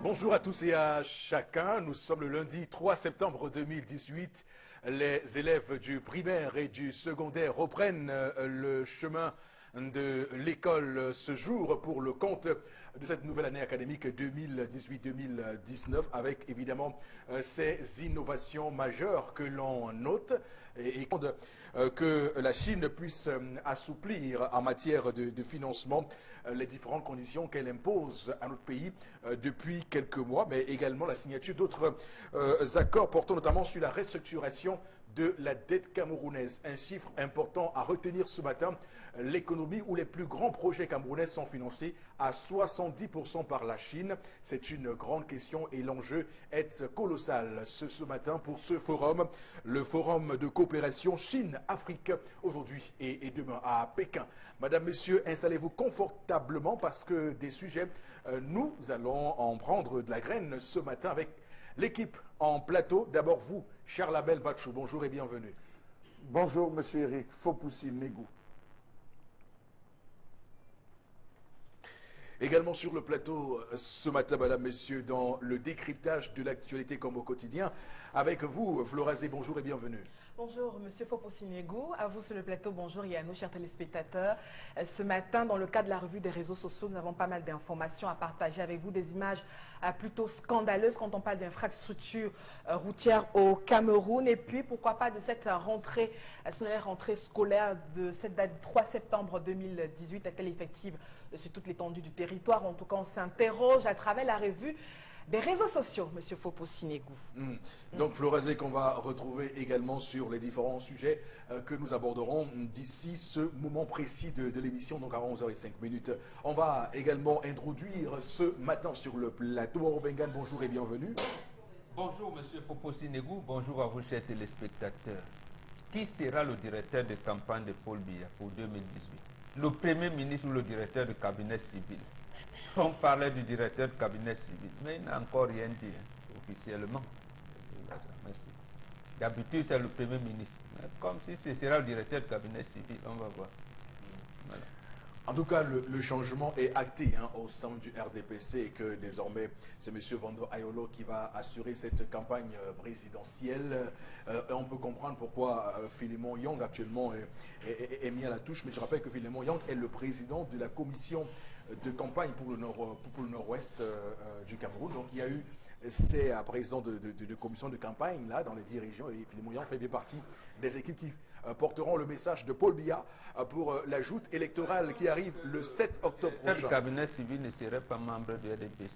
Bonjour à tous et à chacun. Nous sommes le lundi 3 septembre 2018. Les élèves du primaire et du secondaire reprennent le chemin de l'école ce jour pour le compte de cette nouvelle année académique 2018-2019 avec évidemment ces innovations majeures que l'on note et que la Chine puisse assouplir en matière de financement les différentes conditions qu'elle impose à notre pays depuis quelques mois, mais également la signature d'autres accords portant notamment sur la restructuration de la dette camerounaise. Un chiffre important à retenir ce matin, l'économie où les plus grands projets camerounais sont financés à 70% par la Chine. C'est une grande question et l'enjeu est colossal ce matin pour ce forum, le forum de coopération Chine-Afrique aujourd'hui et demain à Pékin. Madame, Messieurs, installez-vous confortablement parce que des sujets, nous allons en prendre de la graine ce matin avec l'équipe en plateau. D'abord vous, Charlabel Bachou, bonjour et bienvenue. Bonjour, monsieur Eric Fopoussi Negou. Également sur le plateau ce matin, mesdames, messieurs, dans le décryptage de l'actualité comme au quotidien. Avec vous, Florazé, bonjour et bienvenue. Bonjour, monsieur Foposinegou. À vous sur le plateau, bonjour et à nos chers téléspectateurs. Ce matin, dans le cadre de la revue des réseaux sociaux, nous avons pas mal d'informations à partager avec vous, des images plutôt scandaleuses quand on parle d'infrastructures routières au Cameroun. Et puis, pourquoi pas de cette rentrée scolaire de cette date du 3 septembre 2018, est-elle effective sur toute l'étendue du territoire? En tout cas, on s'interroge à travers la revue des réseaux sociaux, monsieur Foposinegou. Donc, Florazé, qu'on va retrouver également sur les différents sujets que nous aborderons d'ici ce moment précis de l'émission, donc à 11h05. On va également introduire ce matin sur le plateau Bengan. Bonjour et bienvenue. Bonjour, monsieur Foposinegou. Bonjour à vous, chers téléspectateurs. Qui sera le directeur de campagne de Paul Biya pour 2018? Le premier ministre ou le directeur de cabinet civil? On parlait du directeur de cabinet civil, mais il n'a encore rien dit officiellement. Merci. D'habitude, c'est le premier ministre. Comme si ce sera le directeur de cabinet civil, on va voir. Voilà. En tout cas, le changement est acté au sein du RDPC et que désormais, c'est M. Vando Ayolo qui va assurer cette campagne présidentielle. On peut comprendre pourquoi Philémon Yang actuellement est mis à la touche, mais je rappelle que Philémon Yang est le président de la commission de campagne pour le nord-ouest du Cameroun. Donc il y a eu à présent de commission de campagne là dans les 10 régions et Philémon Yang fait bien partie des équipes qui porteront le message de Paul Biya pour la joute électorale qui arrive le 7 octobre prochain. Le cabinet civil ne serait pas membre du RDPC,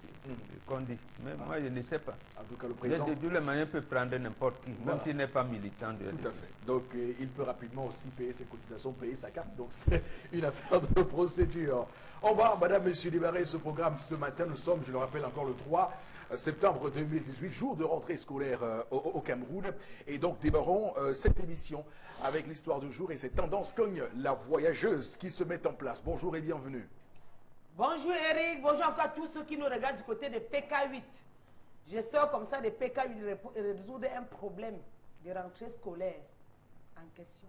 qu'on dit. Mais moi, je ne sais pas. En tout cas, le président... De la manière, peut prendre n'importe qui, voilà. Même s'il n'est pas militant du RDPC. Tout à fait. Donc, il peut rapidement aussi payer ses cotisations, payer sa carte. Donc, c'est une affaire de procédure. On va, madame, monsieur, démarrer ce programme ce matin. Nous sommes, je le rappelle encore, le 3 septembre 2018, jour de rentrée scolaire au Cameroun. Et donc, démarrons cette émission avec l'histoire du jour et ces tendances cognent la voyageuse qui se met en place. Bonjour et bienvenue. Bonjour Eric, bonjour encore à tous ceux qui nous regardent du côté de PK8. Je sors comme ça de PK8 résoudre un problème de rentrée scolaire en question.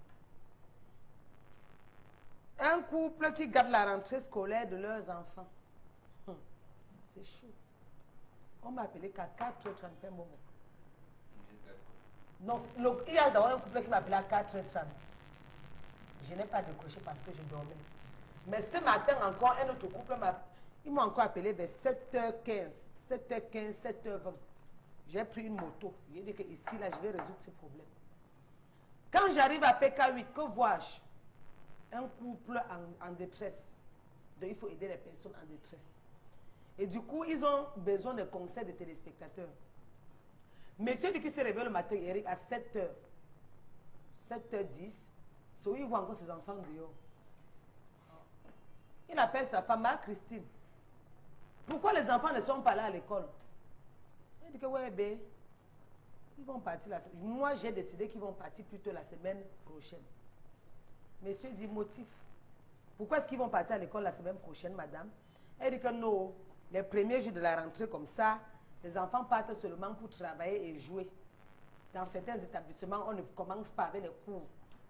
Un couple qui garde la rentrée scolaire de leurs enfants. C'est chaud. On m'a appelé qu'à 4h30 Momo. Non, il y a d'abord un couple qui m'a appelé à 4h30. Je n'ai pas décroché parce que je dormais. Mais ce matin encore, un autre couple m'a encore appelé vers 7h15, 7h15, 7h20. J'ai pris une moto. J'ai dit que ici, là, je vais résoudre ce problème. Quand j'arrive à PK8, que vois-je? Un couple en détresse. Donc, il faut aider les personnes en détresse. Et du coup, ils ont besoin de conseils des téléspectateurs. Monsieur qui se réveille le matin, Eric, à 7h, 7h10, c'est où il voit encore ses enfants dehors. Il appelle sa femme, Christine. Pourquoi les enfants ne sont pas là à l'école? Il dit que ouais, ben, ils vont partir la semaine. Moi, j'ai décidé qu'ils vont partir plutôt la semaine prochaine. Monsieur dit motif. Pourquoi est-ce qu'ils vont partir à l'école la semaine prochaine, madame? Elle dit que non, les premiers jours de la rentrée comme ça, les enfants partent seulement pour travailler et jouer. Dans certains établissements, on ne commence pas avec les cours.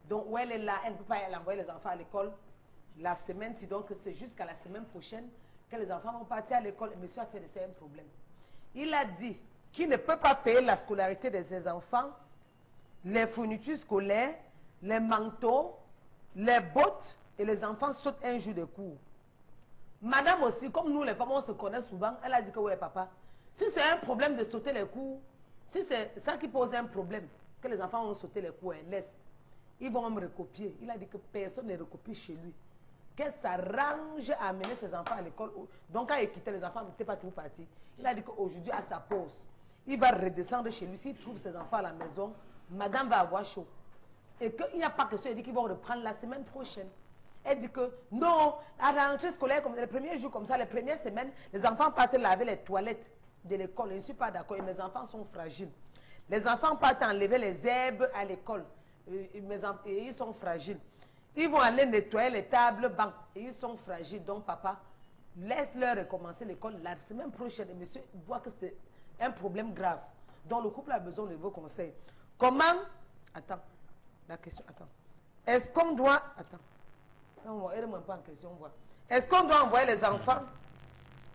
Donc, où elle est là, elle ne peut pas aller envoyer les enfants à l'école. La semaine, donc c'est jusqu'à la semaine prochaine que les enfants vont partir à l'école. Et monsieur a fait de ça un problème. il a dit qu'il ne peut pas payer la scolarité de ses enfants, les fournitures scolaires, les manteaux, les bottes, et les enfants sautent un jour de cours. Madame aussi, comme nous les femmes, on se connaît souvent, elle a dit que oui, papa, si c'est un problème de sauter les cours, si c'est ça qui pose un problème, que les enfants ont sauté les cours, elle laisse, ils vont me recopier. Il a dit que personne ne recopie chez lui. Qu'elle s'arrange à amener ses enfants à l'école. Donc quand il quittait, les enfants n'étaient pas toujours partis. Il a dit qu'aujourd'hui, à sa pause, il va redescendre chez lui. S'il trouve ses enfants à la maison, madame va avoir chaud. Et qu'il n'y a pas question, il dit qu'ils vont reprendre la semaine prochaine. Elle dit que non, à la rentrée scolaire, comme les premiers jours comme ça, les premières semaines, les enfants partent laver les toilettes de l'école. Je ne suis pas d'accord, et mes enfants sont fragiles. Les enfants partent enlever les herbes à l'école, et ils sont fragiles. Ils vont aller nettoyer les tables, bancs, et ils sont fragiles. Donc papa, laisse-leur recommencer l'école la semaine prochaine. Et monsieur voit que c'est un problème grave. Donc le couple a besoin de vos conseils. Comment, attends, la question, attends. Est-ce qu'on doit, attends. Non, aide-moi pas en question, on voit. Est-ce qu'on doit envoyer les enfants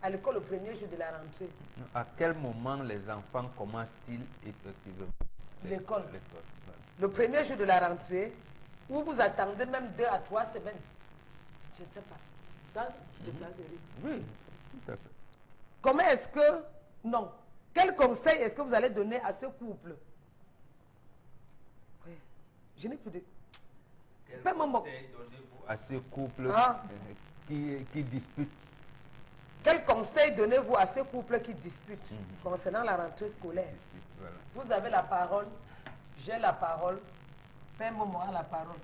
à l'école le premier jour de la rentrée? À quel moment les enfants commencent-ils effectivement l'école? Voilà. Le premier jour de la rentrée, ou vous attendez même 2 à 3 semaines? Je ne sais pas. Ça, de place Oui, tout à fait. Comment est-ce que, non, quel conseil est-ce que vous allez donner à ce couple? Oui. Je n'ai plus de... Quel conseil donnez-vous à ce couple qui dispute? Quel conseil donnez-vous à ce couple qui dispute concernant la rentrée scolaire? Voilà. Vous avez la parole, j'ai la parole, Père Momo a la parole.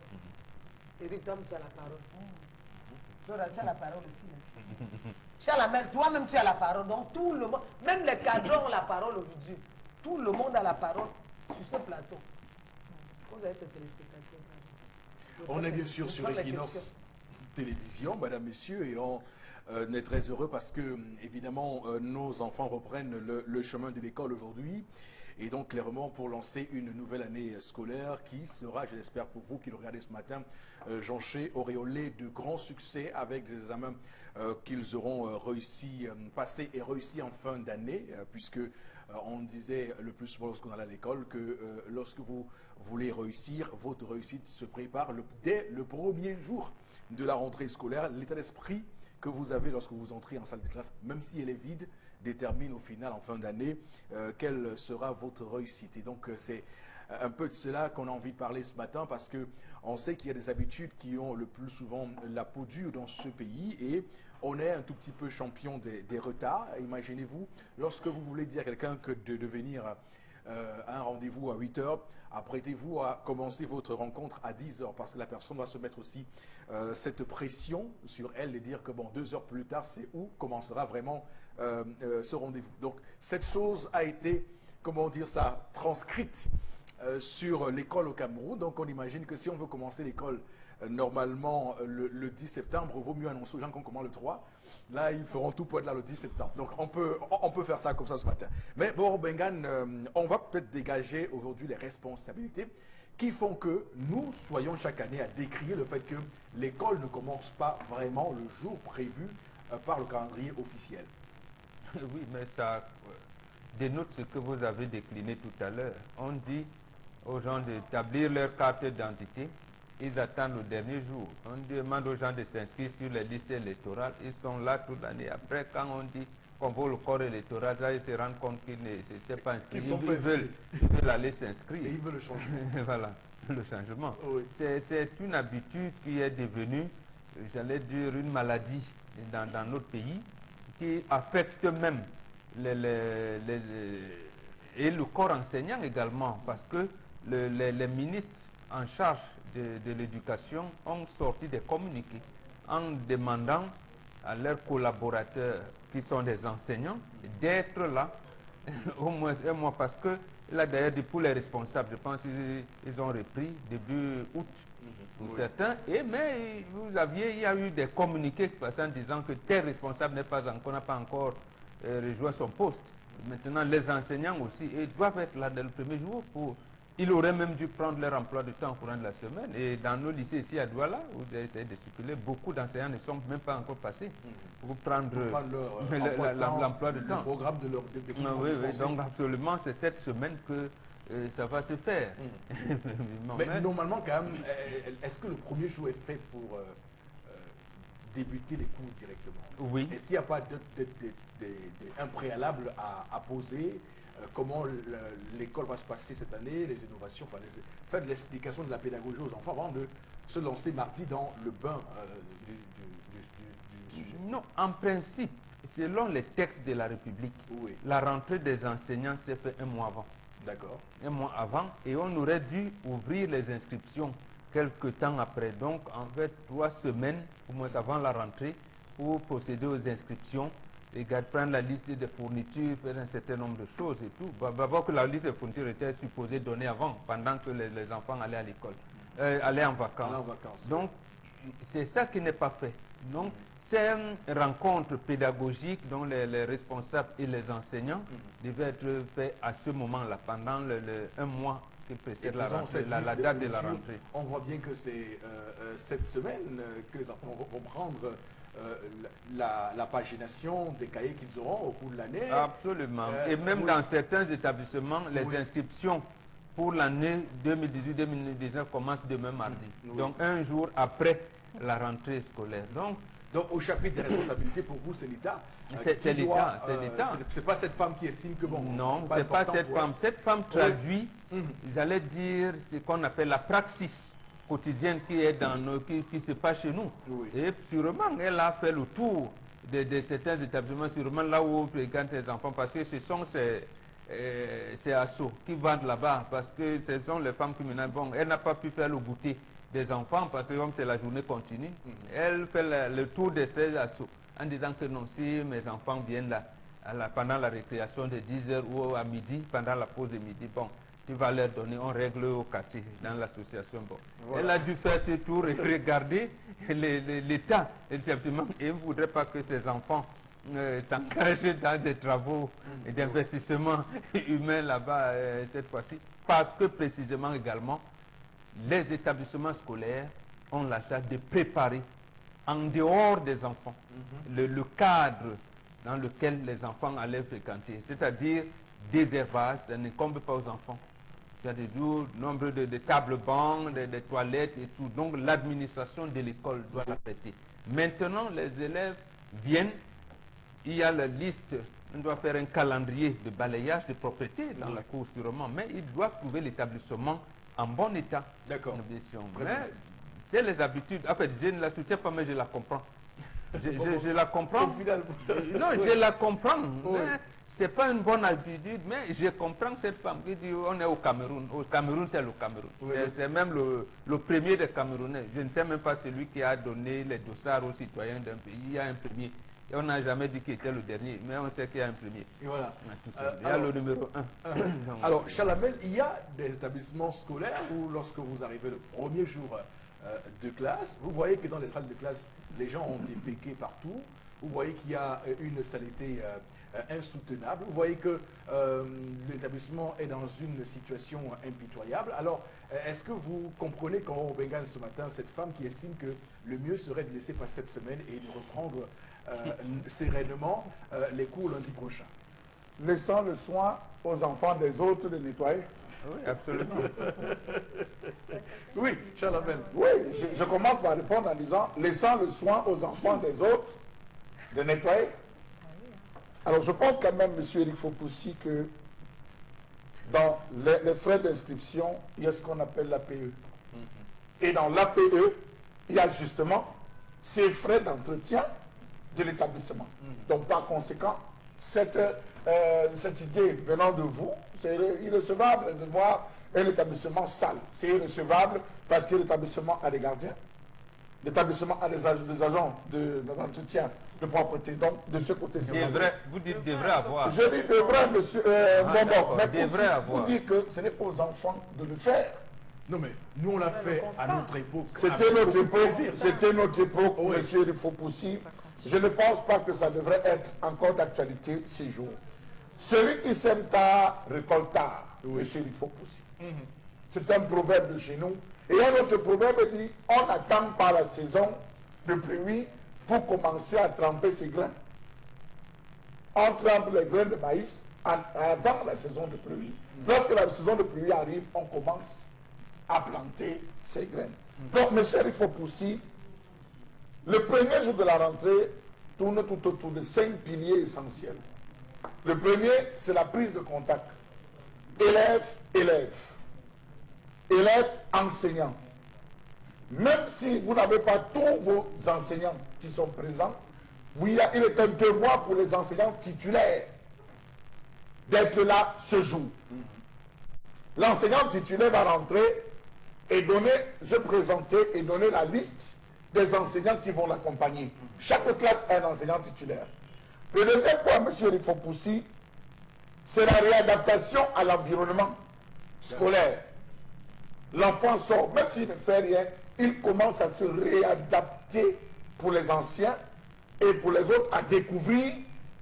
Eric, toi tu as la parole. Toi, tu as la parole aussi. Tu as la mère, toi-même tu as la parole. Donc tout le monde, même les cadres ont la parole aujourd'hui. Tout le monde a la parole sur ce plateau. Vous avez été téléspectateurs. On est bien sûr sur Equinox Télévision, mesdames, messieurs, et on est très heureux parce que, évidemment, nos enfants reprennent le chemin de l'école aujourd'hui. Et donc, clairement, pour lancer une nouvelle année scolaire qui sera, je l'espère pour vous qui le regardez ce matin, jonchée, auréolée de grands succès avec des examens qu'ils auront réussi, passés et réussis en fin d'année, puisque on disait le plus souvent lorsqu'on allait à l'école que lorsque vous voulez réussir, votre réussite se prépare dès le premier jour de la rentrée scolaire. L'état d'esprit que vous avez lorsque vous entrez en salle de classe, même si elle est vide, détermine au final, en fin d'année, quelle sera votre réussite. Et donc, c'est un peu de cela qu'on a envie de parler ce matin, parce qu'on sait qu'il y a des habitudes qui ont le plus souvent la peau dure dans ce pays, et on est un tout petit peu champion des retards. Imaginez-vous, lorsque vous voulez dire à quelqu'un que de venir à un rendez-vous à 8 h, apprêtez-vous à commencer votre rencontre à 10 h, parce que la personne va se mettre aussi cette pression sur elle et dire que bon, 2 heures plus tard, c'est où commencera vraiment ce rendez-vous. Donc cette chose a été, comment dire ça, transcrite sur l'école au Cameroun. Donc on imagine que si on veut commencer l'école normalement le 10 septembre, il vaut mieux annoncer aux gens qu'on commence le 3. Là, ils feront tout pour être là le 10 septembre. Donc, on peut faire ça comme ça ce matin. Mais bon, Bengan, on va peut-être dégager aujourd'hui les responsabilités qui font que nous soyons chaque année à décrier le fait que l'école ne commence pas vraiment le jour prévu par le calendrier officiel. Oui, mais ça dénote ce que vous avez décliné tout à l'heure. On dit aux gens d'établir leur carte d'identité. Ils attendent le dernier jour. On demande aux gens de s'inscrire sur les listes électorales. Ils sont là toute l'année. Après, quand on dit qu'on veut le corps électoral, là, ils se rendent compte qu'ils ne s'étaient pas inscrits. Ils veulent aller s'inscrire. Et ils veulent le changement. Voilà, le changement. Oui. C'est une habitude qui est devenue, j'allais dire, une maladie dans notre pays, qui affecte même et le corps enseignant également, parce que les ministres en charge de l'éducation ont sorti des communiqués en demandant à leurs collaborateurs qui sont des enseignants d'être là au moins un mois, parce que là d'ailleurs pour les responsables, je pense qu'ils ont repris début août pour certains, mais il y a eu des communiqués en disant que tel responsable n'a pas encore rejoint son poste. Maintenant les enseignants aussi, ils doivent être là dès le premier jour pour Ils auraient même dû prendre leur emploi de temps au courant de la semaine. Et dans nos lycées ici à Douala, où j'ai essayé de circuler, beaucoup d'enseignants ne sont même pas encore passés pour prendre l'emploi de temps. Le programme de leur Oui, donc absolument, c'est cette semaine que ça va se faire. Mais normalement, quand même, est-ce que le premier jour est fait pour débuter les cours directement? Oui. Est-ce qu'il n'y a pas un préalable à poser? Comment l'école va se passer cette année, les innovations, faire de l'explication de la pédagogie aux enfants avant de se lancer mardi dans le bain du sujet? Non, en principe, selon les textes de la République, la rentrée des enseignants s'est faite un mois avant. D'accord. Un mois avant, et on aurait dû ouvrir les inscriptions quelques temps après. Donc, en fait, 3 semaines, au moins avant la rentrée, pour procéder aux inscriptions, et prendre la liste des fournitures, faire un certain nombre de choses et tout. D'abord que la liste des fournitures était supposée donner avant, pendant que les enfants allaient à l'école, allaient en vacances. Donc, c'est ça qui n'est pas fait. Donc, ces rencontres pédagogiques dont les responsables et les enseignants devaient être faits à ce moment-là, pendant un mois qui précède la date de la rentrée. On voit bien que c'est cette semaine que les enfants vont prendre la pagination des cahiers qu'ils auront au cours de l'année. Absolument. Et même dans certains établissements, les inscriptions pour l'année 2018-2019 commencent demain mardi. Donc un jour après la rentrée scolaire. Donc au chapitre des responsabilités, pour vous, c'est l'État. C'est l'État. C'est pas cette femme qui estime que bon. Non, c'est pas cette femme. Cette femme traduit, j'allais dire, ce qu'on appelle la praxis quotidienne qui est dans qui se passe chez nous. Et sûrement, elle a fait le tour de certains établissements, sûrement là où on fréquente les enfants, parce que ce sont ces assos qui vendent là-bas, parce que ce sont les femmes criminelles. Bon, elle n'a pas pu faire le goûter des enfants, parce que comme c'est la journée continue, elle fait le tour de ces assos, en disant que non, si mes enfants viennent là, pendant la récréation de 10h ou à midi, pendant la pause de midi, bon, tu vas leur donner, on règle au quartier, dans l'association. Bon. Voilà. Elle a dû faire ce tour et regarder l'état, effectivement, et ne voudrait pas que ses enfants s'engagent dans des travaux et d'investissement humain là-bas cette fois-ci, parce que précisément également, les établissements scolaires ont la charge de préparer, en dehors des enfants, le cadre dans lequel les enfants allaient fréquenter, c'est-à-dire désherbage, ça n'incombe pas aux enfants. C'est-à-dire nombre de tables bancs, des toilettes et tout. Donc l'administration de l'école doit la prêter. Maintenant, les élèves viennent, il y a la liste, on doit faire un calendrier de balayage de propreté dans la cour sûrement, mais ils doivent trouver l'établissement en bon état. D'accord. Mais c'est les habitudes. En fait, je ne la soutiens pas, mais je la comprends. Je la comprends. Non, je la comprends. C'est pas une bonne habitude, mais je comprends cette femme qui dit on est au Cameroun. Au Cameroun, c'est le Cameroun. C'est même le premier des Camerounais. Je ne sais même pas celui qui a donné les dossards aux citoyens d'un pays. Il y a un premier. Et on n'a jamais dit qu'il était le dernier, mais on sait qu'il y a un premier. Et voilà. Il y a le numéro 1. Alors, Chalamel, il y a des établissements scolaires où lorsque vous arrivez le premier jour de classe, vous voyez que dans les salles de classe, les gens ont déféqué partout. Vous voyez qu'il y a une saleté insoutenable. Vous voyez que l'établissement est dans une situation impitoyable. Alors, est-ce que vous comprenez quand on regarde ce matin cette femme qui estime que le mieux serait de laisser passer cette semaine et de reprendre sereinement les cours lundi prochain? Laissant le soin aux enfants des autres de nettoyer. Oui, absolument. Oui, Chalamel. Oui, je commence par répondre en disant laissant le soin aux enfants des autres de nettoyer. Alors je pense quand même, M. Eric Fopoussi, que dans les frais d'inscription, il y a ce qu'on appelle l'APE. Et dans l'APE, il y a justement ces frais d'entretien de l'établissement. Donc par conséquent, cette idée venant de vous, c'est irrecevable de voir un établissement sale. C'est irrecevable parce que l'établissement a des gardiens, l'établissement a des agents d'entretien de propreté. Donc de ce côté, c'est vrai. Vous dites devrait avoir. Je dis devrait, monsieur mais pour dire que ce n'est pas aux enfants de le faire. Non mais nous on l'a fait à notre époque. C'était notre époque, monsieur Fopoussi. Je ne pense pas que ça devrait être encore d'actualité ces jours. Celui qui sème tard récolte tard, monsieur Fopoussi. C'est un proverbe de chez nous. Et un autre proverbe dit, on attend par la saison de pluie pour commencer à tremper ses grains. On trempe les grains de maïs avant la saison de pluie. Lorsque la saison de pluie arrive, on commence à planter ses graines. Donc, M. Rifo-Poussi, le premier jour de la rentrée tourne tout autour de 5 piliers essentiels. Le premier, c'est la prise de contact. Élève, enseignant. Même si vous n'avez pas tous vos enseignants qui sont présents, il est un devoir pour les enseignants titulaires d'être là ce jour. L'enseignant titulaire va rentrer et se présenter et donner la liste des enseignants qui vont l'accompagner. Chaque classe a un enseignant titulaire. Le deuxième point, M. Rifo-Poussi, c'est la réadaptation à l'environnement scolaire. L'enfant sort, même s'il ne fait rien, il commence à se réadapter pour les anciens et pour les autres à découvrir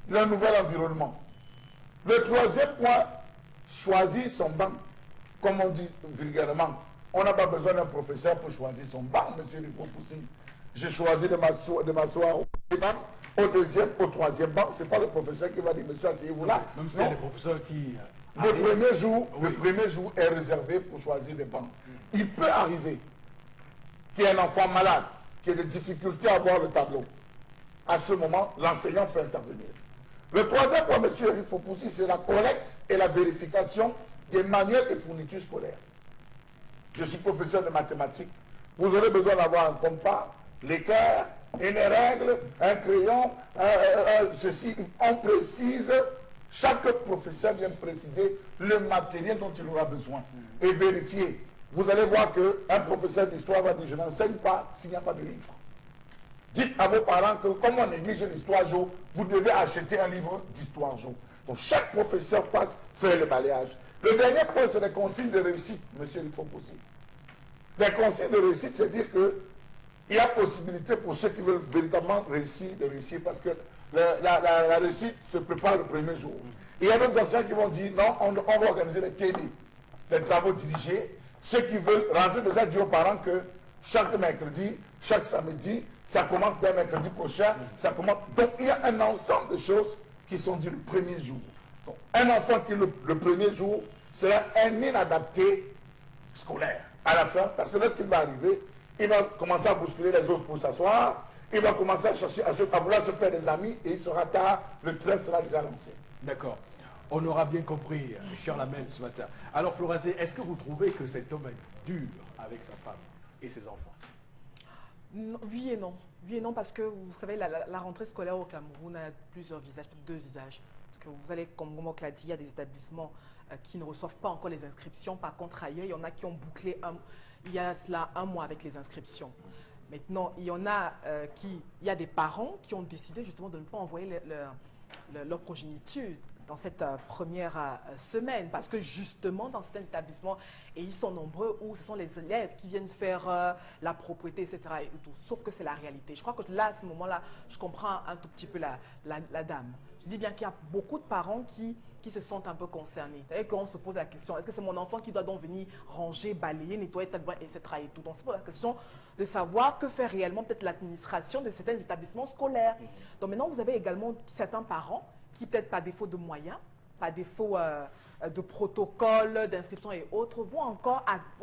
leur nouvel environnement. Le troisième point, choisir son banc. Comme on dit vulgairement, on n'a pas besoin d'un professeur pour choisir son banc, M. Rifo-Poussi. J'ai choisi de m'asseoir au premier banc, au deuxième, au troisième banc. Ce n'est pas le professeur qui va dire, monsieur, asseyez-vous là. Même si c'est les professeurs qui... Le premier jour est réservé pour choisir les bancs. Il peut arriver qu'il y ait un enfant malade, qui ait des difficultés à voir le tableau. À ce moment, l'enseignant peut intervenir. Le troisième point, M. Rifo-Poussi, c'est la collecte et la vérification des manuels et fournitures scolaires. Je suis professeur de mathématiques. Vous aurez besoin d'avoir un compas, l'équerre, une règle, un crayon, ceci. On précise, chaque professeur vient préciser le matériel dont il aura besoin et vérifier. Vous allez voir qu'un professeur d'histoire va dire, je n'enseigne pas s'il n'y a pas de livre. Dites à vos parents que comme on néglige l'histoire Jo, vous devez acheter un livre d'histoire Jo. Donc chaque professeur passe faire le balayage. Le dernier point, c'est les consignes de réussite, M. Rifo-Poussi. Les consignes de réussite, c'est dire qu'il y a possibilité pour ceux qui veulent véritablement réussir, de réussir, parce que la réussite se prépare le premier jour. Il y a d'autres enseignants qui vont dire, non, on va organiser des TD, des travaux dirigés. Ceux qui veulent rentrer déjà dire aux parents que chaque mercredi, chaque samedi, ça commence dès mercredi prochain, ça commence. Donc il y a un ensemble de choses qui sont dites le premier jour. Donc, un enfant qui le premier jour sera un inadapté scolaire à la fin, parce que lorsqu'il va arriver, il va commencer à bousculer les autres pour s'asseoir, il va commencer à chercher à vouloir se faire des amis et il sera tard, le train sera déjà lancé. D'accord. On aura bien compris, cher Lamel, ce matin. Alors, Florazé, est-ce que vous trouvez que cet homme est dur avec sa femme et ses enfants? Non, oui et non. Oui et non, parce que vous savez, la rentrée scolaire au Cameroun a plusieurs visages, deux visages. Parce que vous allez, comme Gomok l'a dit, il y a des établissements qui ne reçoivent pas encore les inscriptions. Par contre, ailleurs, il y en a qui ont bouclé il y a cela un mois avec les inscriptions. Maintenant, il y en a il y a des parents qui ont décidé justement de ne pas envoyer leur progéniture dans cette première semaine, parce que justement dans certains établissements, et ils sont nombreux, où ce sont les élèves qui viennent faire la propriété, etc. Et tout. Sauf que c'est la réalité. Je crois que là, à ce moment-là, je comprends un tout petit peu la dame. Je dis bien qu'il y a beaucoup de parents qui se sentent un peu concernés. C'est-à-dire qu'on se pose la question, est-ce que c'est mon enfant qui doit donc venir ranger, balayer, nettoyer, etc. Et tout. Donc c'est pour la question de savoir que fait réellement peut-être l'administration de certains établissements scolaires. Donc maintenant, vous avez également certains parents qui peut-être par défaut de moyens, par défaut de protocole, d'inscription et autres, vont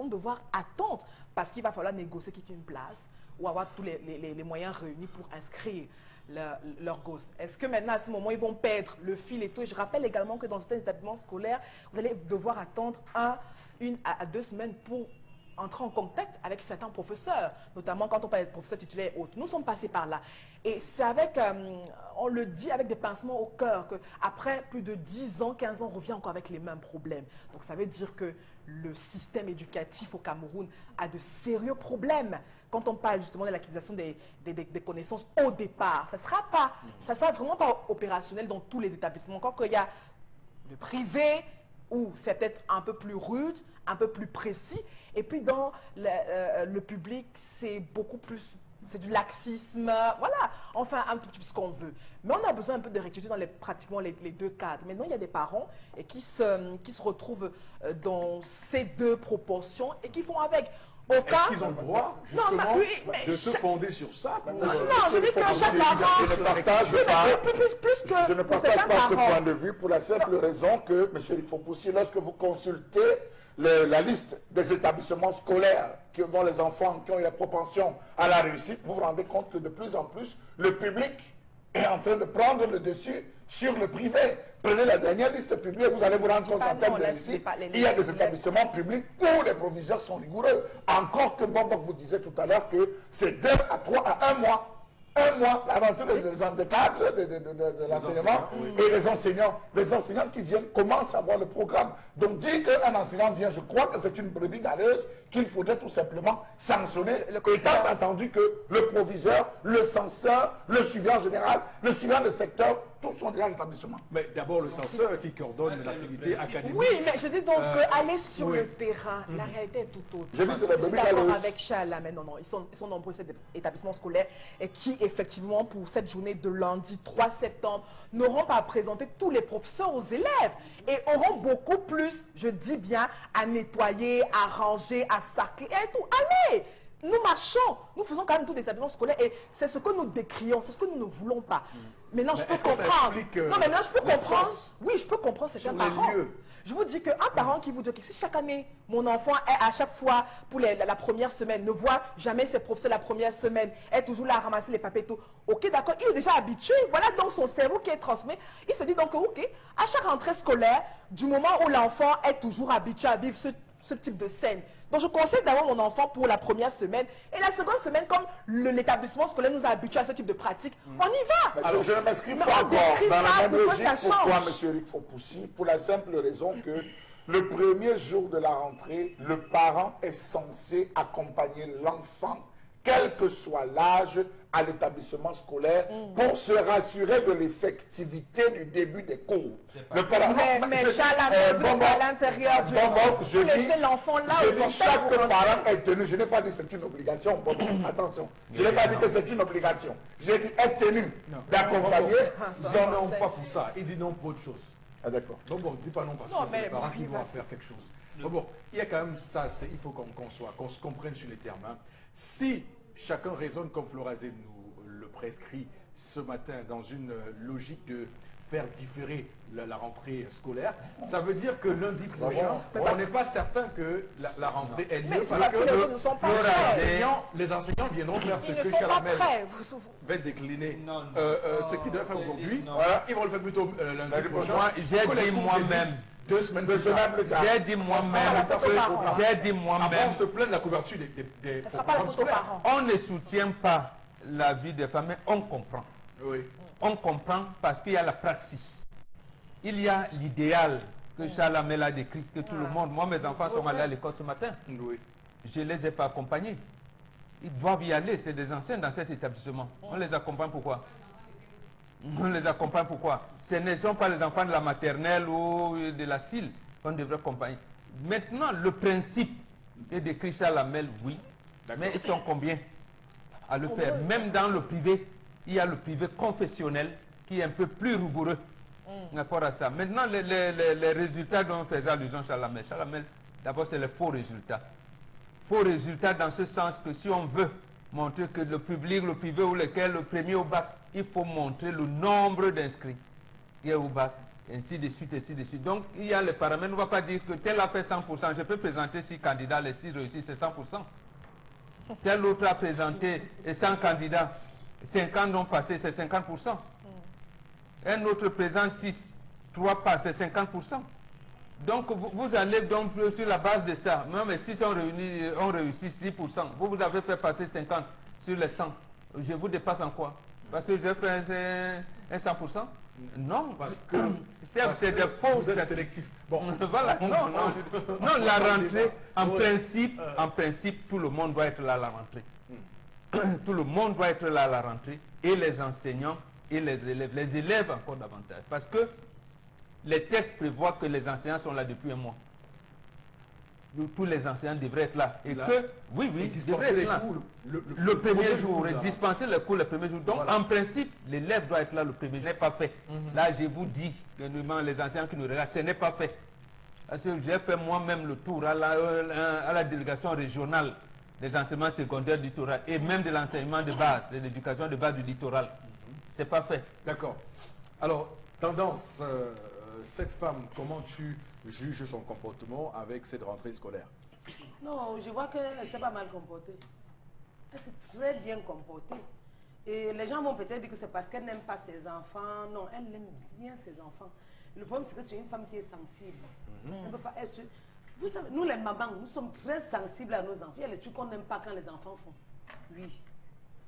devoir attendre parce qu'il va falloir négocier quitter une place ou avoir tous les moyens réunis pour inscrire leur gosse. Est-ce que maintenant, à ce moment, ils vont perdre le fil et tout? Je rappelle également que dans certains établissements scolaires, vous allez devoir attendre 1 à 2 semaines pour entrer en contact avec certains professeurs, notamment quand on parle de professeurs titulaires et autres. Nous sommes passés par là. Et c'est avec, on le dit avec des pincements au cœur, qu'après plus de 10 ans, 15 ans, on revient encore avec les mêmes problèmes. Donc ça veut dire que le système éducatif au Cameroun a de sérieux problèmes. Quand on parle justement de l'acquisition des connaissances au départ, ça sera vraiment pas opérationnel dans tous les établissements. Encore qu'il y a le privé, où c'est peut-être un peu plus rude, un peu plus précis. Et puis dans le public, c'est beaucoup plus c'est du laxisme, voilà, enfin un petit peu ce qu'on veut. Mais on a besoin un peu de rectitude dans pratiquement les deux cadres. Maintenant, il y a des parents qui se retrouvent dans ces deux proportions et qui font avec. Est-ce qu'ils ont le droit, justement, de se fonder sur ça pour... Non, je dis que chaque parent... Je ne partage pas ce point de vue pour la simple raison que, M. Rifopoussi, lorsque vous consultez la liste des établissements scolaires dont les enfants qui ont la propension à la réussite, vous vous rendez compte que de plus en plus, le public est en train de prendre le dessus sur le privé. Prenez la dernière liste publiée, vous allez vous rendre compte qu'en termes de réussite, il y a des établissements publics où les proviseurs sont rigoureux. Encore que Bombok vous disait tout à l'heure que c'est 2 à 3 à 1 mois. Un mois, la rentrée des cadres de l'enseignement et les enseignants qui viennent commencent à voir le programme. Donc dire qu'un enseignant vient, je crois que c'est une brebis galeuse qu'il faudrait tout simplement sanctionner, étant entendu que le proviseur, le censeur, le suivant général, le suivant de secteur, tous sont déjà l'établissement. Mais d'abord le censeur qui coordonne l'activité académique. Oui, mais je dis donc aller sur le terrain, la réalité est tout autre. Je dis c'est la Je suis d'accord avec Charles, mais non, ils sont nombreux ces établissements scolaires et qui effectivement pour cette journée de lundi 3 septembre n'auront pas à présenter tous les professeurs aux élèves et auront beaucoup plus, je dis bien, à nettoyer, à ranger, à sacler et tout. Allez! Nous marchons, nous faisons quand même tous les établissements scolaires et c'est ce que nous décrions, c'est ce que nous ne voulons pas. Maintenant, je peux comprendre. Non, maintenant, je peux comprendre. Oui, je peux comprendre certains parents. Je vous dis qu'un parent qui vous dit que si chaque année, mon enfant est à chaque fois pour la première semaine, ne voit jamais ses professeurs la première semaine, est toujours là à ramasser les papiers et tout, ok, d'accord, il est déjà habitué, voilà donc son cerveau qui est transmis. Il se dit donc, ok, à chaque rentrée scolaire, du moment où l'enfant est toujours habitué à vivre ce type de scène, donc je conseille d'avoir mon enfant pour la première semaine et la seconde semaine, comme l'établissement scolaire nous a habitués à ce type de pratique, on y va. Alors, je ne m'inscris pas encore dans la même logique. Pourquoi, M. Rifopoussi? Pour la simple raison que le premier jour de la rentrée, le parent est censé accompagner l'enfant, quel que soit l'âge, à l'établissement scolaire pour se rassurer de l'effectivité du début des cours. Le parent, mais Charles, à l'intérieur du je dis, l'enfant là. Je dis chaque parent est tenu. Je n'ai pas dit c'est une obligation. Attention, je n'ai pas dit que c'est une obligation. J'ai dit est tenu d'accompagner. Ils n'en ont pas pour ça. Il dit non pour autre chose. Ah d'accord. Donc bon, dis pas non parce que c'est les parents qui doivent faire quelque chose. Donc bon, il y a quand même ça, il faut qu'on se comprenne sur les termes. Hein. Si chacun raisonne comme Florazé nous le prescrit ce matin dans une logique de faire différer la rentrée scolaire, ça veut dire que lundi prochain, on n'est pas certain que la rentrée ait lieu parce que les enseignants viendront faire ce que Chalamel va décliner. Ce qu'ils doivent faire aujourd'hui, ils vont le faire plutôt lundi prochain. J'ai dit moi-même. 2 semaines plus tard. J'ai dit moi-même. Avant, on se plaint de la couverture des programmes scolaires. On ne soutient pas la vie des femmes, mais on comprend. Oui. On comprend parce qu'il y a la praxis. Il y a l'idéal que Chalamel a décrit, que tout le monde, moi mes enfants sont allés à l'école ce matin. Oui. Je ne les ai pas accompagnés. Ils doivent y aller, c'est des anciens dans cet établissement. On les accompagne pourquoi? On les accompagne pourquoi? Ce ne sont pas les enfants de la maternelle ou de la CIL qu'on devrait accompagner. Maintenant, le principe est décrit Chalamel, oui. Mais ils sont combien à le faire? Même dans le privé, il y a le privé confessionnel qui est un peu plus rigoureux par rapport à ça. Maintenant, les résultats dont faisait allusion Chalamel. Chalamel, d'abord, c'est les faux résultats. Faux résultats dans ce sens que si on veut montrer que le public, le privé ou lequel, le premier au bac, il faut montrer le nombre d'inscrits qui est au bac, ainsi de suite, ainsi de suite. Donc, il y a les paramètres. On ne va pas dire que tel a fait 100%. Je peux présenter 6 candidats, les 6 réussissent, c'est 100%. Tel autre a présenté 100 candidats, 50 ont passé, c'est 50%. Un autre présente 6, 3 passent, c'est 50%. Donc, vous allez donc sur la base de ça. Même mais 6 ont réussi 6%. Vous avez fait passer 50 sur les 100. Je vous dépasse en quoi? Parce que j'ai fait un 100%? Non, parce que c'est des faux. Vous êtes sélectif. Bon, voilà. Non, la rentrée, en principe, tout le monde doit être là à la rentrée. Tout le monde doit être là à la rentrée, et les enseignants et les élèves encore davantage. Parce que les textes prévoient que les enseignants sont là depuis un mois. tous les enseignants devraient être là. Et Là. que, oui, Et ils dispenser devraient être les là. cours Le premier jour, et là. dispenser les cours le premier jour. Donc, Voilà. en principe, l'élève doit être là le premier jour. Ce n'est pas fait. Là, je vous dis, que les enseignants qui nous regardent, ce n'est pas fait. Parce que j'ai fait moi-même le tour à la délégation régionale des enseignements secondaires du littoral et même de l'enseignement de base, de l'éducation de base du littoral. C'est pas fait. D'accord. Alors, tendance, cette femme, comment tu juges son comportement avec cette rentrée scolaire? Non, je vois qu'elle s'est pas mal comportée. Elle s'est très bien comportée. Et les gens vont peut-être dire que c'est parce qu'elle n'aime pas ses enfants. Non, elle aime bien ses enfants. Le problème, c'est que c'est une femme qui est sensible. Elle ne peut pas être... Vous savez, nous les mamans, nous sommes très sensibles à nos enfants. Il y a les trucs qu'on n'aime pas quand les enfants font. Oui.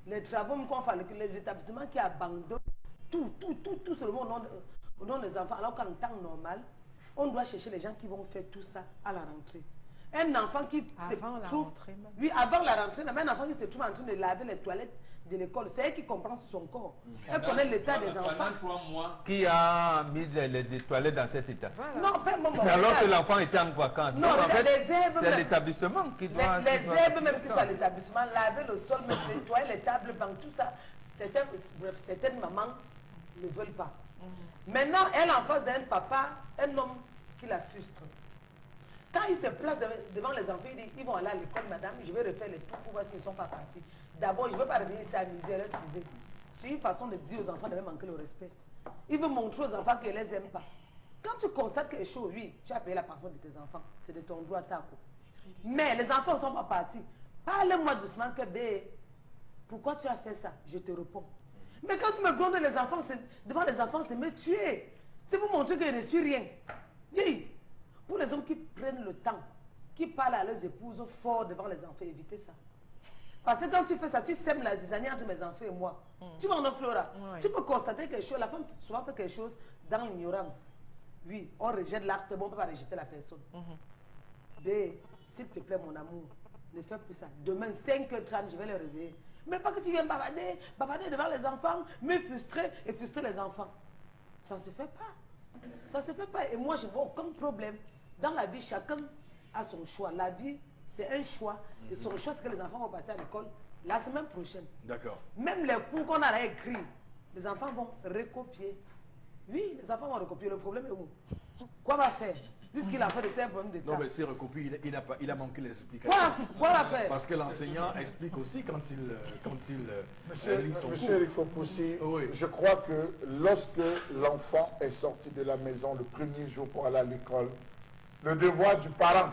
Les travaux qu'on fait, les établissements qui abandonnent tout seulement au nom des enfants. Alors qu'en temps normal, on doit chercher les gens qui vont faire tout ça à la rentrée. Un enfant qui Avant la rentrée même. Oui, avant la rentrée, même un enfant qui se trouve en train de laver les toilettes de l'école, c'est elle qui comprend son corps. Elle connaît l'état des enfants. Pendant 3 mois, qui a mis les toilettes dans cet état? Voilà. Non, pas bon, Alors que l'enfant était en vacances. Non, Donc, en fait, les herbes c'est même. l'établissement qui doit... Les herbes même qui sont à l'établissement, laver le sol, même nettoyer les tables, bancs, tout ça, bref, certaines mamans ne veulent pas. Maintenant, elle en face d'un papa, un homme qui la frustre. Quand il se place devant les enfants, il dit, ils vont aller à l'école, madame, je vais refaire les tours pour voir s'ils ne sont pas partis. D'abord, je ne veux pas revenir ici à midi, elle est trouvée. C'est une façon de dire aux enfants de même manquer le respect. Il veut montrer aux enfants qu'elle ne les aime pas. Quand tu constates quelque chose, oui, tu as payé la pension de tes enfants, c'est de ton droit à ta cour. Mais les enfants ne sont pas partis. Parle-moi doucement que, pourquoi tu as fait ça? Je te réponds. Mais quand tu me grondes les enfants, devant les enfants, c'est me tuer. C'est pour montrer que je ne suis rien. Oui. Pour les hommes qui prennent le temps, qui parlent à leurs épouses fort devant les enfants, évitez ça. Parce que quand tu fais ça, tu sèmes la zizanie entre mes enfants et moi. Tu m'en offres, Flora. Oui. Tu peux constater quelque chose, la femme souvent fait quelque chose dans l'ignorance. Oui, on rejette l'acte, bon, on ne peut pas rejeter la personne. Mais, s'il te plaît, mon amour, ne fais plus ça. Demain, 5h30, je vais les réveiller. Mais pas que tu viennes bavarder devant les enfants, me frustrer et frustrer les enfants. Ça ne se fait pas. Ça ne se fait pas. Et moi, je vois aucun problème. Dans la vie, chacun a son choix. La vie, c'est un choix. Et son choix, c'est que les enfants vont partir à l'école la semaine prochaine. D'accord. Même les cours qu'on a écrits, les enfants vont recopier. Oui, les enfants vont recopier. Le problème est où? Quoi va faire? Puisqu'il a fait de ces problèmes de Non, temps. mais c'est recopié, il a manqué les explications. Quoi va faire? Parce que l'enseignant explique aussi quand il lit son Monsieur cours. Eric Fopoussi, Oui. je crois que lorsque l'enfant est sorti de la maison le premier jour pour aller à l'école, le devoir du parent,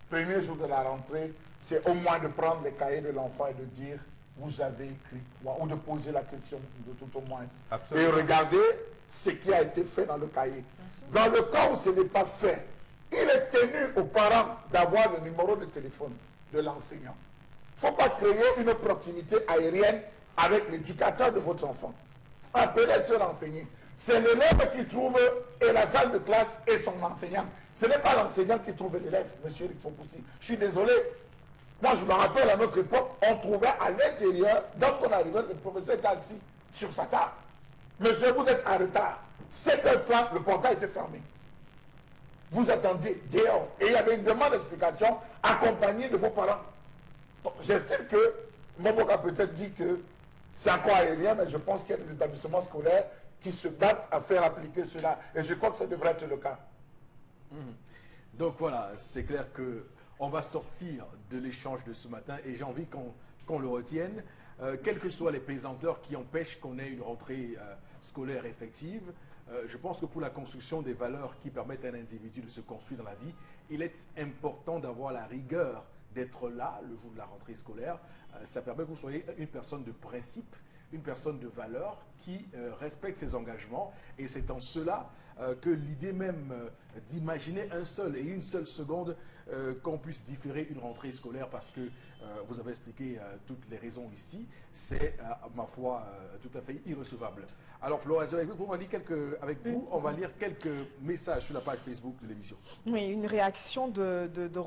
premier jour de la rentrée, c'est au moins de prendre les cahiers de l'enfant et de dire vous avez écrit quoi, ou de poser la question de tout au moins. Absolument. Et regarder ce qui a été fait dans le cahier. Dans le cas où ce n'est pas fait, il est tenu aux parents d'avoir le numéro de téléphone de l'enseignant. Il ne faut pas créer une proximité aérienne avec l'éducateur de votre enfant. Appelez ce renseigner. C'est l'élève qui trouve et la salle de classe et son enseignant. Ce n'est pas l'enseignant qui trouve l'élève, monsieur Eric Fopoussi. Je suis désolé. Moi, je me rappelle à notre époque, on trouvait à l'intérieur, lorsqu'on arrivait, le professeur était assis sur sa table. Monsieur, vous êtes en retard. 7h30, le portail était fermé. Vous attendiez dehors. Et il y avait une demande d'explication accompagnée de vos parents. J'estime que Moboka peut-être dit que c'est encore aérien, mais je pense qu'il y a des établissements scolaires qui se battent à faire appliquer cela. Et je crois que ça devrait être le cas. Donc voilà, c'est clair que on va sortir de l'échange de ce matin et j'ai envie qu'on le retienne. Quelles que soient les pesanteurs qui empêchent qu'on ait une rentrée scolaire effective, je pense que pour la construction des valeurs qui permettent à un individu de se construire dans la vie, il est important d'avoir la rigueur d'être là le jour de la rentrée scolaire. Ça permet que vous soyez une personne de principe, une personne de valeur qui respecte ses engagements. Et c'est en cela que l'idée même d'imaginer un seul et une seule seconde qu'on puisse différer une rentrée scolaire parce que vous avez expliqué toutes les raisons ici, c'est ma foi tout à fait irrecevable. Alors Flora, avec vous, on va lire quelques messages sur la page Facebook de l'émission. Oui, une réaction de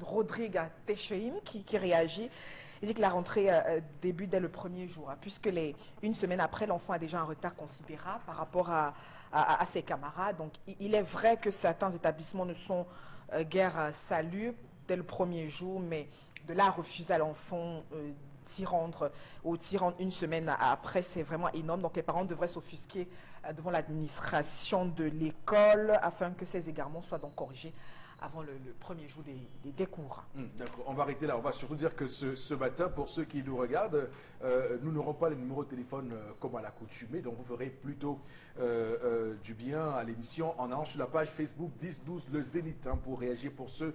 Rodrigue Techeim qui réagit. Il dit que la rentrée débute dès le premier jour, hein, puisque une semaine après, l'enfant a déjà un retard considérable par rapport à à ses camarades. Donc il est vrai que certains établissements ne sont guère salubres dès le premier jour, mais de là à refuser à l'enfant s'y rendre ou s'y rendre une semaine après, c'est vraiment énorme. Donc les parents devraient s'offusquer devant l'administration de l'école afin que ces égarements soient donc corrigés avant le premier jour des cours. D'accord, on va arrêter là. On va surtout dire que ce matin, pour ceux qui nous regardent, nous n'aurons pas les numéros de téléphone comme à l'accoutumée, donc vous ferez plutôt du bien à l'émission en allant sur la page Facebook 10-12 Le Zénith pour réagir pour ceux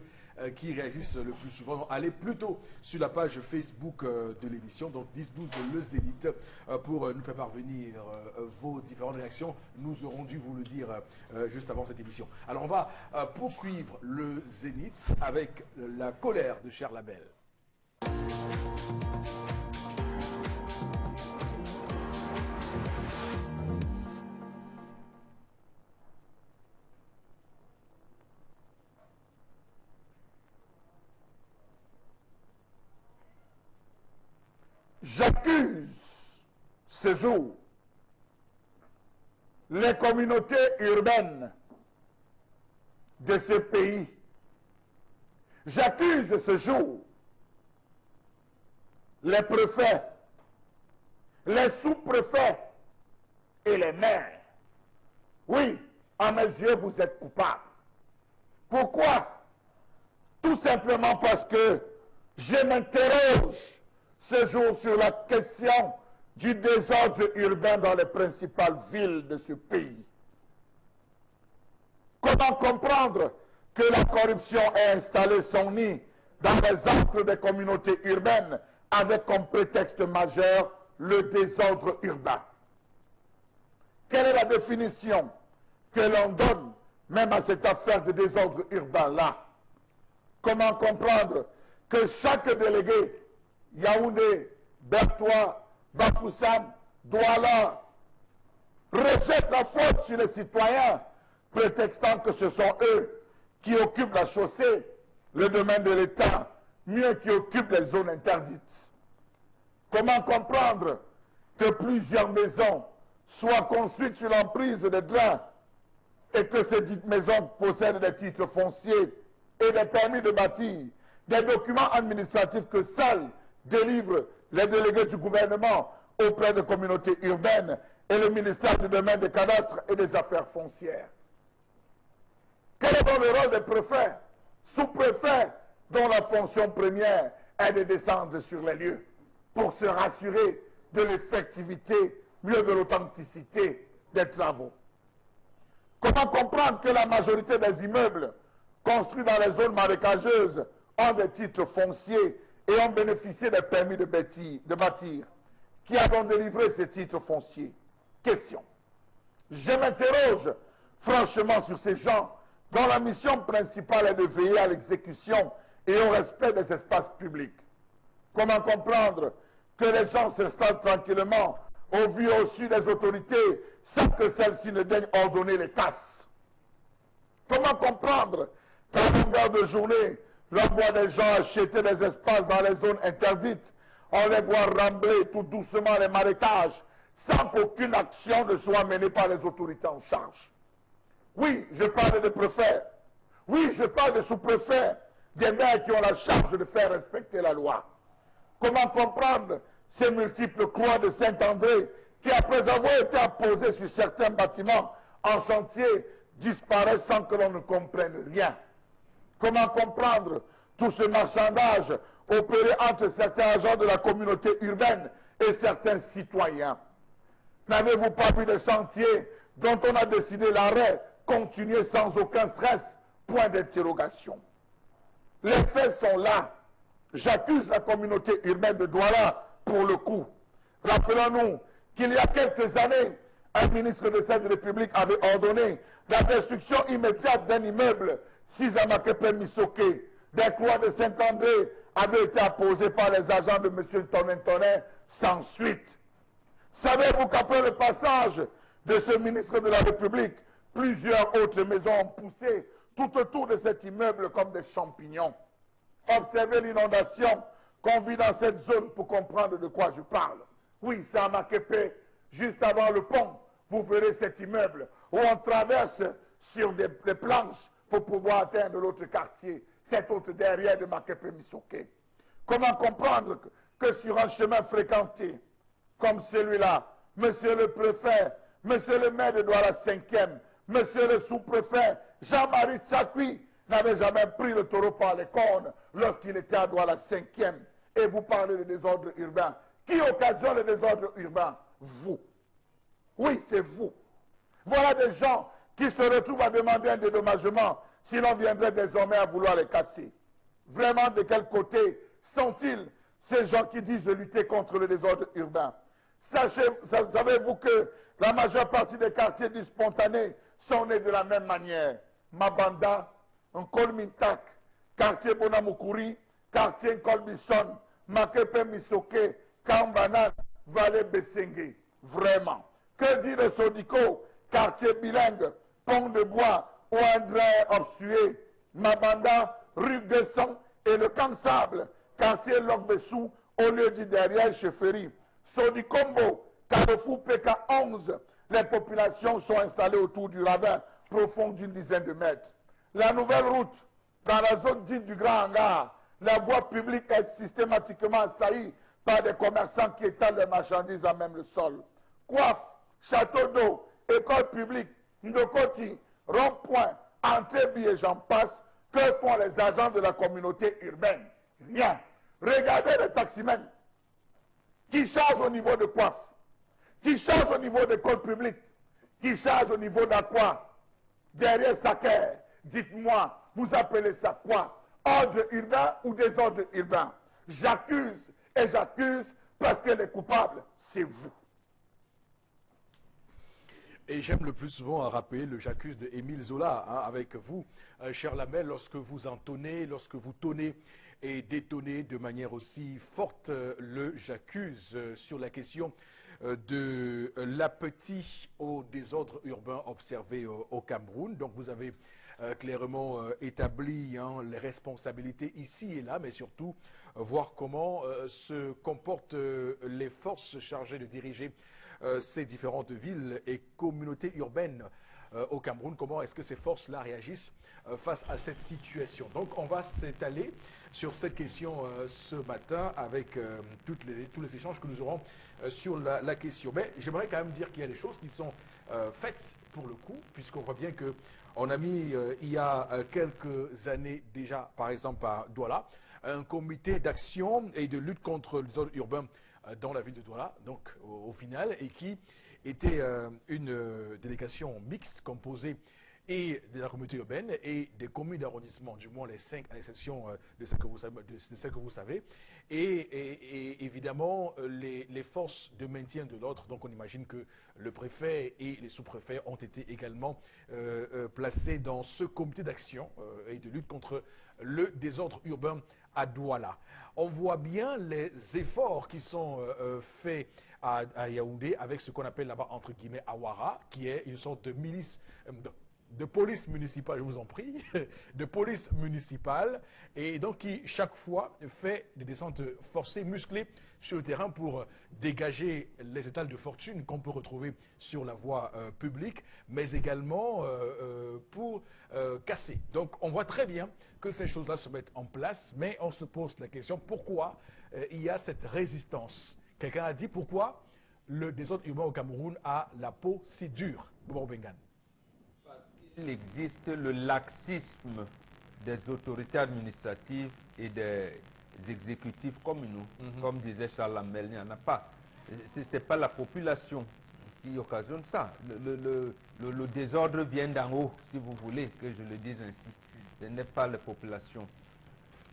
qui réagissent le plus souvent. Donc, allez plutôt sur la page Facebook de l'émission, donc 10-12 Le Zénith, pour nous faire parvenir vos différentes réactions. Nous aurons dû vous le dire juste avant cette émission. Alors on va poursuivre le Zénith avec la colère de Cher Label. J'accuse ce jour les communautés urbaines de ce pays. J'accuse ce jour les préfets, les sous-préfets et les maires. Oui, à mes yeux, vous êtes coupables. Pourquoi? Tout simplement parce que je m'interroge ce jour sur la question du désordre urbain dans les principales villes de ce pays. Comment comprendre que la corruption ait installé son nid dans les centres des communautés urbaines avec comme prétexte majeur le désordre urbain? Quelle est la définition que l'on donne même à cette affaire de désordre urbain-là? Comment comprendre que chaque délégué, Yaoundé, Bertois, Bafoussam, Douala, rejette la faute sur les citoyens, prétextant que ce sont eux qui occupent la chaussée, le domaine de l'État, mieux qui occupent les zones interdites? Comment comprendre que plusieurs maisons soient construites sur l'emprise des drains et que ces dites maisons possèdent des titres fonciers et des permis de bâtir, des documents administratifs que seuls délivrent les délégués du gouvernement auprès des communautés urbaines et le ministère du domaine des cadastres et des affaires foncières? Quel est donc le rôle des préfets, sous-préfets, dont la fonction première est de descendre sur les lieux pour se rassurer de l'effectivité, mieux de l'authenticité des travaux? Comment comprendre que la majorité des immeubles construits dans les zones marécageuses ont des titres fonciers et ont bénéficié des permis de bâtir? Qui a donc délivré ces titres fonciers? Question. Je m'interroge franchement sur ces gens dont la mission principale est de veiller à l'exécution et au respect des espaces publics. Comment comprendre que les gens s'installent tranquillement au vu et au su des autorités sans que celles-ci ne daignent ordonner les tasses? Comment comprendre qu'à longueur de journée, l'on voit des gens acheter des espaces dans les zones interdites, on les voit rambler tout doucement les marécages sans qu'aucune action ne soit menée par les autorités en charge? Oui, je parle des préfets. Oui, je parle des sous-préfets, des maires qui ont la charge de faire respecter la loi. Comment comprendre ces multiples croix de Saint-André qui, après avoir été apposées sur certains bâtiments en chantier, disparaissent sans que l'on ne comprenne rien? Comment comprendre tout ce marchandage opéré entre certains agents de la communauté urbaine et certains citoyens? N'avez-vous pas vu des chantiers dont on a décidé l'arrêt continuer sans aucun stress? Point d'interrogation. Les faits sont là. J'accuse la communauté urbaine de Douala pour le coup. Rappelons-nous qu'il y a quelques années, un ministre de cette République avait ordonné la destruction immédiate d'un immeuble, Sizamakepe Misoké. Des croix de Saint-André avaient été apposées par les agents de M. Tonin sans suite. Savez-vous qu'après le passage de ce ministre de la République, plusieurs autres maisons ont poussé tout autour de cet immeuble comme des champignons? Observez l'inondation qu'on vit dans cette zone pour comprendre de quoi je parle. Oui, c'est à Makepe, juste avant le pont, vous verrez cet immeuble. où on traverse sur des planches pour pouvoir atteindre l'autre quartier, cet autre derrière de Makepe Misoke. Comment comprendre que sur un chemin fréquenté comme celui-là, monsieur le préfet, monsieur le maire de Douala 5e, monsieur le sous-préfet, Jean-Marie Tchakui, n'avait jamais pris le taureau par les cornes lorsqu'il était à Douala 5e. Et vous parlez de désordre urbain. Qui occasionne le désordre urbain? Vous. Oui, c'est vous. Voilà des gens qui se retrouvent à demander un dédommagement, sinon viendrait désormais à vouloir les casser. Vraiment, de quel côté sont-ils ces gens qui disent de lutter contre le désordre urbain? Savez-vous que la majeure partie des quartiers dits spontanés sont nés de la même manière? Mabanda, Nkolmintak, quartier Bonamukuri, quartier Nkolbison, Makepe Misoke, Kambanan, Vallée Bessengue. Vraiment. Que dit le Sodico, quartier bilingue, Pont de Bois, ou un drain obstrué, Mabanda, rue Guesson et le Camp Sable, quartier Logbessou, au lieu dit derrière Chefferie. Sodikombo, Carrefour PK11, les populations sont installées autour du ravin, profond d'une dizaine de mètres. La nouvelle route, dans la zone dite du Grand Hangar, la voie publique est systématiquement assaillie par des commerçants qui étalent leurs marchandises à même le sol. Coiffe, château d'eau, école publique, Ndokoti, rond-point, entrée, et j'en passe. Que font les agents de la communauté urbaine? Rien. Regardez les taximens qui chargent au niveau de Coiffe, qui chargent au niveau de l'école publique, qui chargent au niveau d'Aqua, derrière Saker. Dites-moi, vous appelez ça quoi? Ordre urbain ou désordre urbain? J'accuse et j'accuse parce que les coupables, c'est vous. Et j'aime le plus souvent à rappeler le j'accuse de Émile Zola, hein, avec vous, cher Lamel, lorsque vous entonnez, lorsque vous tonnez et détonnez de manière aussi forte le j'accuse sur la question de l'appétit au désordre urbain observé au Cameroun. Donc vous avez clairement établi les responsabilités ici et là, mais surtout voir comment se comportent les forces chargées de diriger ces différentes villes et communautés urbaines au Cameroun. Comment est-ce que ces forces-là réagissent face à cette situation? Donc on va s'étaler sur cette question ce matin avec tous les échanges que nous aurons sur la question. Mais j'aimerais quand même dire qu'il y a des choses qui sont faites pour le coup, puisqu'on voit bien qu'on a mis il y a quelques années déjà, par exemple à Douala, un comité d'action et de lutte contre le désordre urbain dans la ville de Douala, donc au final, et qui était une délégation mixte composée et de la communauté urbaine et des communes d'arrondissement, du moins les 5 à l'exception de celles que vous savez, et évidemment les forces de maintien de l'ordre. Donc on imagine que le préfet et les sous-préfets ont été également placés dans ce comité d'action et de lutte contre le désordre urbain à Douala. On voit bien les efforts qui sont faits à Yaoundé avec ce qu'on appelle là-bas entre guillemets Awara, qui est une sorte de milice, de police municipale, je vous en prie, de police municipale, et donc qui chaque fois fait des descentes forcées, musclées sur le terrain pour dégager les étals de fortune qu'on peut retrouver sur la voie publique, mais également pour casser. Donc on voit très bien que ces choses-là se mettent en place, mais on se pose la question pourquoi il y a cette résistance. Quelqu'un a dit pourquoi le désordre urbain au Cameroun a la peau si dure. Bengan. Il existe le laxisme des autorités administratives et des exécutifs communaux. Comme disait Charles Lamel, il n'y en a pas. Ce n'est pas la population qui occasionne ça. Le désordre vient d'en haut, si vous voulez que je le dise ainsi. Ce n'est pas la population.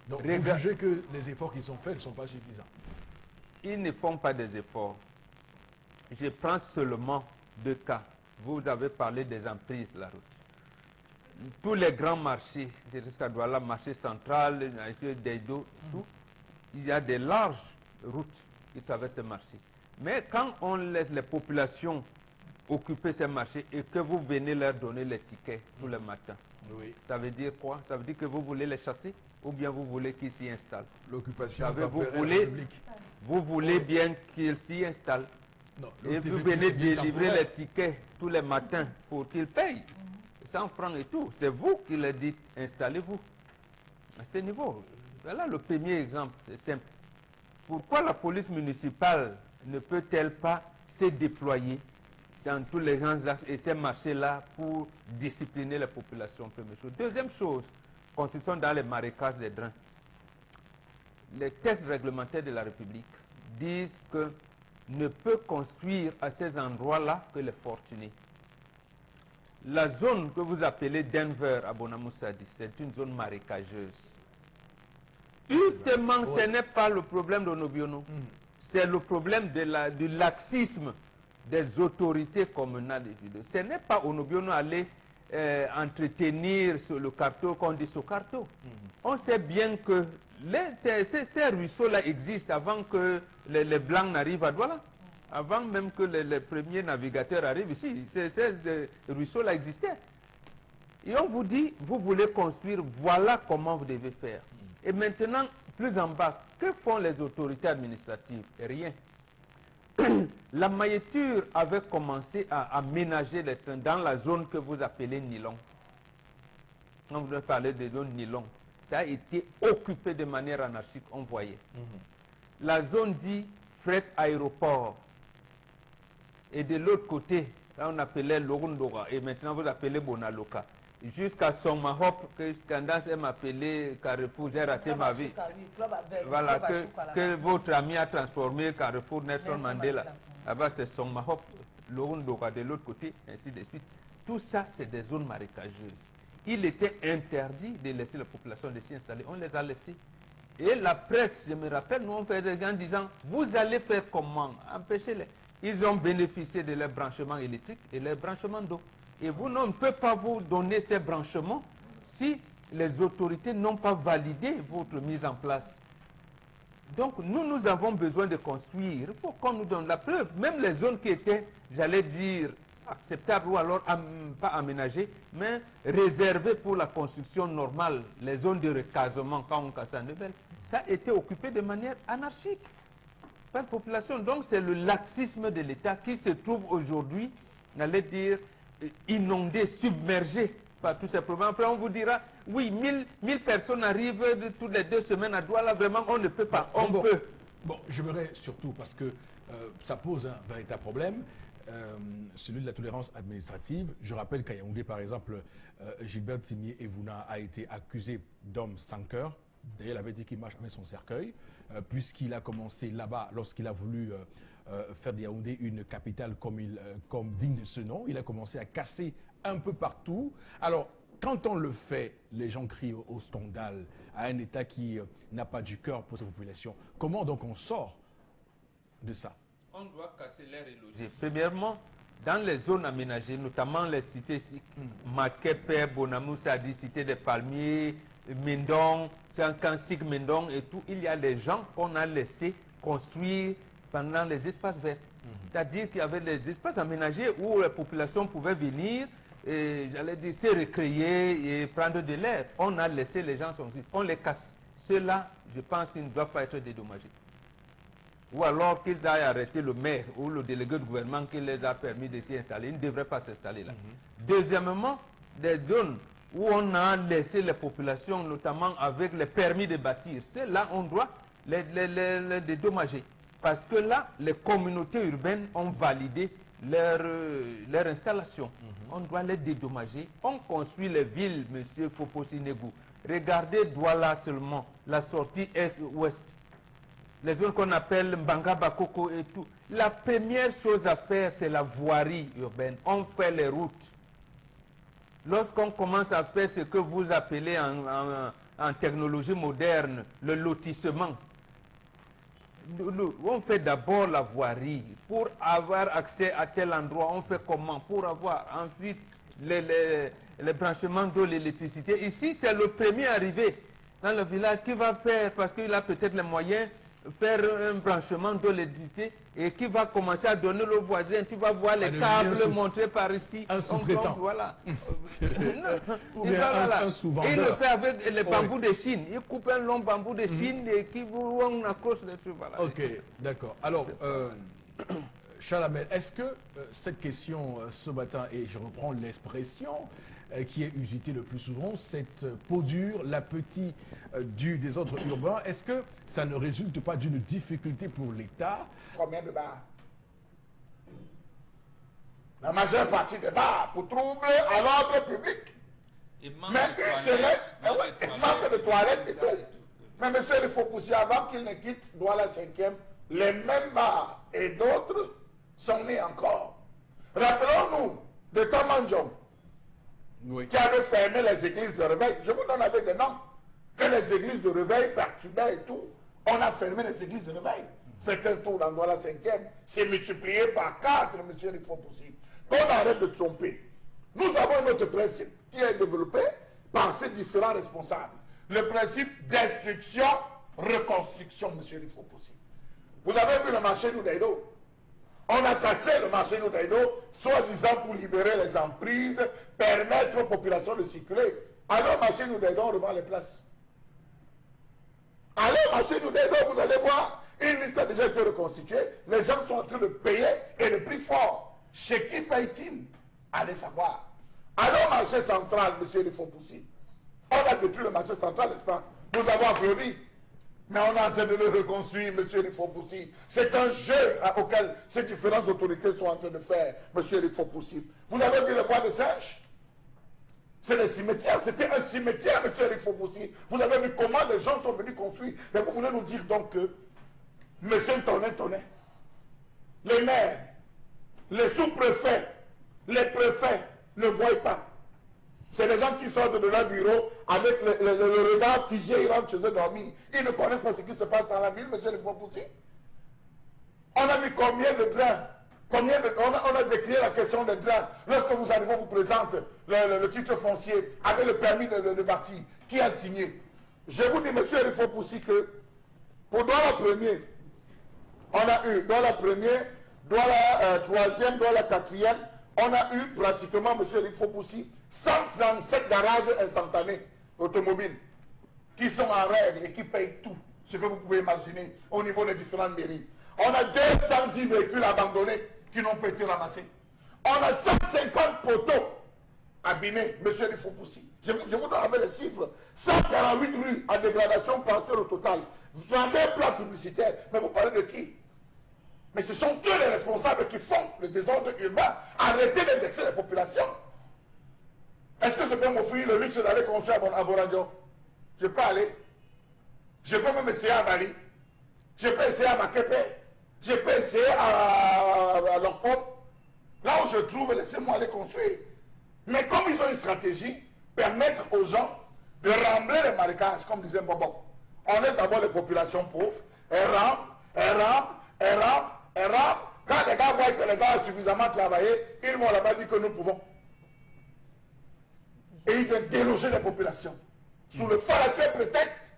Donc vous jugez que les efforts qui sont faits ne sont pas suffisants? Ils ne font pas des efforts. Je prends seulement 2 cas. Vous avez parlé des emprises de la route. Tous les grands marchés, jusqu'à Douala, marché central, Deido, tout, il y a des larges routes qui traversent ces marchés. Mais quand on laisse les populations occuper ces marchés et que vous venez leur donner les tickets tous les matins, ça veut dire quoi? Ça veut dire que vous voulez les chasser ou bien vous voulez qu'ils s'y installent? L'occupation vous voulez bien qu'ils s'y installent. Non, Et le vous TVP, venez c'est bien délivrer temporaire. les tickets tous les matins pour qu'ils payent. 100 francs et tout. C'est vous qui les dites, installez-vous. À ce niveau, voilà le premier exemple, c'est simple. Pourquoi la police municipale ne peut-elle pas se déployer dans tous les grands axes et ces marchés-là pour discipliner la population, première chose. Deuxième chose, consistant dans les marécages des drains. Les textes réglementaires de la République disent que ne peut construire à ces endroits-là que les fortunés. La zone que vous appelez Denver à Bonamoussadi, c'est une zone marécageuse. Justement, ce n'est pas le problème de Nobiono, c'est le problème du laxisme des autorités communales. Ce n'est pas au Nobiono aller entretenir sur le carto qu'on dit sur carto. On sait bien que ces ruisseaux-là existent avant que les Blancs n'arrivent à Douala. Avant même que les premiers navigateurs arrivent ici, ces ruisseaux-là existaient. Et on vous dit, vous voulez construire, voilà comment vous devez faire. Et maintenant, plus en bas, que font les autorités administratives? Rien. La mailliture avait commencé à aménager les trains dans la zone que vous appelez Nilon. On vous parler de zone Nilon. Ça a été occupé de manière anarchique, on voyait. La zone dit fret aéroport. Et de l'autre côté, là on appelait Lorundora, et maintenant vous appelez Bonaloka. Jusqu'à Somahop, que Scandance aime appeler Carrefour, j'ai raté ma vie. Voilà, que votre ami a transformé Carrefour Nelson Mandela. Là-bas, c'est Somahop, Lorundora de l'autre côté, ainsi de suite. Tout ça, c'est des zones marécageuses. Il était interdit de laisser la population de s'y installer. On les a laissés. Et la presse, je me rappelle, nous on fait des gens disant, vous allez faire comment? Empêchez-les. Ils ont bénéficié de leur branchement électrique et leur branchement d'eau. Et vous, on ne peut pas vous donner ces branchements si les autorités n'ont pas validé votre mise en place. Donc, nous avons besoin de construire. Il faut qu'on nous donne la preuve. Même les zones qui étaient, j'allais dire, acceptables ou alors pas aménagées, mais réservées pour la construction normale, les zones de recasement, quand on casse un level, ça a été occupé de manière anarchique par la population. Donc, c'est le laxisme de l'État qui se trouve aujourd'hui, j'allais dire, inondé, submergé par tous ces problèmes. Après, on vous dira, oui, 1000 personnes arrivent toutes les 2 semaines à Douala, vraiment, on ne peut pas. On peut. Bon, j'aimerais surtout, parce que ça pose un véritable problème, celui de la tolérance administrative. Je rappelle qu'à Yaoundé, par exemple, Gilbert Simier Evuna a été accusé d'homme sans cœur. D'ailleurs, il avait dit qu'il marche avec son cercueil, puisqu'il a commencé là-bas, lorsqu'il a voulu faire de Yaoundé une capitale comme digne de ce nom. Il a commencé à casser un peu partout. Alors, quand on le fait, les gens crient au scandale, à un État qui n'a pas du cœur pour sa population. Comment donc on sort de ça? On doit casser l'air et loger. Premièrement, dans les zones aménagées, notamment les cités Makepe, Bonamoussadi, Cité des Palmiers, Mendong, Tchankansik, Mendong et tout, il y a des gens qu'on a laissés construire pendant les espaces verts. C'est-à-dire qu'il y avait des espaces aménagés où la population pouvait venir, j'allais dire, se recréer et prendre de l'air. On a laissé les gens sortir, on les casse. Ceux-là, je pense qu'ils ne doivent pas être dédommagés. Ou alors qu'ils aillent arrêter le maire ou le délégué de gouvernement qui les a permis de s'y installer. Ils ne devraient pas s'installer là. Deuxièmement, des zones où on a laissé les populations, notamment avec les permis de bâtir, ceux-là, on doit les dédommager. Parce que là, les communautés urbaines ont validé leur installation. On doit les dédommager. On construit les villes, monsieur Foposinegou. Regardez Douala seulement, la sortie est-ouest. Les zones qu'on appelle Mbanga Bakoko et tout. La première chose à faire, c'est la voirie urbaine. On fait les routes. Lorsqu'on commence à faire ce que vous appelez en technologie moderne, le lotissement, on fait d'abord la voirie. Pour avoir accès à tel endroit, on fait comment? Pour avoir ensuite les branchements d'eau, l'électricité. Ici, c'est le premier arrivé dans le village qui va faire, parce qu'il a peut-être les moyens, faire un branchement d'eau, l'électricité, et qui va commencer à donner le voisin. Tu vas voir les câbles montrés par ici. Un sous-traitant. Voilà. Ou bien un sous-vendeur. Il le fait avec les bambous de Chine. Il coupe un long bambou de Chine et qui vous on accroche les trucs. Voilà. Ok, d'accord. Alors, Chalamel, est-ce que cette question ce matin, et je reprends l'expression qui est usitée le plus souvent, cette peau dure, l'appétit du désordre urbain, est-ce que ça ne résulte pas d'une difficulté pour l'État? Combien de bars? La majeure partie des bars pour troubler à l'ordre public. Mais une semaine, manque de toilettes et tout. Mais monsieur, il faut pousser avant qu'il ne quitte Douala 5e, les mêmes bars et d'autres sont nés encore. Rappelons-nous de Thomas John, qui avait fermé les églises de réveil. Je vous donne avec des noms. Que les églises de réveil perturbaient et tout. On a fermé les églises de réveil. Faites un tour dans Douala 5e. C'est multiplié par 4, monsieur, il faut pousser. Qu'on arrête de tromper. Nous avons notre principe qui est développé par ces différents responsables. Le principe destruction, reconstruction, monsieur il faut possible. Vous avez vu le marché Noudaido? On a cassé le marché Noudaido, soi-disant pour libérer les emprises, permettre aux populations de circuler. Allez au marché Noudaido, on revend les places. Allez au marché Noudaido, vous allez voir, une liste a déjà été reconstituée. Les gens sont en train de payer et le prix fort. Chez qui paye-t-il? Allez savoir. Allez au marché central, monsieur il faut pousser. On a détruit le marché central, n'est-ce pas? Nous avons applaudi. Mais on est en train de le reconstruire, monsieur il faut pousser. C'est un jeu auquel ces différentes autorités sont en train de faire, monsieur il faut pousser. Vous avez vu le bois de Singe? C'est le cimetière, c'était un cimetière, monsieur il faut pousser. Vous avez vu comment les gens sont venus construire. Mais vous voulez nous dire donc que monsieur Tonnet, les maires, les sous-préfets, les préfets ne voient pas. C'est les gens qui sortent de leur bureau avec le regard figé, ils rentrent chez eux dormir. Ils ne connaissent pas ce qui se passe dans la ville, monsieur le Fouapoussi. On a mis combien de drains? On a décrié la question des drains. Lorsque vous arrivez, on vous présente le titre foncier avec le permis de bâtir. Qui a signé? Je vous dis, monsieur le Fouapoussi, que pour Douala premier, on a eu Douala premier, Douala troisième, Douala quatrième, on a eu pratiquement, monsieur le Fouapoussi, 137 garages instantanés automobiles qui sont en règle et qui payent tout ce que vous pouvez imaginer au niveau des différentes mairies. On a 210 véhicules abandonnés qui n'ont pas été ramassés. On a 150 poteaux abîmés, monsieur il faut pousser. Je vous donne avec les chiffres. 148 rues en dégradation partielle au total. Vous avez un plan publicitaire, mais vous parlez de qui? Mais ce sont eux les responsables qui font le désordre urbain. Arrêtez d'indexer les populations. Est-ce que je peux m'offrir le luxe d'aller construire à Boradio? Je peux aller. Je peux même essayer à Mali. Je peux essayer à Makepe. Je peux essayer à Longpont. Là où je trouve, laissez-moi aller construire. Mais comme ils ont une stratégie, permettre aux gens de rembler les marécages, comme disait Bobo. On laisse d'abord les populations pauvres. Elles rampent. Quand les gars voient que les gars ont suffisamment travaillé, ils vont là-bas dire que nous pouvons. Et ils viennent déloger les populations. Sous le fallacieux prétexte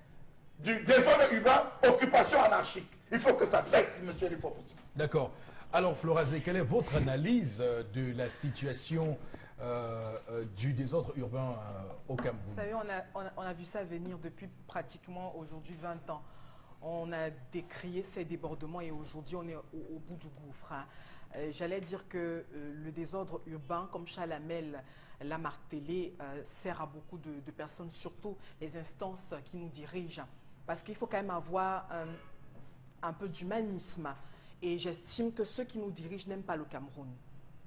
du désordre urbain, occupation anarchique. Il faut que ça cesse, monsieur le possible. D'accord. Alors, Florazé, quelle est votre analyse de la situation du désordre urbain au Cameroun? Vous savez, on a vu ça venir depuis pratiquement aujourd'hui 20 ans. On a décrié ces débordements et aujourd'hui on est au bout du gouffre. Hein. J'allais dire que le désordre urbain, comme Chalamel l'a martelé, sert à beaucoup de personnes, surtout les instances qui nous dirigent. Parce qu'il faut quand même avoir un peu d'humanisme. Et j'estime que ceux qui nous dirigent n'aiment pas le Cameroun.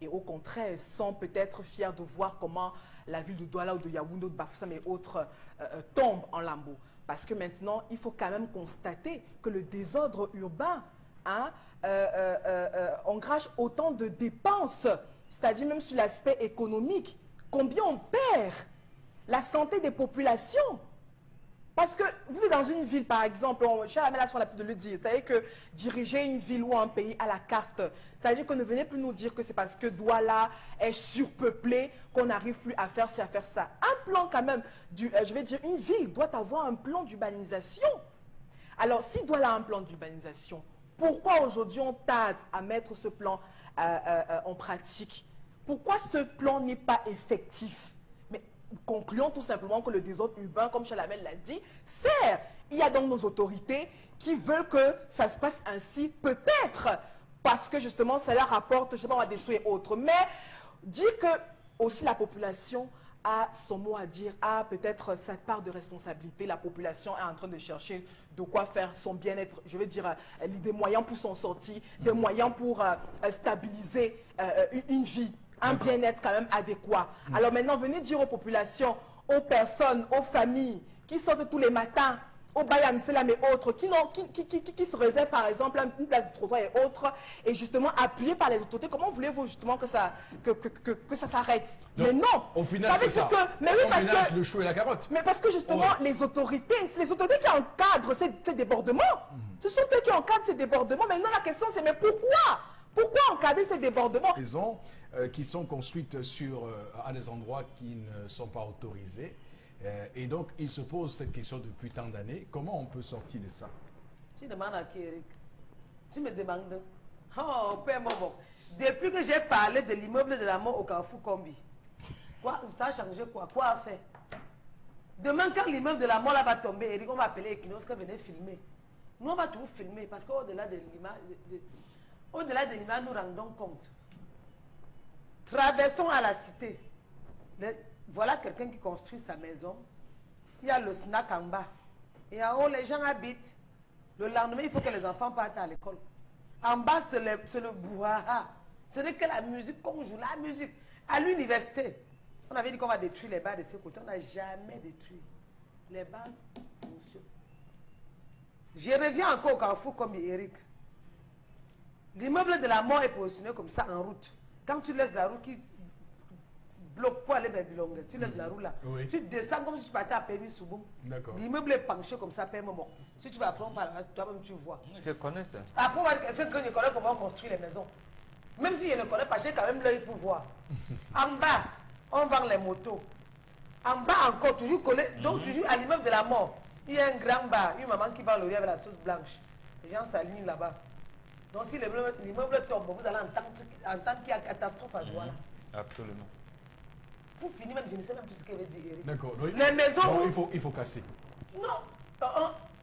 Et au contraire, sont peut-être fiers de voir comment la ville de Douala ou de Yaoundé, de Bafoussam et autres tombe en lambeaux. Parce que maintenant, il faut quand même constater que le désordre urbain engrange autant de dépenses, c'est-à-dire même sur l'aspect économique. Combien on perd la santé des populations? Parce que vous êtes dans une ville, par exemple, Chalamel a l'habitude de le dire, c'est-à-dire que diriger une ville ou un pays à la carte, c'est-à-dire que ne venez plus nous dire que c'est parce que Douala est surpeuplé qu'on n'arrive plus à faire ci, à faire ça. Un plan quand même, je vais dire, une ville doit avoir un plan d'urbanisation. Alors, si Douala a un plan d'urbanisation, pourquoi aujourd'hui on tarde à mettre ce plan en pratique? Pourquoi ce plan n'est pas effectif? Concluons tout simplement que le désordre urbain, comme Chalamel l'a dit, sert. Il y a donc nos autorités qui veulent que ça se passe ainsi, peut-être parce que justement, ça leur apporte, je sais pas, des souhaits et autres. Mais dire que aussi la population a son mot à dire, a peut-être sa part de responsabilité. La population est en train de chercher de quoi faire son bien-être, je veux dire, des moyens pour s'en sortir, des moyens pour stabiliser une vie, un bien-être quand même adéquat. Alors maintenant, venez dire aux populations, aux personnes, aux familles qui sortent tous les matins, au Bayam Selam et autres, qui se réservent par exemple une place de trottoir et autres, et justement appuyés par les autorités, comment voulez-vous justement que ça s'arrête? Mais non, au final, c'est ça. Mais oui, parce que le chou et la carotte. Mais parce que justement, les autorités, c'est les autorités qui encadrent ces débordements. Ce sont eux qui encadrent ces débordements. Maintenant, la question c'est, mais pourquoi? Pourquoi encadrer ces débordements? Les maisons qui sont construites à des endroits qui ne sont pas autorisés. Et donc, il se pose cette question depuis tant d'années. Comment on peut sortir de ça? Tu demandes à qui, Eric? Tu me demandes. Oh, père Momo. Depuis que j'ai parlé de l'immeuble de la mort au Carrefour Combi, quoi, ça a changé quoi? Quoi a fait? Demain, quand l'immeuble de la mort là va tomber, Eric, on va appeler Equinos qui venait filmer. Nous, on va tout filmer parce qu'au-delà de l'image, nous rendons compte. Traversons à la cité. Voilà quelqu'un qui construit sa maison. Il y a le snack en bas. Et en haut, les gens habitent. Le lendemain, il faut que les enfants partent à l'école. En bas, c'est le brouhaha. Ce n'est que la musique qu'on joue, la musique. À l'université, on avait dit qu'on va détruire les bars de ce côté. On n'a jamais détruit les bars, monsieur. Je reviens encore au Carrefour comme Eric. L'immeuble de la mort est positionné comme ça en route. Quand tu laisses la route qui bloque pour aller vers Bilongue, tu laisses la roue là. Oui. Tu descends comme si tu partais à Pémi Soubou. L'immeuble est penché comme ça, Pémi Momo. Si tu vas prendre par là, toi-même tu vois. Je connais ça. Après, c'est que je connais comment on construit les maisons. Même si je ne connais pas, j'ai quand même l'œil pour voir. En bas, on vend les motos. En bas encore, toujours collé, donc toujours à l'immeuble de la mort. Il y a un grand bar, une maman qui vend le riz avec la sauce blanche. Les gens s'alignent là-bas. Donc si l'immeuble tombe, vous allez entendre qu'il y a catastrophe à droite. Absolument. Pour finir, même, je ne sais même plus ce qu'elle veut dire, Eric. D'accord. Les maisons où... il faut casser. Non.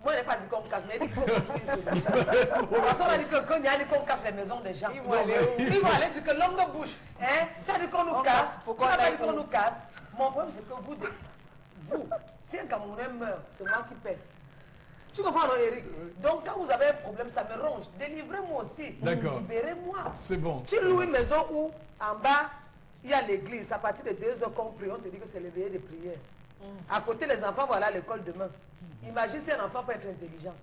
Moi, je n'ai pas dit qu'on casse, mais il faut construire ce maison. Parce qu'on a dit que quand il y a dit qu'on casse les maisons des gens. Ils vont aller dire que l'homme de bouche. Hein? Tu as dit qu'on nous casse. Pourquoi tu as dit qu'on nous casse? Mon problème, c'est que vous, si un Camerounais meurt, c'est moi qui paie. Tu comprends, non, Eric? Donc, quand vous avez un problème, ça me ronge. Délivrez-moi aussi. D'accord. Libérez-moi. C'est bon. Tu loues une maison où, en bas, il y a l'église. À partir de 2 heures qu'on prie, on te dit que c'est le veillée de prière. À côté, les enfants vont aller à l'école demain. Imagine si un enfant peut être intelligent.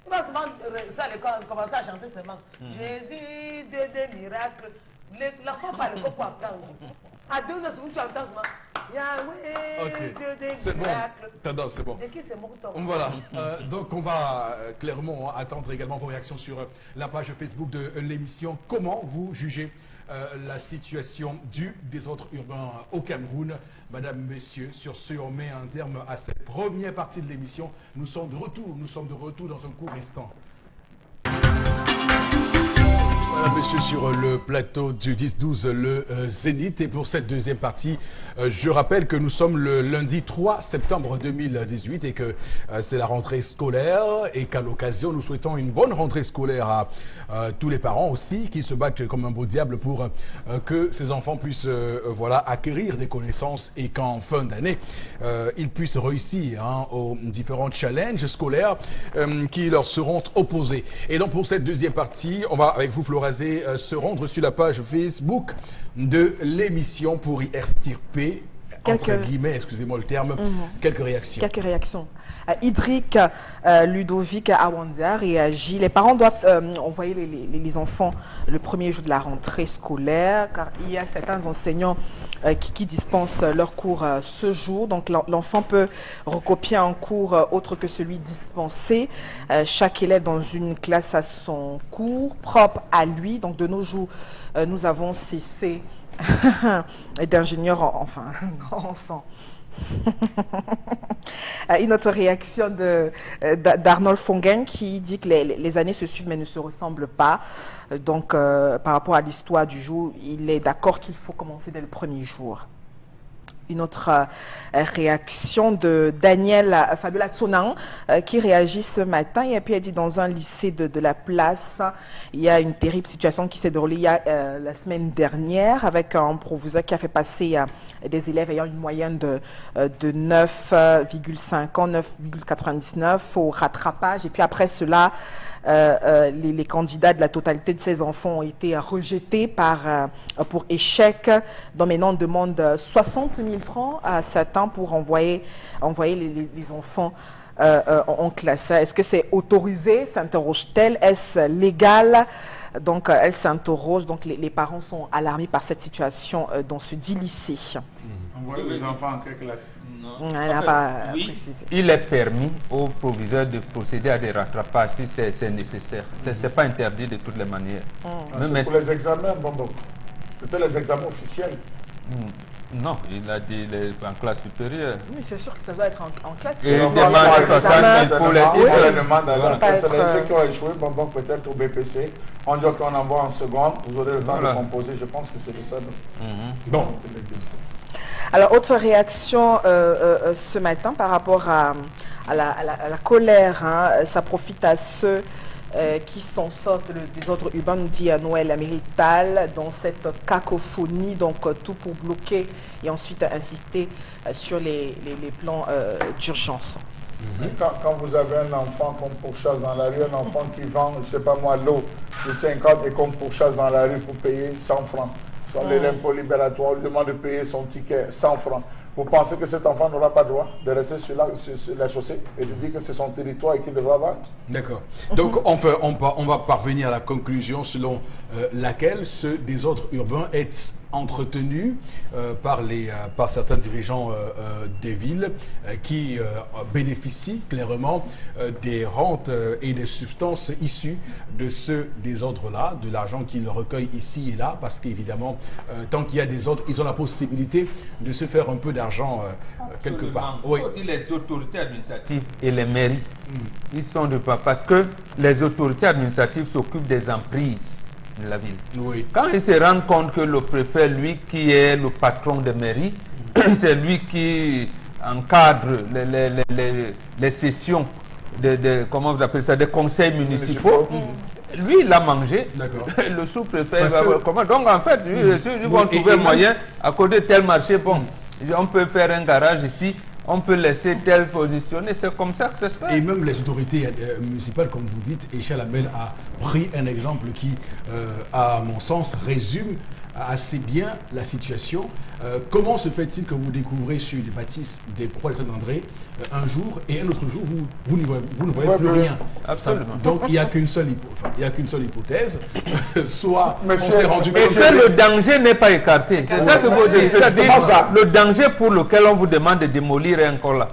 Il va seulement réussir à l'école, commencer à chanter seulement. Jésus, Dieu des miracles. L'enfant parle quoi pour apprendre? À 2 heures, tu entends seulement. Yahweh, Dieu des miracles. Tendance, c'est bon. De qui c'est mon temps? Voilà. Donc, on va clairement attendre également vos réactions sur la page Facebook de l'émission. Comment vous jugez la situation du désordre urbain au Cameroun? Madame, messieurs, sur ce, on met un terme à cette première partie de l'émission. Nous sommes de retour dans un court instant. Voilà, monsieur, sur le plateau du 10-12, le Zénith. Et pour cette deuxième partie, je rappelle que nous sommes le lundi 3 septembre 2018 et que c'est la rentrée scolaire et qu'à l'occasion, nous souhaitons une bonne rentrée scolaire à tous les parents aussi qui se battent comme un beau diable pour que ces enfants puissent voilà, acquérir des connaissances et qu'en fin d'année, ils puissent réussir aux différents challenges scolaires qui leur seront opposés. Et donc pour cette deuxième partie, on va avec vous, Flora, se rendre sur la page Facebook de l'émission pour y extirper, entre guillemets, excusez-moi le terme, quelques réactions. Quelques réactions. Idric, Ludovic, Awanda réagit. Les parents doivent envoyer les enfants le premier jour de la rentrée scolaire, car il y a certains enseignants qui dispensent leurs cours ce jour. Donc l'enfant peut recopier un cours autre que celui dispensé. Chaque élève dans une classe a son cours propre à lui. Donc de nos jours, nous avons cessé d'ingénieurs, enfin, non, on sent. Une autre réaction d'Arnold Fongen qui dit que les années se suivent mais ne se ressemblent pas. Donc, par rapport à l'histoire du jour, il est d'accord qu'il faut commencer dès le premier jour. Une autre réaction de Daniel Fabiola Tsonan qui réagit ce matin. Et puis elle dit dans un lycée de la place, il y a une terrible situation qui s'est déroulée la semaine dernière avec un proviseur qui a fait passer des élèves ayant une moyenne de 9,50, 9,99 au rattrapage. Et puis après cela, les candidats de la totalité de ces enfants ont été rejetés pour échec. Donc maintenant on demande 60 000 francs à Satan pour envoyer les enfants en classe. Est-ce que c'est autorisé, s'interroge-t-elle? Est-ce légal? Donc elle s'interroge. Donc les parents sont alarmés par cette situation dans ce dit lycée. Envoyer les enfants en quelle classe? Elle n'a pas oui, précisé. il est permis aux proviseurs de procéder à des rattrapages si c'est nécessaire. Ce n'est pas interdit de toutes les manières. C'est pour les examens, peut-être les examens officiels. Non, il a dit en classe supérieure. Oui, c'est sûr que ça doit être en classe. Et Il demande les demande alors. C'est ceux qui ont échoué, peut-être au BPC. On dit qu'on envoie en seconde, vous aurez le temps de composer. Je pense que c'est de ça. Bon. Alors, autre réaction ce matin par rapport à la colère. Hein, ça profite à ceux qui s'en sortent des ordres urbains, nous dit Noël Amérital, dans cette cacophonie, donc tout pour bloquer et ensuite insister sur les plans d'urgence. Quand vous avez un enfant qu'on pourchasse dans la rue, un enfant qui vend, je ne sais pas moi, l'eau de 50 et qu'on pourchasse dans la rue pour payer 100 francs. Sur l'impôt libératoire, on lui demande de payer son ticket 100 francs. Vous pensez que cet enfant n'aura pas le droit de rester sur la chaussée et de dire que c'est son territoire et qu'il devra vendre? D'accord. Donc on va parvenir à la conclusion laquelle ce désordre urbain est entretenu par certains dirigeants des villes qui bénéficient clairement des rentes et des substances issues de ce désordre-là, de l'argent qu'ils recueillent ici et là, parce qu'évidemment, tant qu'il y a des ordres, ils ont la possibilité de se faire un peu d'argent quelque part. Oui. Les autorités administratives et les mairies, ils sont de pas, parce que les autorités administratives s'occupent des emprises de la ville. Oui. Quand ils se rendent compte que le préfet, lui qui est le patron des mairies, c'est lui qui encadre les sessions comment vous appelez ça, des conseils municipaux. Lui, il a mangé. Le sous-préfet va voir comment. Donc, en fait, ils vont trouver moyen, à côté de tel marché, bon, on peut faire un garage ici, on peut laisser tel positionner. C'est comme ça que ça se passe. Et même les autorités municipales, comme vous dites, et Chalamel a pris un exemple qui, à mon sens, résume assez bien la situation. Comment se fait-il que vous découvrez sur les bâtisses des Croix de Saint-André un jour et un autre jour, vous ne voyez plus rien? Absolument. Donc il n'y a qu'une seule hypothèse. Soit on s'est rendu compte que le danger n'est pas écarté. C'est ça que vous dites. C'est-à-dire le danger pour lequel on vous demande de démolir est encore là.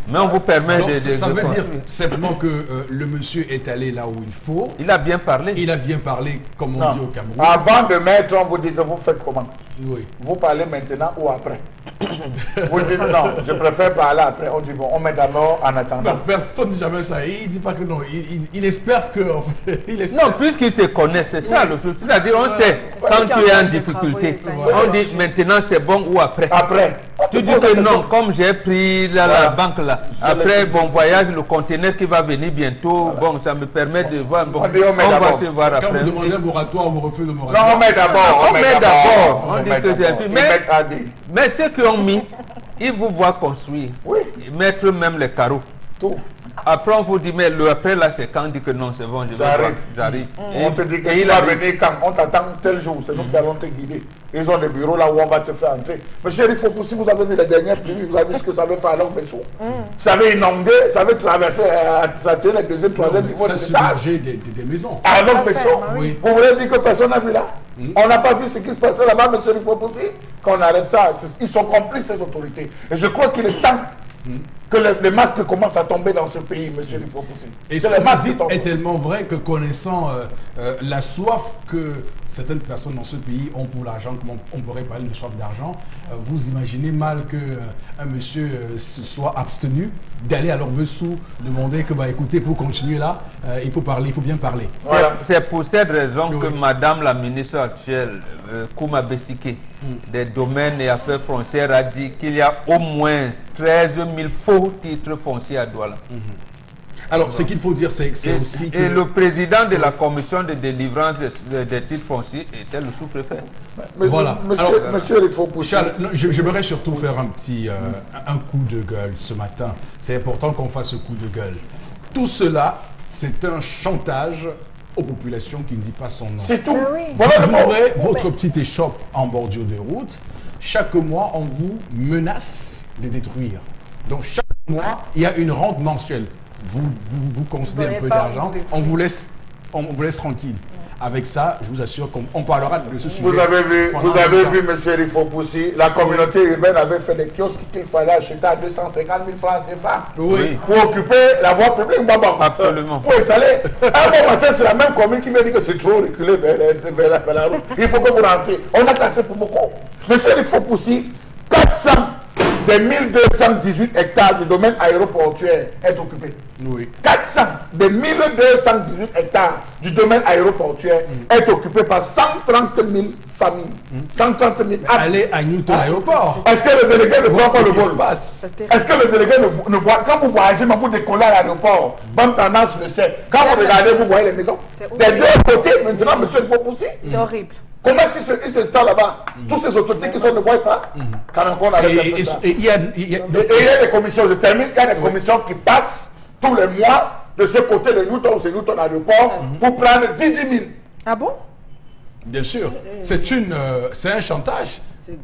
Mais on vous permet de... Ça veut dire simplement que le monsieur est allé là où il faut. Il a bien parlé. Il a bien parlé, comme on dit au Cameroun. Avant de mettre, on vous dit que vous faites comment? Oui. Vous parlez maintenant ou après? Vous dites non, je préfère parler après. On dit bon, on met d'abord en attendant. Non, personne ne dit jamais ça. Il ne dit pas que non. Il espère que... Non, puisqu'il se connaît, c'est ça le truc. C'est-à-dire, on sait, quand tu es en difficulté, on dit maintenant c'est bon ou après. Après. Tu dis que non, comme j'ai pris la banque là, après bon voyage, le conteneur qui va venir bientôt, bon, ça me permet de voir, bon, on va se voir après. Quand vous demandez un moratoire, vous refusez le moratoire. Non, on met d'abord. On met d'abord. On dit que j'ai pris. Mais ceux qui ont mis, ils vous voient construire. Oui. Mettre même les carreaux. Tout. Après, on vous dit, mais le après là, c'est quand on dit que non, c'est bon, j'arrive. On te dit que tu vas venir quand? On t'attend tel jour, c'est nous qui allons te guider. Ils ont des bureaux là où on va te faire entrer. Monsieur Eric Fopou, si vous avez vu les dernières pluies, vous avez vu ce que ça veut faire à Longbessou. Ça veut inonder, ça veut traverser, ça le deuxième, troisième niveau de l'étage. Ça submerger des maisons. À Longbessou, oui. Vous voulez dire que personne n'a vu là? On n'a pas vu ce qui se passait là-bas, monsieur Eric Fopou, qu'on arrête ça. Ils sont complices, ces autorités. Et je crois qu'il est temps que les masques commencent à tomber dans ce pays, monsieur le proposé. Et ce que vous dites est tellement vrai que connaissant la soif que certaines personnes dans ce pays ont pour l'argent, comme on pourrait parler de soif d'argent, vous imaginez mal qu'un monsieur se soit abstenu d'aller à Lorbeau-Sous demander que, bah, écoutez, pour continuer là, il faut parler, il faut bien parler. Voilà. C'est pour cette raison que Madame la ministre actuelle, Kouma Bessike, des domaines et affaires foncières, a dit qu'il y a au moins 13 000 faux titres fonciers à Douala. Alors, ce qu'il faut dire, c'est aussi que... Et le président de la commission de délivrance des titres fonciers était le sous-préfet. Voilà. Monsieur le proposé. Charles, j'aimerais surtout faire un petit un coup de gueule ce matin. C'est important qu'on fasse ce coup de gueule. Tout cela, c'est un chantage aux populations qui ne dit pas son nom. C'est tout. Oui. Voilà le Vous mot. ouvrez votre petite échoppe en bordure de route. Chaque mois, on vous menace de détruire. Donc, chaque mois, il y a une rente mensuelle. Vous concédez un peu d'argent, on vous laisse tranquille. Avec ça, je vous assure qu'on parlera de ce sujet. Vous avez vu, pendant longtemps. monsieur Rifopoussi, la communauté urbaine avait fait des kiosques qu'il fallait acheter à 250 000 francs CFA. Oui. Pour occuper la voie publique, Absolument. Pour installer. Un bon matin, c'est la même commune qui me dit que c'est trop reculé vers la route. Il faut que vous rentrez. On a cassé pour beaucoup. Monsieur Rifopoussi, 400 des 1218 hectares du domaine aéroportuaire est occupé. Oui. 400 des 1218 hectares du domaine aéroportuaire est occupé par 130 000 familles. 130 000 Allez à Newton Aéroport. Est-ce que le délégué ne voit pas le vol? C'était- Est-ce que le délégué ne voit? Quand vous voyagez, mais vous décollez à l'aéroport, bonne tendance le sait. Quand vous regardez, vous voyez les maisons. Des deux côtés, maintenant, monsieur le proposé. C'est horrible. Comment est-ce qu'il s'installe là-bas? Tous ces autorités qui sont ne voient pas. Quand on a Et il y a... Et il y a des commissions, je termine, il y a des commissions qui passent tous les mois de ce côté de Newton, c'est Newton Aéroport, pour prendre 10 000. Ah bon? Bien sûr. C'est un chantage.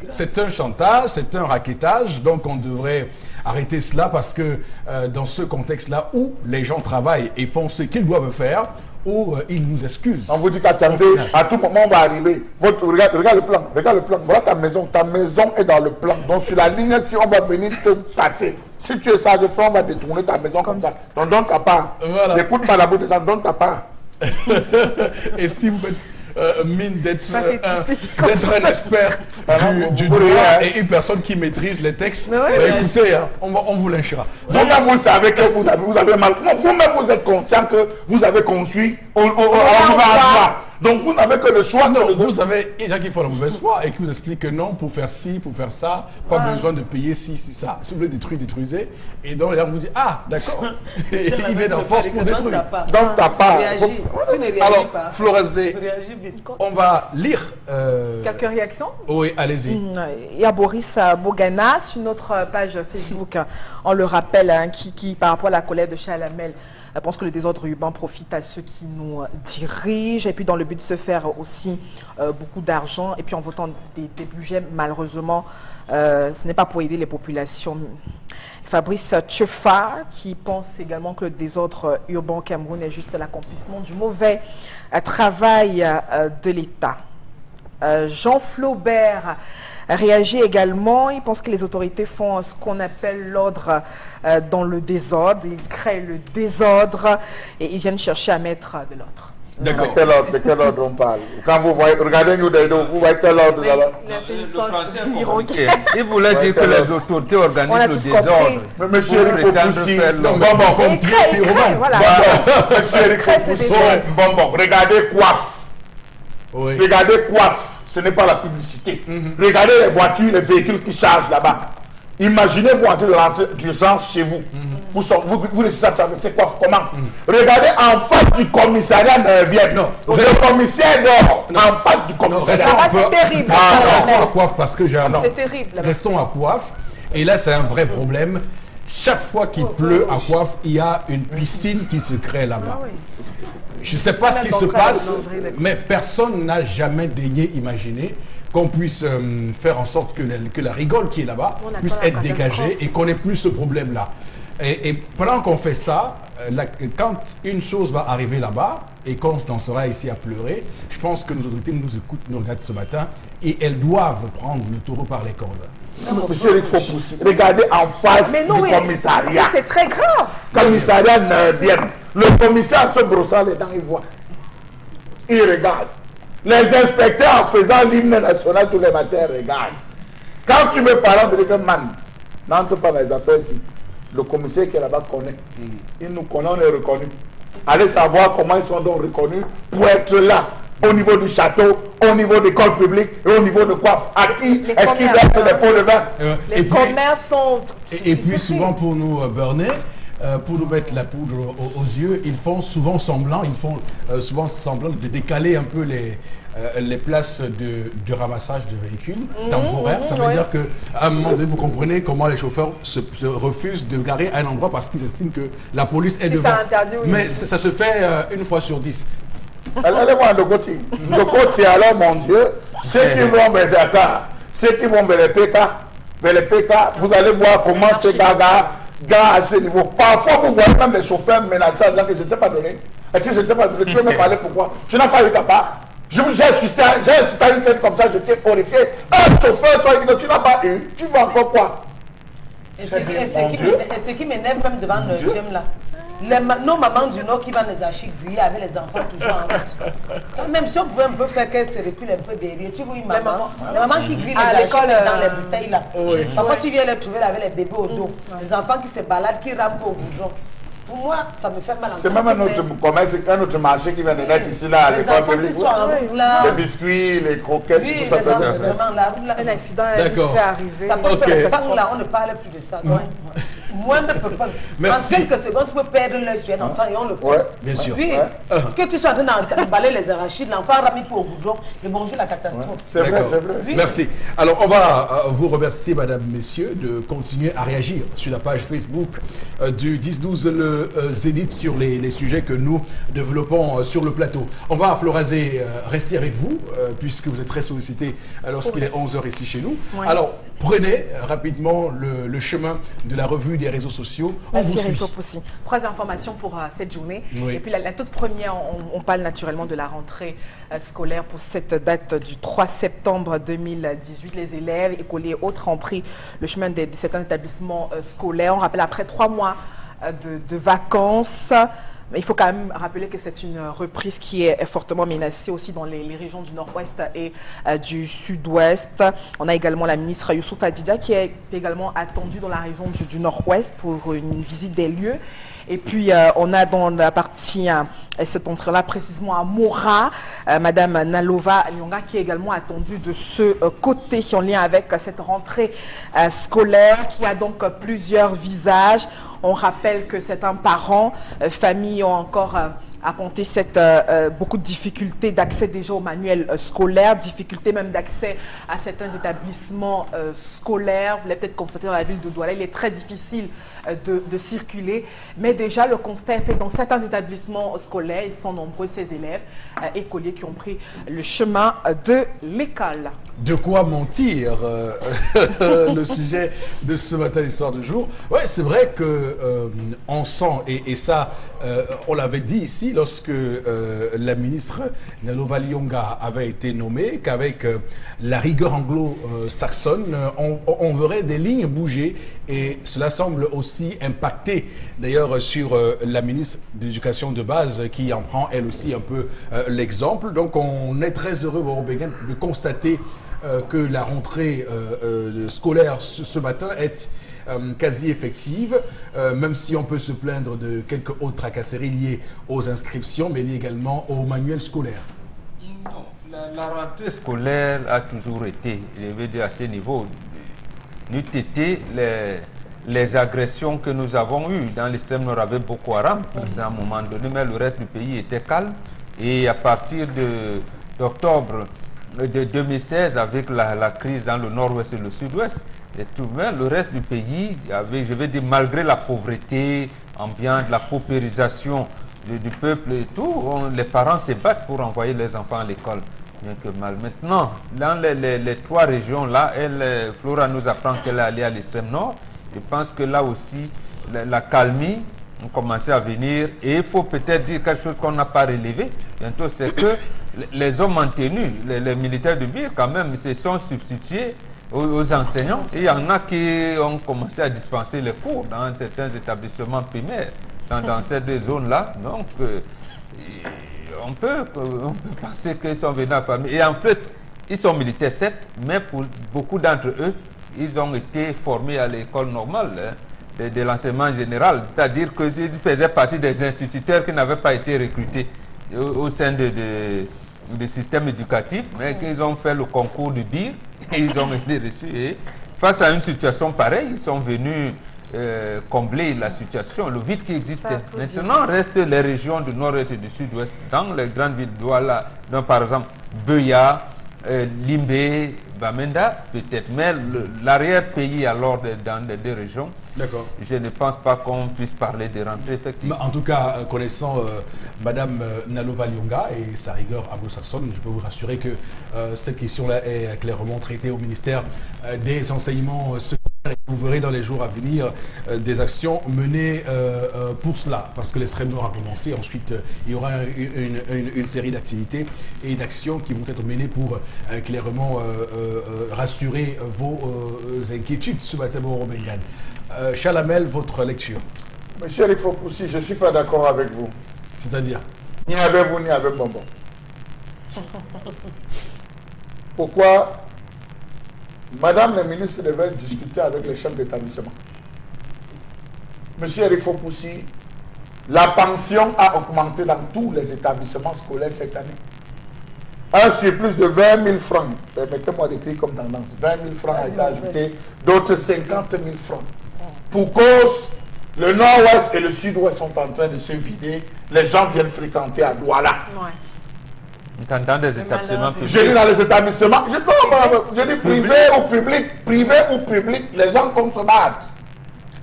C'est un chantage, c'est un rackettage. Donc on devrait arrêter cela parce que dans ce contexte-là où les gens travaillent et font ce qu'ils doivent faire, où ils nous excusent. On vous dit qu'attendez, à tout moment on va arriver. Regarde le plan. Voilà ta maison est dans le plan. Donc sur la ligne, si on va venir te passer, si tu es sage, on va détourner ta maison comme ça. Donc donne ta part. Voilà. N'écoute pas la bouche des gens, donne ta part. Et si vous faites mine d'être Ça, c'est un expert du vous droit voyez, et une personne qui maîtrise les textes, Mais oui, bah, bien écoutez, hein, on vous lynchera. Donc là, vous savez que vous avez mal. Vous-même, vous êtes conscient que vous avez conçu. On va avoir. Donc vous n'avez que le choix. Non, vous avez des gens qui font la mauvaise foi et qui vous expliquent que non, pour faire ci, pour faire ça, pas besoin de payer ci, ça. Si vous voulez détruire, détruisez. Et donc les gens vous disent, ah, d'accord. Et il vient en force pour détruire. Donc ta part. Réagis. Tu ne réagis Alors, pas. Florazé, Réagis vite. on va lire. Quelques réactions? Oui, allez-y. Il y a Boris Bogana sur notre page Facebook, on le rappelle, hein, qui par rapport à la colère de Chalamel, pense que le désordre urbain profite à ceux qui nous dirigent et puis dans le but de se faire aussi beaucoup d'argent et puis en votant des budgets, malheureusement, ce n'est pas pour aider les populations. Fabrice Tchefa qui pense également que le désordre urbain au Cameroun est juste l'accomplissement du mauvais travail de l'État. Jean Flaubert réagit également. Il pense que les autorités font ce qu'on appelle l'ordre dans le désordre. Ils créent le désordre et ils viennent chercher à mettre de l'ordre. D'accord. De quel ordre on parle? Quand vous voyez, regardez nous vous voyez quel ordre là. Il a fait une Le sorte français est d'ironie. compliqué. Il voulait dire que les autorités On a organisent le tous désordre. compris. Mais monsieur Pour Eric prétendre Fopoussi, faire bon, l'ordre. Il crée, voilà. monsieur Eric Crée ce Fopoussi, désordre. regardez coiffe. Oui. Regardez coiffe. Ce n'est pas la publicité. Regardez les voitures, les véhicules qui chargent là-bas. Imaginez-vous entrer de l'entrée d'urgence chez vous. Vous laissez ça traverser quoi? Comment? Regardez en face du commissariat 9e. Non. Le commissaire dort en face du Non, commissariat. restons Ah, un peu- c'est terrible. Restons à Coiffe parce que j'ai un C'est terrible. là-bas. Restons à Coiffe. Et là, c'est un vrai problème. Chaque fois qu'il pleut à Coiffe, il y a une piscine qui se crée là-bas. Je ne sais pas ce qui se passe, mais personne n'a jamais daigné imaginer qu'on puisse faire en sorte que la rigole qui est là-bas On attend puisse la être dégagée catastrophe. et qu'on n'ait plus ce problème-là. Et pendant qu'on fait ça, quand une chose va arriver là-bas, et qu'on en sera ici à pleurer, je pense que nos autorités nous écoutent, nous regardent ce matin, et elles doivent prendre le taureau par les cornes. Monsieur, il faut pousser. Regardez en face du commissariat. C'est très grave. Commissariat nervienne. Le commissaire se brossant les dents, il voit. Il regarde. Les inspecteurs en faisant l'hymne national tous les matins regardent. Quand tu me parles de dire man, n'entre pas dans les affaires ici. Le commissaire qui est là-bas connaît. Il nous connaît, on est reconnu. Allez savoir comment ils sont donc reconnus pour être là, au niveau du château, au niveau des écoles publiques et au niveau de coiffe. À qui est-ce qu'il verse des pots de vin? Les commerces sont... Et puis souvent pour nous burner, pour nous mettre la poudre aux yeux, ils font souvent semblant, de décaler un peu les places de ramassage de véhicules temporaires. Ça veut dire qu'à un moment donné, vous comprenez comment les chauffeurs se refusent de garer à un endroit parce qu'ils estiment que la police est devant. Interdit, oui. Mais ça se fait une fois sur 10. Allez-moi de côté. De côté, alors, mon Dieu, ceux qui vont vers Dakar, ceux qui vont vers les PK, vous allez voir comment ces gars à ce niveau. Parfois, vous voyez même les chauffeurs menaçants en disant que je ne t'ai pas donné. Et si je ne t'ai pas donné, tu veux me parler pourquoi? Tu n'as pas eu ta part. J'ai assisté à une scène comme ça, je t'ai horrifié. Un chauffeur soit dit que tu n'as pas eu. Tu veux encore quoi? Et ce qui m'énerve même devant le gym là, nos mamans du Nord qui vont les archives griller avec les enfants toujours en route. Même si on pouvait un peu faire qu'elles se reculent un peu derrière, tu vois une maman, les mamans qui grillent les archives dans les bouteilles là. Parfois tu viens les trouver avec les bébés au dos, les enfants qui se baladent, qui rampent au goudron. Pour moi, ça me fait mal. C'est même un autre commerce, un autre marché qui vient de naître ici là, à l'école publique. Les biscuits, les croquettes, oui, tout ça. Un accident est arrivé. Ça peut là, on ne parle plus de ça. Moi, ne peux pas. Merci. En quelques secondes, tu peux perdre l'œil sur un enfant et on le prend. Bien sûr. Puis, que tu sois en train d'emballer les arachides, l'enfant ramé pour au goudron, et bonjour la catastrophe. C'est vrai, c'est vrai. Oui. Merci. Alors, on va vous remercier, madame, messieurs, de continuer à réagir sur la page Facebook du 10-12 le Zénith sur les sujets que nous développons sur le plateau. On va, Florazé, rester avec vous, puisque vous êtes très sollicité lorsqu'il est 11h ici chez nous. Oui. Alors, prenez rapidement le chemin de la revue des réseaux sociaux. On vous suit. Trois informations pour cette journée. Oui. Et puis la toute première, on parle naturellement de la rentrée scolaire pour cette date du 3 septembre 2018. Les élèves, écoliers et autres ont pris le chemin de certains établissements scolaires. On rappelle après 3 mois de vacances. Mais il faut quand même rappeler que c'est une reprise qui est fortement menacée aussi dans les régions du nord-ouest et du sud-ouest. On a également la ministre Youssouf Adida qui est également attendue dans la région du nord-ouest pour une visite des lieux. Et puis, on a dans la partie, cette entrée-là, précisément à Mora, Madame Nalova Nyonga, qui est également attendue de ce côté, en lien avec cette rentrée scolaire, qui a donc plusieurs visages. On rappelle que certains parents, familles ont encore apporté beaucoup de difficultés d'accès déjà au manuel scolaire, difficultés même d'accès à certains établissements scolaires. Vous l'avez peut-être constaté dans la ville de Douala, il est très difficile de circuler, mais déjà le constat est fait dans certains établissements scolaires. Ils sont nombreux ces élèves écoliers qui ont pris le chemin de l'école. De quoi mentir le sujet de ce matin, l'histoire du jour. Ouais, c'est vrai que on sent, et ça, on l'avait dit ici lorsque la ministre Nalova Nyonga avait été nommée, qu'avec la rigueur anglo-saxonne, on verrait des lignes bouger, et cela semble aussi impacter d'ailleurs sur la ministre de l'Éducation de base qui en prend elle aussi un peu l'exemple. Donc on est très heureux de constater que la rentrée scolaire ce matin est quasi effective, même si on peut se plaindre de quelques autres tracasseries liées aux inscriptions, mais liées également au manuel scolaire. Non, la rentrée scolaire a toujours été, je veux dire à ce niveau, n'eût été les agressions que nous avons eues dans l'extrême nord avec Boko Haram, à un moment donné, mais le reste du pays était calme. Et à partir d'octobre de 2016, avec la crise dans le nord-ouest et le sud-ouest, et tout le reste du pays, avec, je veux dire, malgré la pauvreté ambiante, la paupérisation du peuple et tout, les parents se battent pour envoyer les enfants à l'école. Bien que mal. Maintenant, dans les 3 régions là, Flora nous apprend qu'elle est allée à l'extrême nord. Je pense que là aussi, la calmie ont commencé à venir. Et il faut peut-être dire quelque chose qu'on n'a pas relevé bientôt, c'est que les hommes en tenue, les militaires de Bir, quand même, se sont substitués aux enseignants. Et il y en a qui ont commencé à dispenser les cours dans certains établissements primaires, dans ces deux zones-là. Donc, on peut penser qu'ils sont venus à famille. Et en fait, ils sont militaires, certes, mais pour beaucoup d'entre eux, ils ont été formés à l'école normale de l'enseignement général. C'est-à-dire qu'ils faisaient partie des instituteurs qui n'avaient pas été recrutés au sein du système éducatif, mais qu'ils ont fait le concours du BIR et ils ont été reçus. Et face à une situation pareille, ils sont venus combler la situation, le vide qui existait. Maintenant, restent les régions du nord-est et du sud-ouest, dans les grandes villes de Douala, donc par exemple Beya, Limbé, Bamenda, peut-être, mais l'arrière-pays alors dans les deux régions, je ne pense pas qu'on puisse parler de rentrée effective. En tout cas, connaissant Madame Nalova Lyonga et sa rigueur anglo-saxonne, je peux vous rassurer que cette question-là est clairement traitée au ministère des enseignements secondaires. Vous verrez dans les jours à venir des actions menées pour cela, parce que l'extrême nord a commencé. Ensuite, il y aura une série d'activités et d'actions qui vont être menées pour clairement rassurer vos inquiétudes ce matin au Robengan. Chalamel, votre lecture. Monsieur Eric Fopoussi, je ne suis pas d'accord avec vous. C'est-à-dire? Ni avec vous, ni avec Bonbon. Pourquoi? Madame la ministre devait discuter avec les chefs d'établissement. Monsieur Eric Fopoussi, la pension a augmenté dans tous les établissements scolaires cette année. Un surplus de 20 000 francs, permettez-moi d'écrire comme tendance, 20 000 francs a été ajouté, d'autres 50 000 francs. Pour cause, le nord-ouest et le sud-ouest sont en train de se vider, les gens viennent fréquenter à Douala. Dans des établissements publics. Je dis dans les établissements, je dis privé ou public, les gens comme se battent.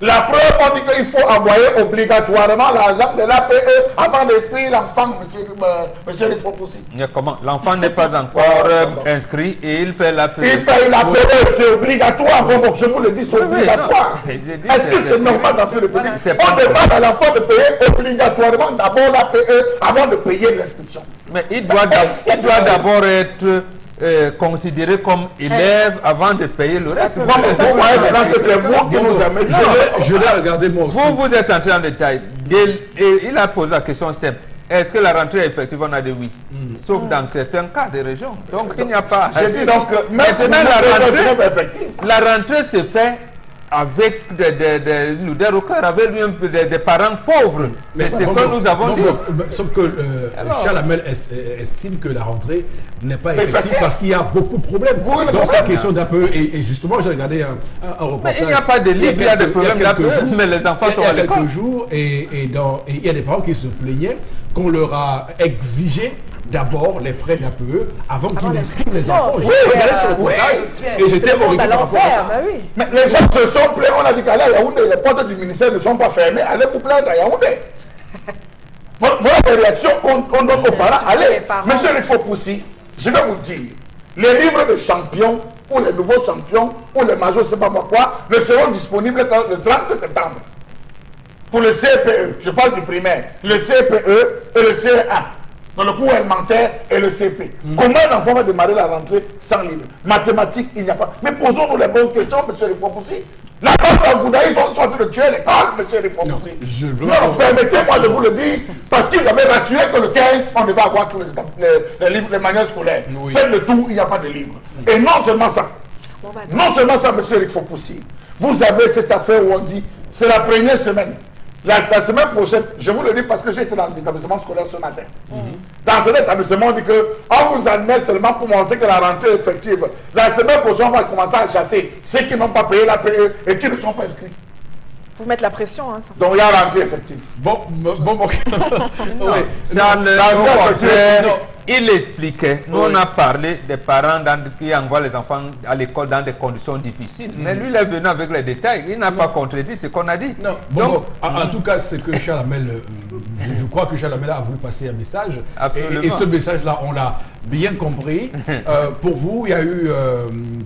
La preuve, on dit qu'il faut envoyer obligatoirement l'argent de l'APE avant d'inscrire l'enfant, monsieur Fopoussi. Comment? L'enfant n'est pas encore inscrit et il paie l'APE. Il paye l'APE, c'est obligatoire. Bon, je vous le dis, c'est obligatoire. Est-ce que c'est normal dans ce pays? On demande à l'enfant de payer obligatoirement d'abord l'APE avant de payer l'inscription. Mais il doit d'abord être considéré comme élève avant de payer le reste. Vous voyez maintenant que c'est vous qui nous amenez. Je l'ai regardé moi aussi. Vous êtes entré en détail. Il a posé la question simple. Est-ce que la rentrée est effective? On a dit oui. Sauf dans certains cas des régions. Donc il n'y a pas... J'ai dit donc, maintenant la rentrée se fait avec des records, avec des parents pauvres. Mais c'est ce que nous avons dit. Sauf que Chalamel estime que la rentrée n'est pas effective parce qu'il y a beaucoup de problèmes. Donc c'est question d'un peu, et justement j'ai regardé un reportage. Mais il n'y a pas de livre, il y a des problèmes d'APE, mais les enfants sont à l'école. Il y a quelques jours, et il y a des parents qui se plaignaient qu'on leur a exigé d'abord les frais d'APE avant qu'ils n'inscrivent les enfants. J'ai regardé ce reportage et j'étais horrifié par rapport à ça. Mais les gens se sont plaints, on a dit qu'à Yaoundé, les portes du ministère ne sont pas fermées, allez vous plaindre à Yaoundé. Voilà les réactions qu'on donne aux parents. Allez, monsieur le Fopoussi, je vais vous dire, les livres de champions, ou les nouveaux champions, ou les majors, je ne sais pas moi quoi, ne seront disponibles que le 30 septembre. Pour le CPE, je parle du primaire, le CPE et le CE1. Dans le cours élémentaire et le CP. Comment un enfant va démarrer la rentrée sans livre? Mathématiques, il n'y a pas. Mais posons-nous les bonnes questions, monsieur le Fopoussi. La bande Bouddhaïs sont en train de tuer l'école, monsieur le Fopoussi. Non, permettez-moi de vous le dire, parce qu'ils avaient rassuré que le 15, on devait avoir tous les livres, les manuels scolaires. Faites le tour, il n'y a pas de livres. Et non seulement ça, monsieur le Fopoussi, vous avez cette affaire où on dit, c'est la première semaine. La semaine prochaine, je vous le dis parce que j'étais dans l'établissement scolaire ce matin. Dans cet établissement, on dit qu'on vous admet seulement pour montrer que la rentrée est effective. La semaine prochaine, on va commencer à chasser ceux qui n'ont pas payé la PE et qui ne sont pas inscrits. Vous mettre la pression, hein, ça. Donc il y a rentrée effective. il expliquait, nous on a parlé des parents qui envoient les enfants à l'école dans des conditions difficiles. Mais lui, il est venu avec les détails. Il n'a pas contredit ce qu'on a dit. Non, bon, en tout cas, c'est que Charles Hamel, je crois que Charles Hamel a voulu passer un message. Et ce message-là, on l'a bien compris. Pour vous, il y a eu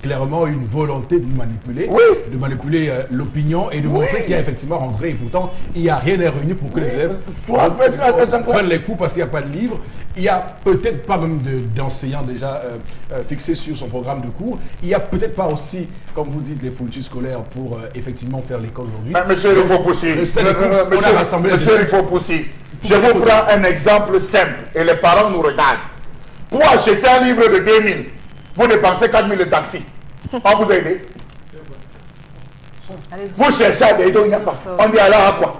clairement une volonté de manipuler l'opinion et de montrer qu'il y a effectivement rentré. Et pourtant, il n'y a rien à réunir pour que les élèves prennent les coups parce qu'il n'y a pas de livre. Il n'y a peut-être pas même d'enseignants déjà fixés sur son programme de cours. Il n'y a peut-être pas aussi, comme vous dites, les fournitures scolaires pour effectivement faire l'école aujourd'hui. Monsieur Rifopoussi, je vous prends un exemple simple et les parents nous regardent. Pour acheter un livre de 2000, vous dépensez 4000 de taxi. On vous a aidé. Vous cherchez à aider, il n'y a pas. On dit alors à quoi?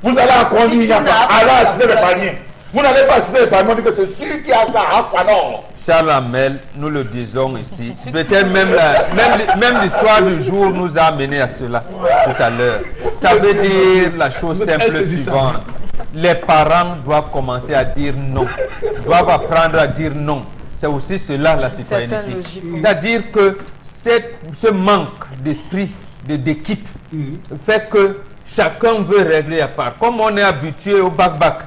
Vous allez à quoi? On dit il n'y a pas. Alors assister le panier. Vous n'allez pas assister le panier, on dit que c'est celui qui a ça à quoi non? Charles Hamel, nous le disons ici. Peut-être même l'histoire du jour nous a amené à cela tout à l'heure. Ça veut dire la chose simple suivante. Les parents doivent commencer à dire non. Doivent apprendre à dire non. C'est aussi cela la citoyenneté. C'est-à-dire que ce manque d'esprit, d'équipe, fait que chacun veut régler à part. Comme on est habitué au bac-bac,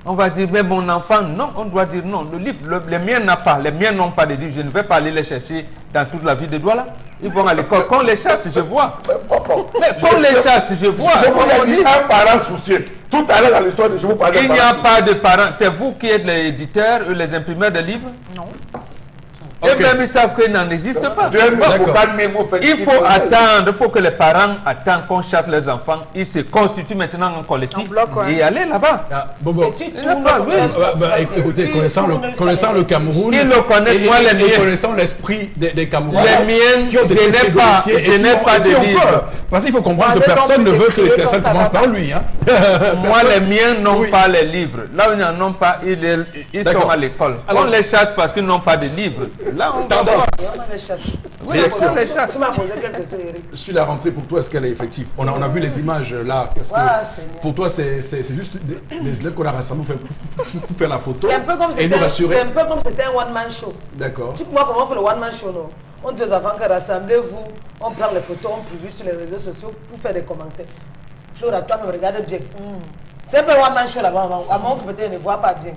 on va dire, mais mon enfant, non, on doit dire non. Le livre, les miens n'ont pas, les miens n'ont pas de livre. Je ne vais pas aller les chercher dans toute la ville de Douala. Ils vont à l'école. Quand on les chasse, je vois. Mais quand on les chasse, je vois. Je vous ai dit un parent soucieux. Tout à l'heure dans l'histoire, je vous parlais de parents. Il n'y a pas de parents. C'est vous qui êtes les éditeurs, les imprimeurs de livres? Non. Et même ils savent qu'il n'en existe pas. Il faut attendre, il faut que les parents attendent qu'on chasse les enfants. Ils se constituent maintenant en collectif et aller là-bas. Écoutez, connaissant le Cameroun, ils le connaissent, moi les miens. Connaissant l'esprit des Camerounais, les miens, je n'ai pas de livre. Parce qu'il faut comprendre que personne ne veut que les personnes commencent par lui. Moi, les miens n'ont pas les livres. Là où ils n'en ont pas, ils sont à l'école. On les chasse parce qu'ils n'ont pas de livres. Là, on tendance. Oui, on les chasse. Tu m'as posé quelques questions, Eric. Sur la rentrée, pour toi, est-ce qu'elle est effective? On a vu les images là. Pour toi, c'est juste des élèves qu'on a rassemblés pour faire la photo et nous rassurer. C'est un peu comme c'était un one-man show. D'accord. Tu vois comment on fait le one-man show, non? On dit aux enfants que rassemblez-vous, on prend les photos, on publie sur les réseaux sociaux pour faire des commentaires. Flora, toi, me regarde bien. C'est un peu un one-man show là-bas, à moins que peut-être ne voit pas bien.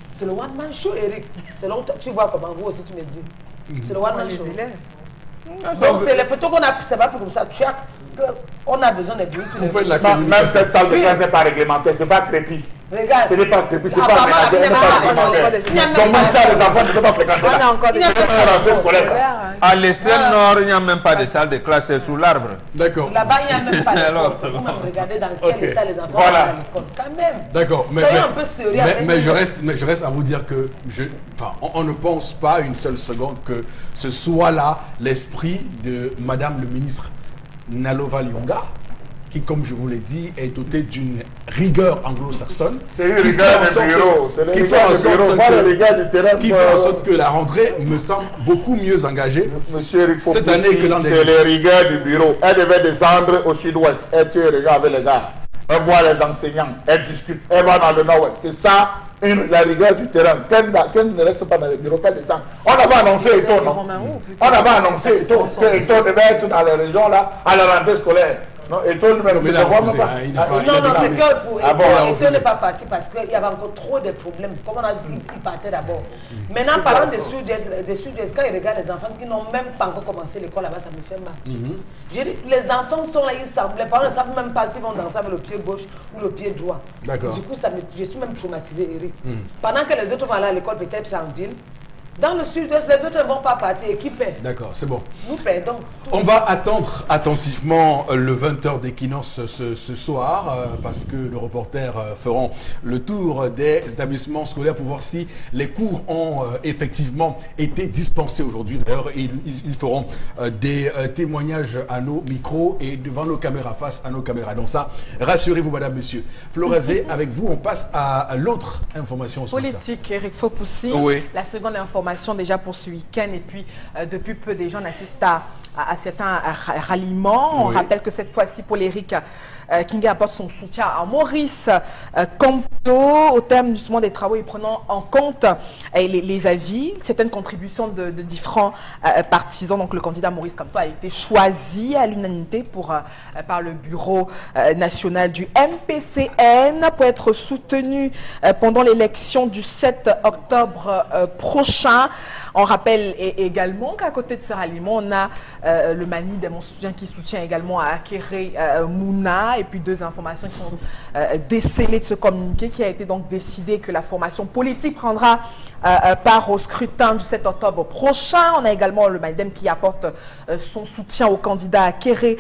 C'est le one-man show, Eric. Selon toi, tu vois comment vous aussi tu me dis. C'est le one-man show. Donc c'est les photos qu'on a, c'est pas comme ça. On a besoin de bruit. Même cette salle de classe n'est pas réglementaire, c'est pas crépi. Regarde. Ce n'est pas crépi, c'est pas réglementaire. Comment ça, les enfants ne peuvent pas fréquenter là? À l'extrême nord, il n'y a même pas de salle de classe, c'est sous l'arbre. D'accord. Là-bas, il n'y a même pas d'école. Vous même regardez dans quel état les enfants sont à l'école. Quand même. D'accord. Soyez un peu sérieux. Mais je reste à vous dire que on ne pense pas une seule seconde que ce soit là l'esprit de Madame le ministre Nalova Lyonga, qui, comme je vous l'ai dit, est doté d'une rigueur anglo-saxonne. C'est une rigueur de bureau. Qui fait en sorte que la rentrée me semble beaucoup mieux engagée cette année que l'an dernier. C'est les rigueurs du bureau. Elle devait descendre au sud-ouest. Elle tue les gars avec les gars. Elle voit les enseignants. Elle discute. Elle va dans le nord-ouest. C'est ça, la rigueur du terrain. Qu'elle ne reste pas dans le bureau, qu'elle descend. On avait annoncé Eto, non? On avait annoncé Eto, que Eto devait être dans les régions là, à la rentrée scolaire. Non, et tout le même. Non, c'est que pour Eto n'est pas parti parce qu'il y avait encore trop de problèmes. Comme on a dit, il partait d'abord. Maintenant, parlant des sud-est, quand ils regardent les enfants qui n'ont même pas encore commencé l'école là-bas, ça me fait mal. J'ai dit, les enfants sont là, les parents ne savent même pas s'ils vont danser avec le pied gauche ou le pied droit. Du coup, je suis même traumatisé, Eric. Pendant que les autres vont aller à l'école, peut-être en ville, dans le sud-est, les autres ne vont pas partir. Et qui paie? D'accord, c'est bon. Nous perdons. On va attendre attentivement le 20h d'équinoxe ce soir, parce que nos reporters feront le tour des établissements scolaires pour voir si les cours ont effectivement été dispensés aujourd'hui. D'ailleurs, ils feront des témoignages à nos micros et devant nos caméras, face à nos caméras. Donc ça, rassurez-vous, madame, monsieur. Florazé, avec vous, on passe à l'autre information. Politique, Eric Fopoussi. Oui. La seconde information déjà pour ce week-end, et puis depuis peu des gens assistent à certains ralliements. On rappelle que cette fois-ci pour l'Éric, Kingé apporte son soutien à Maurice Kamto au terme justement des travaux et prenant en compte les avis, certaines contributions de différents partisans. Donc le candidat Maurice Kamto a été choisi à l'unanimité par le bureau national du MPCN pour être soutenu pendant l'élection du 7 octobre prochain. On rappelle également qu'à côté de ce ralliement, on a le Mani de mon soutien qui soutient également à Akere Mouna, et puis deux informations qui sont décelées de ce communiqué qui a été donc décidé que la formation politique prendra part au scrutin du 7 octobre prochain. On a également le Manidem qui apporte son soutien au candidat Akere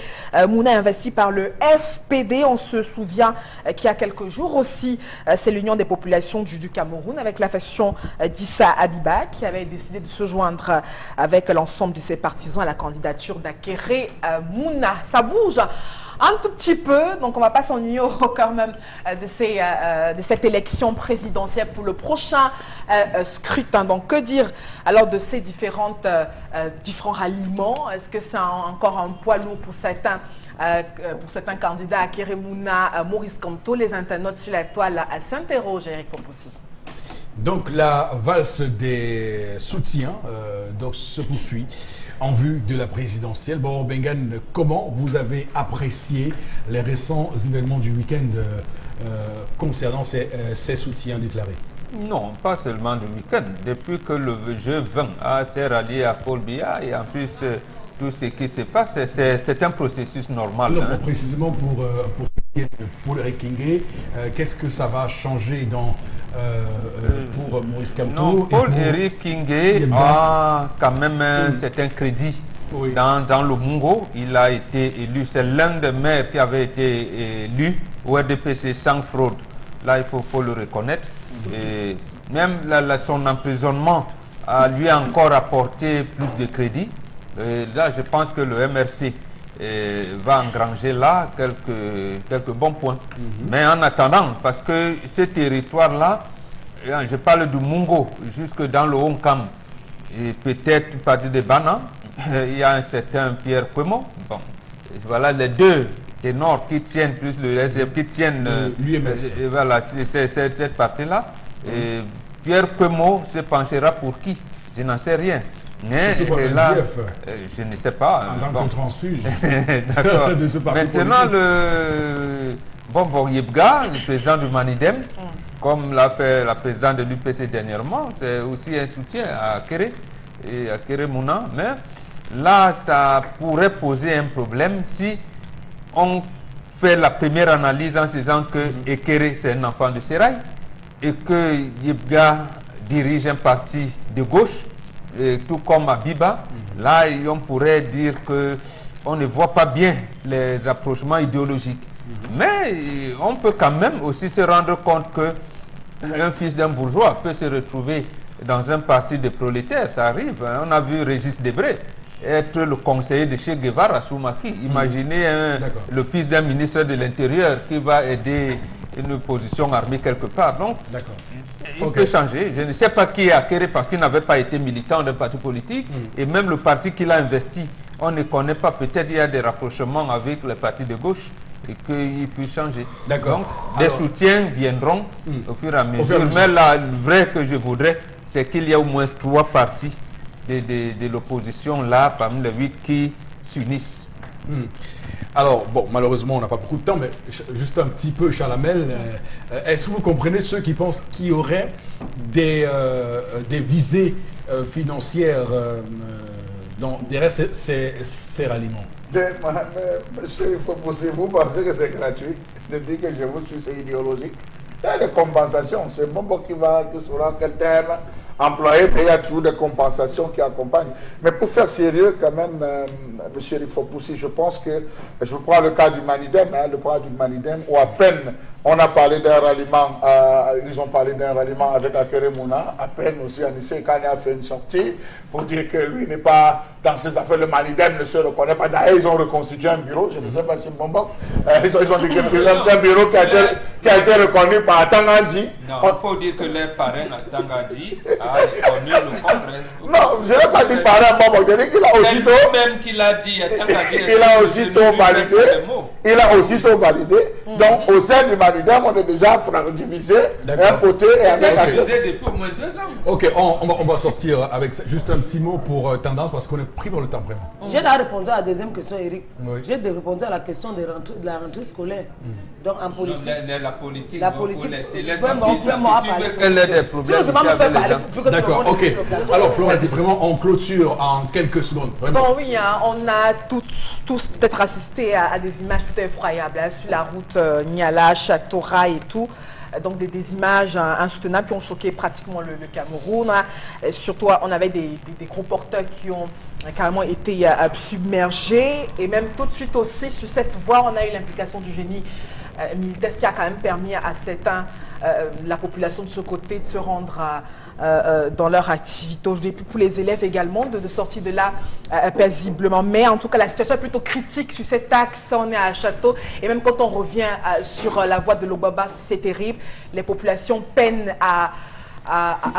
Mouna investi par le FPD. On se souvient qu'il y a quelques jours aussi, c'est l'Union des populations du Cameroun avec la faction d'Issa Abiba qui avait décidé de se joindre avec l'ensemble de ses partisans à la candidature d'Akere Mouna. Ça bouge un tout petit peu, donc on ne va pas s'ennuyer au cœur même de cette élection présidentielle pour le prochain scrutin. Donc que dire alors de ces différents ralliements? Est-ce que c'est encore un poids lourd pour certains candidats, Akere Mouna, Maurice Kamto? Les internautes sur la toile s'interrogent, Eric Fopoussi. Donc la valse des soutiens donc, se poursuit en vue de la présidentielle. Bon, Bengan, comment vous avez apprécié les récents événements du week-end concernant ces soutiens déclarés? Non, pas seulement du week-end. Depuis que le jeu 20 s'est rallié à Paul Biya et en plus tout ce qui se passe, c'est un processus normal. Non, hein? Précisément pour Eric Kingé, qu'est-ce que ça va changer pour Maurice Kamto? Non, Paul-Éric Kingé a quand même un certain crédit dans le Mungo. Il a été élu, c'est l'un des maires qui avait été élu au RDPC sans fraude. Là, il faut le reconnaître. Et même son emprisonnement lui a encore apporté plus de crédit. Et là, je pense que le MRC va engranger là quelques bons points. Mais en attendant, parce que ce territoire-là, je parle du Mungo, jusque dans le Hongkam, et peut-être partir de Bana, il y a un certain Pierre Kwemo. Bon, voilà les deux ténors qui tiennent, plus le SF qui tiennent l'UMS. Voilà, cette partie-là. Et Pierre Kwemo se penchera pour qui? Je n'en sais rien. Mais là, je ne sais pas. En tant que transfuge de ce parti maintenant, Bon, Yebga, le président du Manidem, comme l'a fait la présidente de l'UPC dernièrement, c'est aussi un soutien à Akere et à Akere Mouna. Mais là, ça pourrait poser un problème si on fait la première analyse en se disant que Akere, c'est un enfant de Sérail et que Yebga dirige un parti de gauche. Et tout comme Abiba, là on pourrait dire qu'on ne voit pas bien les approchements idéologiques. Mais on peut quand même aussi se rendre compte qu'un fils d'un bourgeois peut se retrouver dans un parti de prolétaires, ça arrive. On a vu Régis Debré être le conseiller de Che Guevara à Soumaki. Imaginez le fils d'un ministre de l'Intérieur qui va aider une position armée quelque part. Donc, il peut changer. Je ne sais pas qui est Akere parce qu'il n'avait pas été militant d'un parti politique. Et même le parti qu'il a investi, on ne connaît pas. Peut-être il y a des rapprochements avec les partis de gauche et qu'il peut changer. Donc, des soutiens viendront au fur et à mesure. Mais là, le vrai que je voudrais, c'est qu'il y a au moins 3 partis de l'opposition là, parmi les 8 qui s'unissent. Alors, bon, malheureusement, on n'a pas beaucoup de temps, mais juste un petit peu, Chalamel, est-ce que vous comprenez ceux qui pensent qu'il y aurait des visées financières derrière ces ralliements? Monsieur, il faut poser, vous pensez que c'est gratuit de dire que je vous suis, c'est idéologique. Il y a des compensations, c'est Bombo qui saura quel terme employé, mais il y a toujours des compensations qui accompagnent. Mais pour faire sérieux, quand même, monsieur Rifopoussi, je pense que, je prends le cas du Manidem, où à peine on a parlé d'un ralliement, ils ont parlé d'un ralliement avec Akere Mouna, à peine aussi Anissé Kane a fait une sortie pour dire que lui n'est pas dans ses affaires, le Manidem ne se reconnaît pas. D'ailleurs, ils ont reconstitué un bureau, je ne sais pas si Bombok, ils ont dit qu'ils ont un bureau qui a été reconnu par Tangandi. Non, il faut dire que leur parrain, Tangadi, a connu le Congrès. Non, je n'ai pas dit parrain, maman, je dis qu'il a C'est aussitôt... lui-même qui l'a dit. Il a aussitôt validé. Il a aussitôt validé. Donc, au sein du Manidem, on est déjà divisé d'un côté et avec la depuis au moins 2 ans. Ok, on va sortir avec ça. Juste un petit mot pour Tendance parce qu'on est pris dans le temps vraiment. J'ai déjà répondu à la deuxième question, Eric. Oui. J'ai répondu à la question de la rentrée scolaire. Donc, en politique. La politique. La politique. Tu veux qu'elle qu'elle ait des problèmes avec les gens. D'accord, ok. Alors, Florence, c'est vraiment en clôture en quelques secondes. Vraiment. Bon, oui, hein, on a tous peut-être assisté à des images tout effroyables hein, sur la route Niala, Château-Rail et tout. Donc des images insoutenables qui ont choqué pratiquement le Cameroun. Et surtout, on avait des gros porteurs qui ont carrément été submergés. Et même tout de suite aussi, sur cette voie, on a eu l'implication du génie militaire, ce qui a quand même permis à certains, la population de ce côté, de se rendre dans leur activité aujourd'hui. Puis pour les élèves également, de sortir de là paisiblement. Mais en tout cas, la situation est plutôt critique sur cet axe. On est à Château. Et même quand on revient sur la voie de l'Obaba, c'est terrible. Les populations peinent à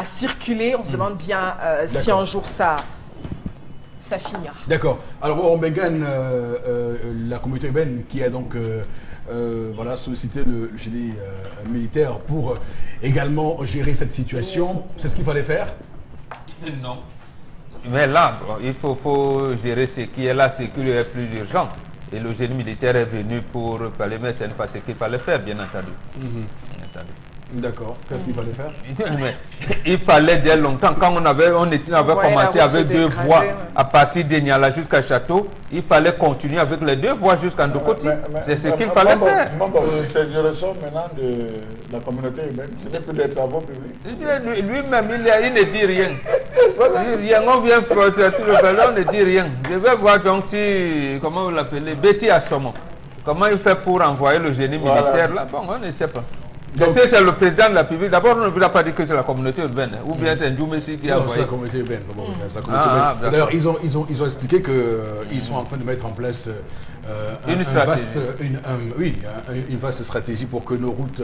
circuler. On se demande bien si un jour ça finira. D'accord. Alors, on bégagne la communauté urbaine qui a donc voilà, sollicité le génie militaire pour également gérer cette situation. C'est ce qu'il fallait faire? Non. Mais là, il faut gérer ce qui est là, ce qui est plus urgent. Et le génie militaire est venu pour parler, mais ce n'est pas ce qu'il fallait faire, bien entendu. Bien entendu. D'accord. Qu'est-ce qu'il fallait faire? Mais il fallait dès longtemps, quand on avait commencé avec 2 voies à partir de Niala jusqu'à Château, il fallait continuer avec les 2 voies jusqu'à Ndokoti. C'est ce qu'il fallait faire. C'est du ressort maintenant de la communauté humaine. Ce n'est plus des travaux publics. Lui-même, il ne dit rien. On vient faire tout le ballon, on ne dit rien. Je vais voir donc si, comment vous l'appelez, Betty Assomo. Comment il fait pour envoyer le génie militaire là? Bon, on ne sait pas. C'est le président de la République. D'abord, on ne vous a pas dit que c'est la communauté urbaine. Ou bien c'est Ndjoumessi qui a envoyé. C'est la communauté urbaine. D'ailleurs, ils ont expliqué qu'ils sont en train de mettre en place une vaste stratégie pour que nos routes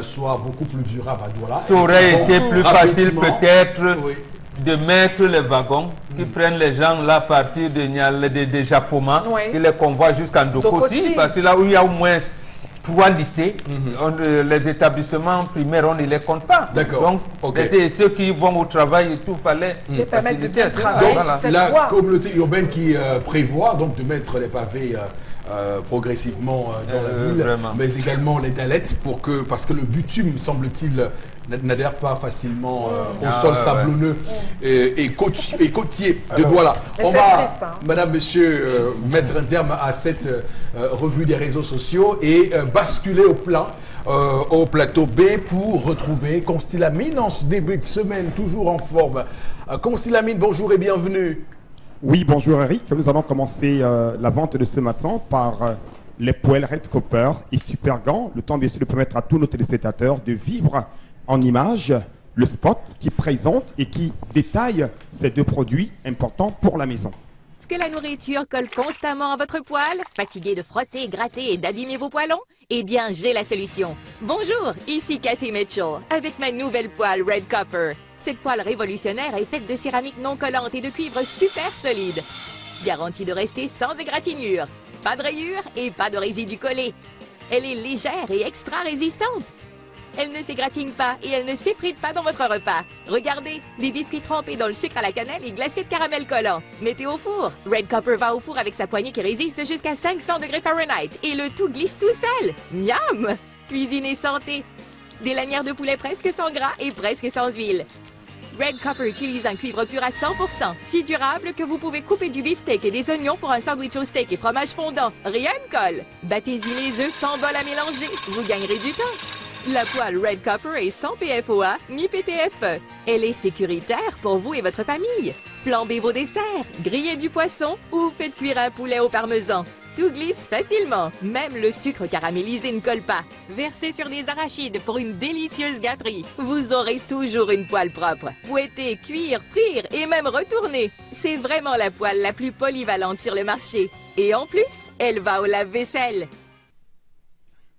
soient beaucoup plus durables à Douala. Ça aurait été plus facile peut-être de mettre les wagons qui prennent les gens là à partir de Japoma, qui les convoient jusqu'à Ndokoti, parce que là où il y a au moins 3 lycées, les établissements primaires, on ne les compte pas. D'accord. Donc, ceux qui vont au travail et tout, fallait permettre de bien travailler. Donc, la communauté urbaine qui prévoit donc de mettre les pavés progressivement dans la ville, mais également les dalettes parce que le bitume, semble-t-il, n'adhère pas facilement au sol sablonneux et côtier de Douala. On va, madame, monsieur, mettre un terme à cette revue des réseaux sociaux et basculer au plateau B pour retrouver Constylamine en ce début de semaine, toujours en forme. Constylamine, bonjour et bienvenue. Oui, bonjour Eric. Nous allons commencer la vente de ce matin par les poêles Red Copper et Super Gant. Le temps bien sûr de permettre à tous nos téléspectateurs de vivre en images le spot qui présente et qui détaille ces 2 produits importants pour la maison. Est-ce que la nourriture colle constamment à votre poêle? Fatigué de frotter, gratter et d'abîmer vos poêlons? Eh bien, j'ai la solution. Bonjour, ici Cathy Mitchell, avec ma nouvelle poêle Red Copper. Cette poêle révolutionnaire est faite de céramique non collante et de cuivre super solide. Garantie de rester sans égratignure, pas de rayures et pas de résidus collés. Elle est légère et extra résistante. Elle ne s'égratigne pas et elle ne s'effrite pas dans votre repas. Regardez, des biscuits trempés dans le sucre à la cannelle et glacés de caramel collant. Mettez au four. Red Copper va au four avec sa poignée qui résiste jusqu'à 500 degrés Fahrenheit et le tout glisse tout seul. Miam! Cuisine et santé. Des lanières de poulet presque sans gras et presque sans huile. Red Copper utilise un cuivre pur à 100%, si durable que vous pouvez couper du beefsteak et des oignons pour un sandwich au steak et fromage fondant. Rien ne colle. Battez-y les œufs sans bol à mélanger. Vous gagnerez du temps. La poêle Red Copper est sans PFOA ni PTFE. Elle est sécuritaire pour vous et votre famille. Flambez vos desserts, grillez du poisson ou faites cuire un poulet au parmesan. Tout glisse facilement. Même le sucre caramélisé ne colle pas. Versez sur des arachides pour une délicieuse gâterie. Vous aurez toujours une poêle propre. Fouetter, cuire, frire et même retourner. C'est vraiment la poêle la plus polyvalente sur le marché. Et en plus, elle va au lave-vaisselle.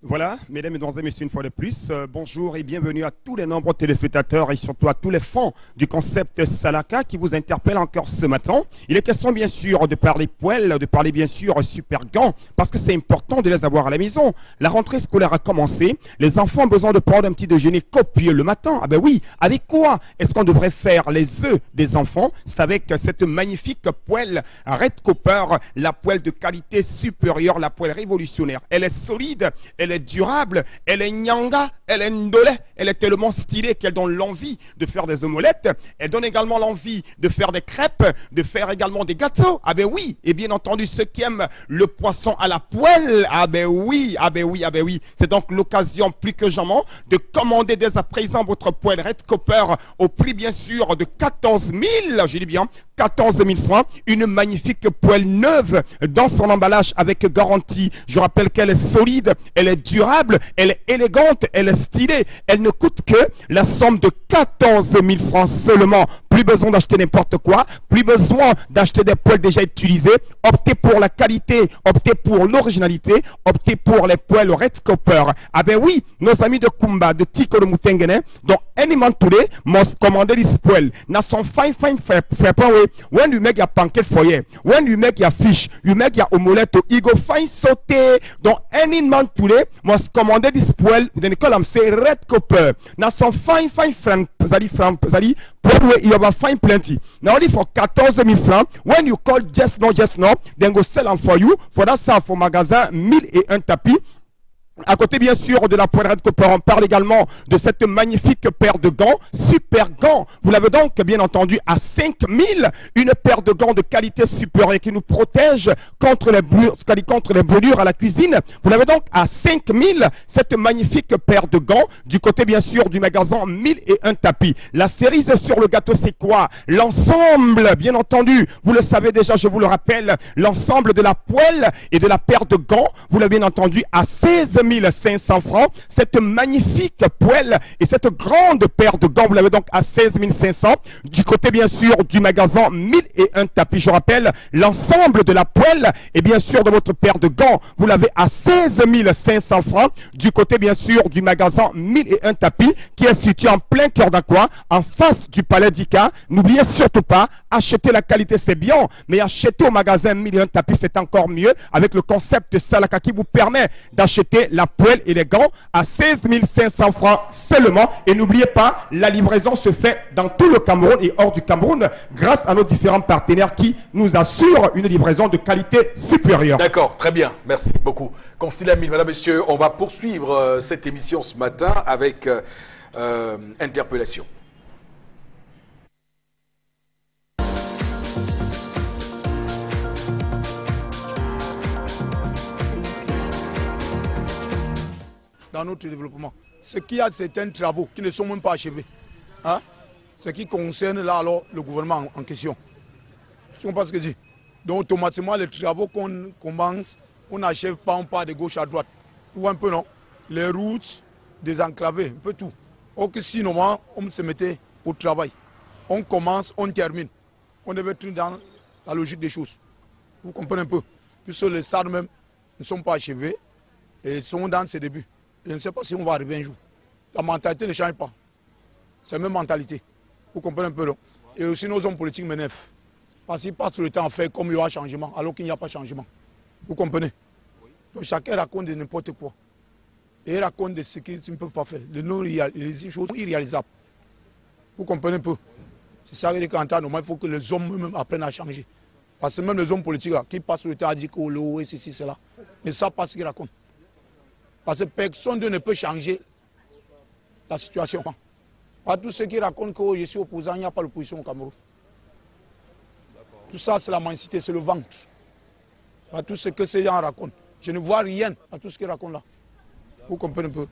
Voilà, mesdames, mesdemoiselles, messieurs, une fois de plus, bonjour et bienvenue à tous les nombreux téléspectateurs et surtout à tous les fans du concept Salaka qui vous interpellent encore ce matin. Il est question bien sûr de parler poêle, de parler bien sûr super gants, parce que c'est important de les avoir à la maison. La rentrée scolaire a commencé, les enfants ont besoin de prendre un petit déjeuner copieux le matin. Ah ben oui, avec quoi est-ce qu'on devrait faire les œufs des enfants? C'est avec cette magnifique poêle Red Copper, la poêle de qualité supérieure, la poêle révolutionnaire. Elle est solide, elle est durable, elle est nyanga, elle est ndolé, elle est tellement stylée qu'elle donne l'envie de faire des omelettes. Elle donne également l'envie de faire des crêpes, de faire également des gâteaux. Ah ben oui, et bien entendu ceux qui aiment le poisson à la poêle, ah ben oui, ah ben oui, ah ben oui. C'est donc l'occasion plus que jamais de commander dès à présent votre poêle Red Copper au prix bien sûr de 14 000, je dis bien 14 000 francs. Une magnifique poêle neuve dans son emballage avec garantie. Je rappelle qu'elle est solide, elle est durable, elle est élégante, elle est stylée. Elle ne coûte que la somme de 14 000 francs seulement. Plus besoin d'acheter n'importe quoi, plus besoin d'acheter des poêles déjà utilisées. Optez pour la qualité, optez pour l'originalité, optez pour les poêles Red Copper. Ah ben oui, nos amis de Kumba, de Tiko de Moutengene, dont anyone today must commander this poêle. Now some fine way. When you make your pancake for you, when you make your fish, you make your omelette, you go fine sauté. Donc any man today must commander this poêle. Then they call them say Red Copper. Now some fine friend, Zali, Broadway, you have a fine plenty. Now only for 14 000 francs. When you call just now, then go sell them for you. For that, ça for magasin 1001 tapis. À côté bien sûr de la poêle Red Copper, on parle également de cette magnifique paire de gants, super gants. Vous l'avez donc bien entendu à 5 000, une paire de gants de qualité supérieure qui nous protège contre les brûlures à la cuisine. Vous l'avez donc à 5 000, cette magnifique paire de gants du côté bien sûr du magasin 1001 tapis. La cerise sur le gâteau c'est quoi? L'ensemble, bien entendu, vous le savez déjà, je vous le rappelle, l'ensemble de la poêle et de la paire de gants, vous l'avez bien entendu à 16 500 francs, cette magnifique poêle et cette grande paire de gants, vous l'avez donc à 16 500, du côté bien sûr du magasin 1001 tapis. Je rappelle, l'ensemble de la poêle et bien sûr de votre paire de gants, vous l'avez à 16 500 francs, du côté bien sûr du magasin 1001 tapis, qui est situé en plein cœur d'Aqua, en face du palais d'Ika. N'oubliez surtout pas, acheter la qualité c'est bien, mais acheter au magasin 1001 tapis c'est encore mieux, avec le concept Salaka qui vous permet d'acheter la poêle et les gants à 16 500 francs seulement. Et n'oubliez pas, la livraison se fait dans tout le Cameroun et hors du Cameroun grâce à nos différents partenaires qui nous assurent une livraison de qualité supérieure. D'accord, très bien, merci beaucoup. Constille Amine, madame, messieurs, on va poursuivre cette émission ce matin avec interpellation. Dans notre développement. Ce qu'il y a, certains travaux qui ne sont même pas achevés. Hein? Ce qui concerne là alors le gouvernement en question. Je ne sais pas ce que je dis. Donc automatiquement les travaux qu'on commence, on n'achève pas, on part de gauche à droite. Ou un peu non. Les routes désenclavées, un peu tout. Or que si normalement on se mettait au travail. On commence, on termine. On devait être dans la logique des choses. Vous comprenez un peu. Puisque les stades même ne sont pas achevés et sont dans ses débuts. Je ne sais pas si on va arriver un jour. La mentalité ne change pas. C'est la même mentalité. Vous comprenez un peu là. Et aussi nos hommes politiques m'énervent. Parce qu'ils passent le temps à faire comme il y aura changement, alors qu'il n'y a pas de changement. Vous comprenez? Donc chacun raconte de n'importe quoi. Et il raconte de ce qu'ils ne peuvent pas faire. Les choses irréalisables. Vous comprenez un peu? C'est ça qu'il est en temps normal. Il faut que les hommes eux-mêmes apprennent à changer. Parce que même les hommes politiques là, qui passent le temps à dire que l'eau et ceci, cela, ne savent pas ce qu'ils racontent. Parce que personne ne peut changer la situation. Pas tous ceux qui racontent que je suis opposant, il n'y a pas d'opposition au Cameroun. Tout ça, c'est la mendicité, c'est le ventre. Pas tout ce que ces gens racontent. Je ne vois rien à tout ce qu'ils racontent là. Vous comprenez un peu?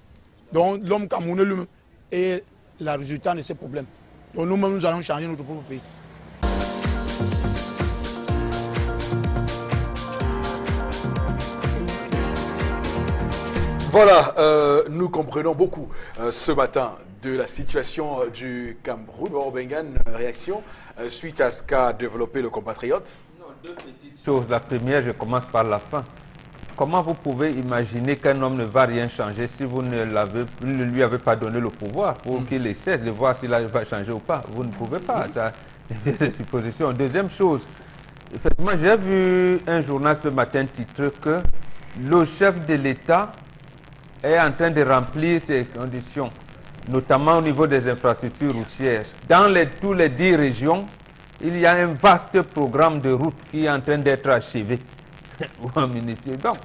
Donc l'homme camerounais lui-même est le résultat de ces problèmes. Donc nous-mêmes, nous allons changer notre propre pays. Voilà, nous comprenons beaucoup ce matin de la situation du Cameroun. Bengan, réaction suite à ce qu'a développé le compatriote? Non, deux petites choses. La première, je commence par la fin. comment vous pouvez imaginer qu'un homme ne va rien changer si vous ne lui avez pas donné le pouvoir pour qu'il essaie de voir s'il va changer ou pas? Vous ne pouvez pas, ça, c'est des suppositions. Deuxième chose, effectivement, j'ai vu un journal ce matin titre que le chef de l'État est en train de remplir ses conditions, notamment au niveau des infrastructures routières. Dans tous les 10 régions, il y a un vaste programme de routes qui est en train d'être achevé. Ou un ministère. Donc,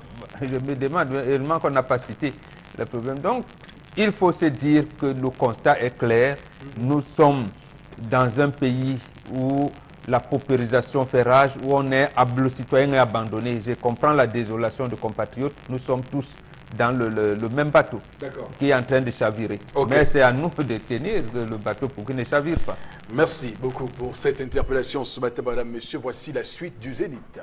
je me demande réellement qu'on n'a pas cité le problème. Donc, il faut se dire que le constat est clair. Nous sommes dans un pays où la paupérisation fait rage, où le citoyen est abandonné. Je comprends la désolation de compatriotes. Nous sommes tous dans le même bateau qui est en train de chavirer. Mais c'est à nous de tenir le bateau pour qu'il ne chavire pas. Merci beaucoup pour cette interpellation ce matin, madame, monsieur. Voici la suite du Zénith.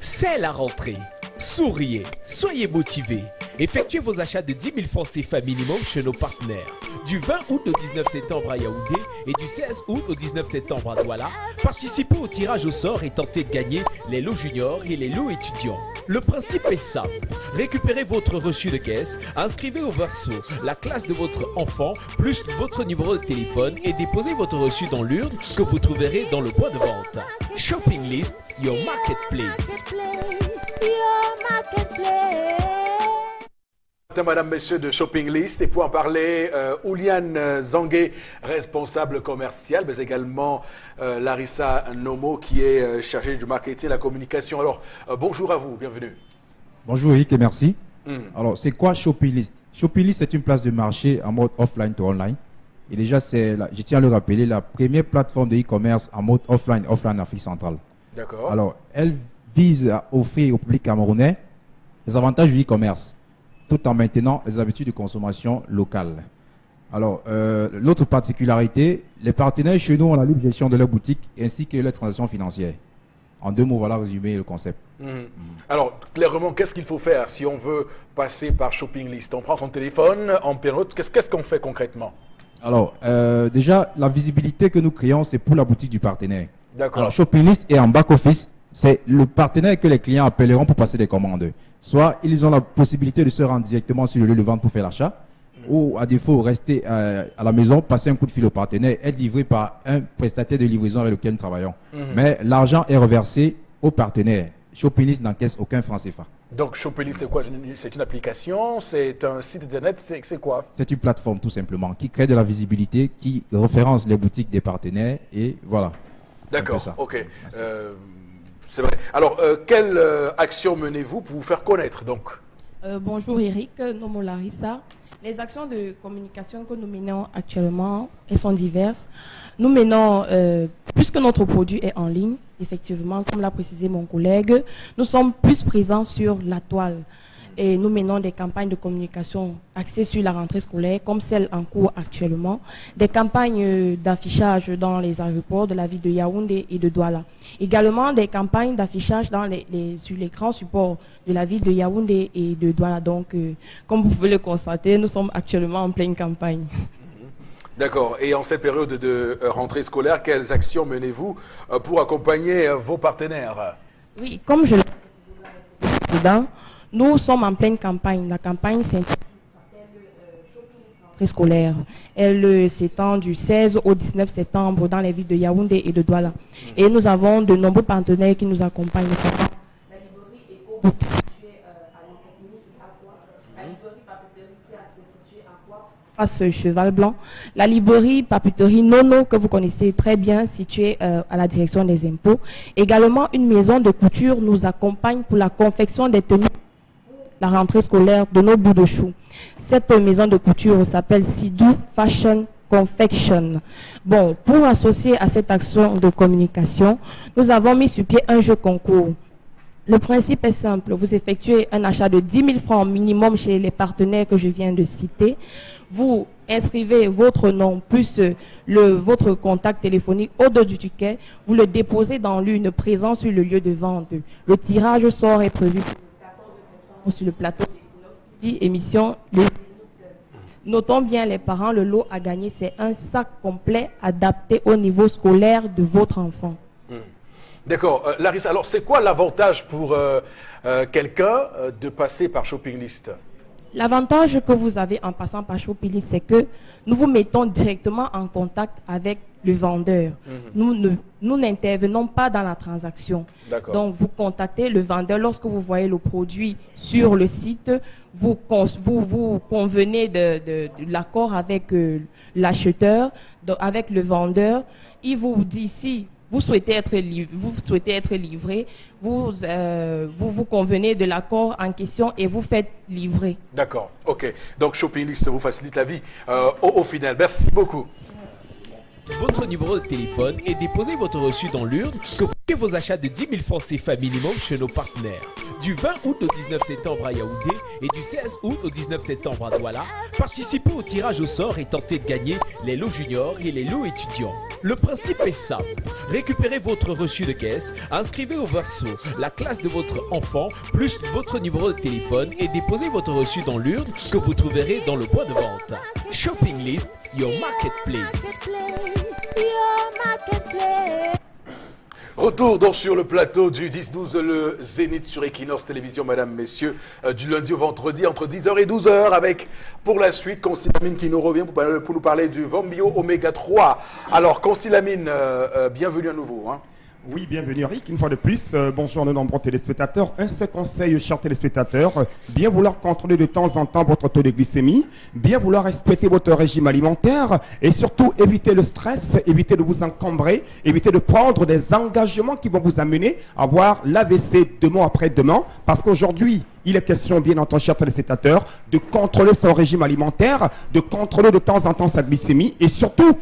C'est la rentrée. Souriez, soyez motivés. Effectuez vos achats de 10 000 francs CFA minimum chez nos partenaires. Du 20 août au 19 septembre à Yaoundé et du 16 août au 19 septembre à Douala, participez au tirage au sort et tentez de gagner les lots juniors et les lots étudiants. Le principe est simple. Récupérez votre reçu de caisse, inscrivez au verso la classe de votre enfant plus votre numéro de téléphone et déposez votre reçu dans l'urne que vous trouverez dans le point de vente. Shopping List, your marketplace. Madame, messieurs de Shopping List, et pour en parler, Ouliane Zangué, responsable commercial, mais également Larissa Nomo, qui est chargée du marketing et la communication. Alors, bonjour à vous, bienvenue. Bonjour Eric et merci. Alors, c'est quoi Shopping List? Shopping List, c'est une place de marché en mode offline to online. Et déjà, je tiens à le rappeler, la première plateforme de e-commerce en mode offline en Afrique centrale. D'accord. Alors, elle vise à offrir au public camerounais les avantages du e-commerce, tout en maintenant les habitudes de consommation locales. Alors, l'autre particularité, les partenaires chez nous ont la libre gestion de leur boutique ainsi que leurs transactions financières. En 2 mots, voilà résumé le concept. Alors, clairement, qu'est-ce qu'il faut faire si on veut passer par Shopping List? On prend son téléphone, on paie notre... Qu'est-ce qu'on fait concrètement? Alors, déjà, la visibilité que nous créons, c'est pour la boutique du partenaire. D'accord. Alors, Shopping List est en back-office. C'est le partenaire que les clients appelleront pour passer des commandes. Soit ils ont la possibilité de se rendre directement sur le lieu de vente pour faire l'achat, ou à défaut, rester à la maison, passer un coup de fil au partenaire, être livré par un prestataire de livraison avec lequel nous travaillons. Mais l'argent est reversé au partenaire. Shopping List n'encaisse aucun franc CFA. Donc Shopping List, c'est quoi? C'est une application? C'est un site internet? C'est quoi? C'est une plateforme tout simplement qui crée de la visibilité, qui référence les boutiques des partenaires et voilà. D'accord, ok. C'est vrai. Alors, quelle action menez-vous pour vous faire connaître donc? Bonjour Eric, Nomo Larissa. Les actions de communication que nous menons actuellement, elles sont diverses. Nous menons, puisque notre produit est en ligne, effectivement, comme l'a précisé mon collègue, nous sommes plus présents sur la toile. Et nous menons des campagnes de communication axées sur la rentrée scolaire, comme celle en cours actuellement, des campagnes d'affichage dans les aéroports de la ville de Yaoundé et de Douala. Également des campagnes d'affichage sur les grands supports de la ville de Yaoundé et de Douala. Donc, comme vous pouvez le constater, nous sommes actuellement en pleine campagne. D'accord. Et en cette période de rentrée scolaire, quelles actions menez-vous pour accompagner vos partenaires? Oui, comme je l'ai dit, nous sommes en pleine campagne. La campagne s'appelle rentrée scolaire. Elle s'étend du 16 au 19 septembre dans les villes de Yaoundé et de Douala. Et nous avons de nombreux partenaires qui nous accompagnent. La librairie EcoBook située à l'Académie Aqua, la librairie papeterie qui est située à Aqua, face Cheval Blanc, la librairie papeterie Nono que vous connaissez très bien située à la direction des impôts. Également une maison de couture nous accompagne pour la confection des tenues la rentrée scolaire de nos bouts de chou. Cette maison de couture s'appelle Sidou Fashion Confection. Bon, pour associer à cette action de communication, nous avons mis sur pied un jeu concours. Le principe est simple. Vous effectuez un achat de 10 000 francs minimum chez les partenaires que je viens de citer. Vous inscrivez votre nom plus votre contact téléphonique au dos du ticket. Vous le déposez dans l'urne présente sur le lieu de vente. Le tirage au sort est prévu sur le plateau émission. Notons bien les parents, le lot à gagner, c'est un sac complet adapté au niveau scolaire de votre enfant. D'accord. Larissa, alors c'est quoi l'avantage pour quelqu'un de passer par Shopping List? L'avantage que vous avez en passant par Shopping List, c'est que nous vous mettons directement en contact avec le vendeur. Nous n'intervenons pas dans la transaction. Donc, vous contactez le vendeur lorsque vous voyez le produit sur le site. Vous convenez de l'accord avec l'acheteur, avec le vendeur. Il vous dit si vous souhaitez être livré, vous convenez de l'accord en question et vous faites livrer. D'accord, ok. Donc Shopping List vous facilite la vie au final. Merci beaucoup. Votre numéro de téléphone et déposez votre reçu dans l'urne que vous faites vos achats de 10 000 francs CFA minimum chez nos partenaires. Du 20 août au 19 septembre à Yaoundé et du 16 août au 19 septembre à Douala, participez au tirage au sort et tentez de gagner les lots juniors et les lots étudiants. Le principe est simple. Récupérez votre reçu de caisse, inscrivez au verso la classe de votre enfant plus votre numéro de téléphone et déposez votre reçu dans l'urne que vous trouverez dans le point de vente. Shopping List, your marketplace. Retour donc sur le plateau du 10-12, le Zénith sur Equinox Télévision, mesdames, messieurs, du lundi au vendredi entre 10h et 12h avec, pour la suite, Consilamine qui nous revient pour nous parler du Vombio Oméga 3. Alors, Consilamine, bienvenue à nouveau. Hein. Oui, bienvenue Eric, une fois de plus, bonjour à nos nombreux téléspectateurs. Un seul conseil, chers téléspectateurs, bien vouloir contrôler de temps en temps votre taux de glycémie, bien vouloir respecter votre régime alimentaire et surtout éviter le stress, éviter de vous encombrer, éviter de prendre des engagements qui vont vous amener à avoir l'AVC demain après demain, parce qu'aujourd'hui, il est question, bien entendu, chers téléspectateurs, de contrôler son régime alimentaire, de contrôler de temps en temps sa glycémie et surtout,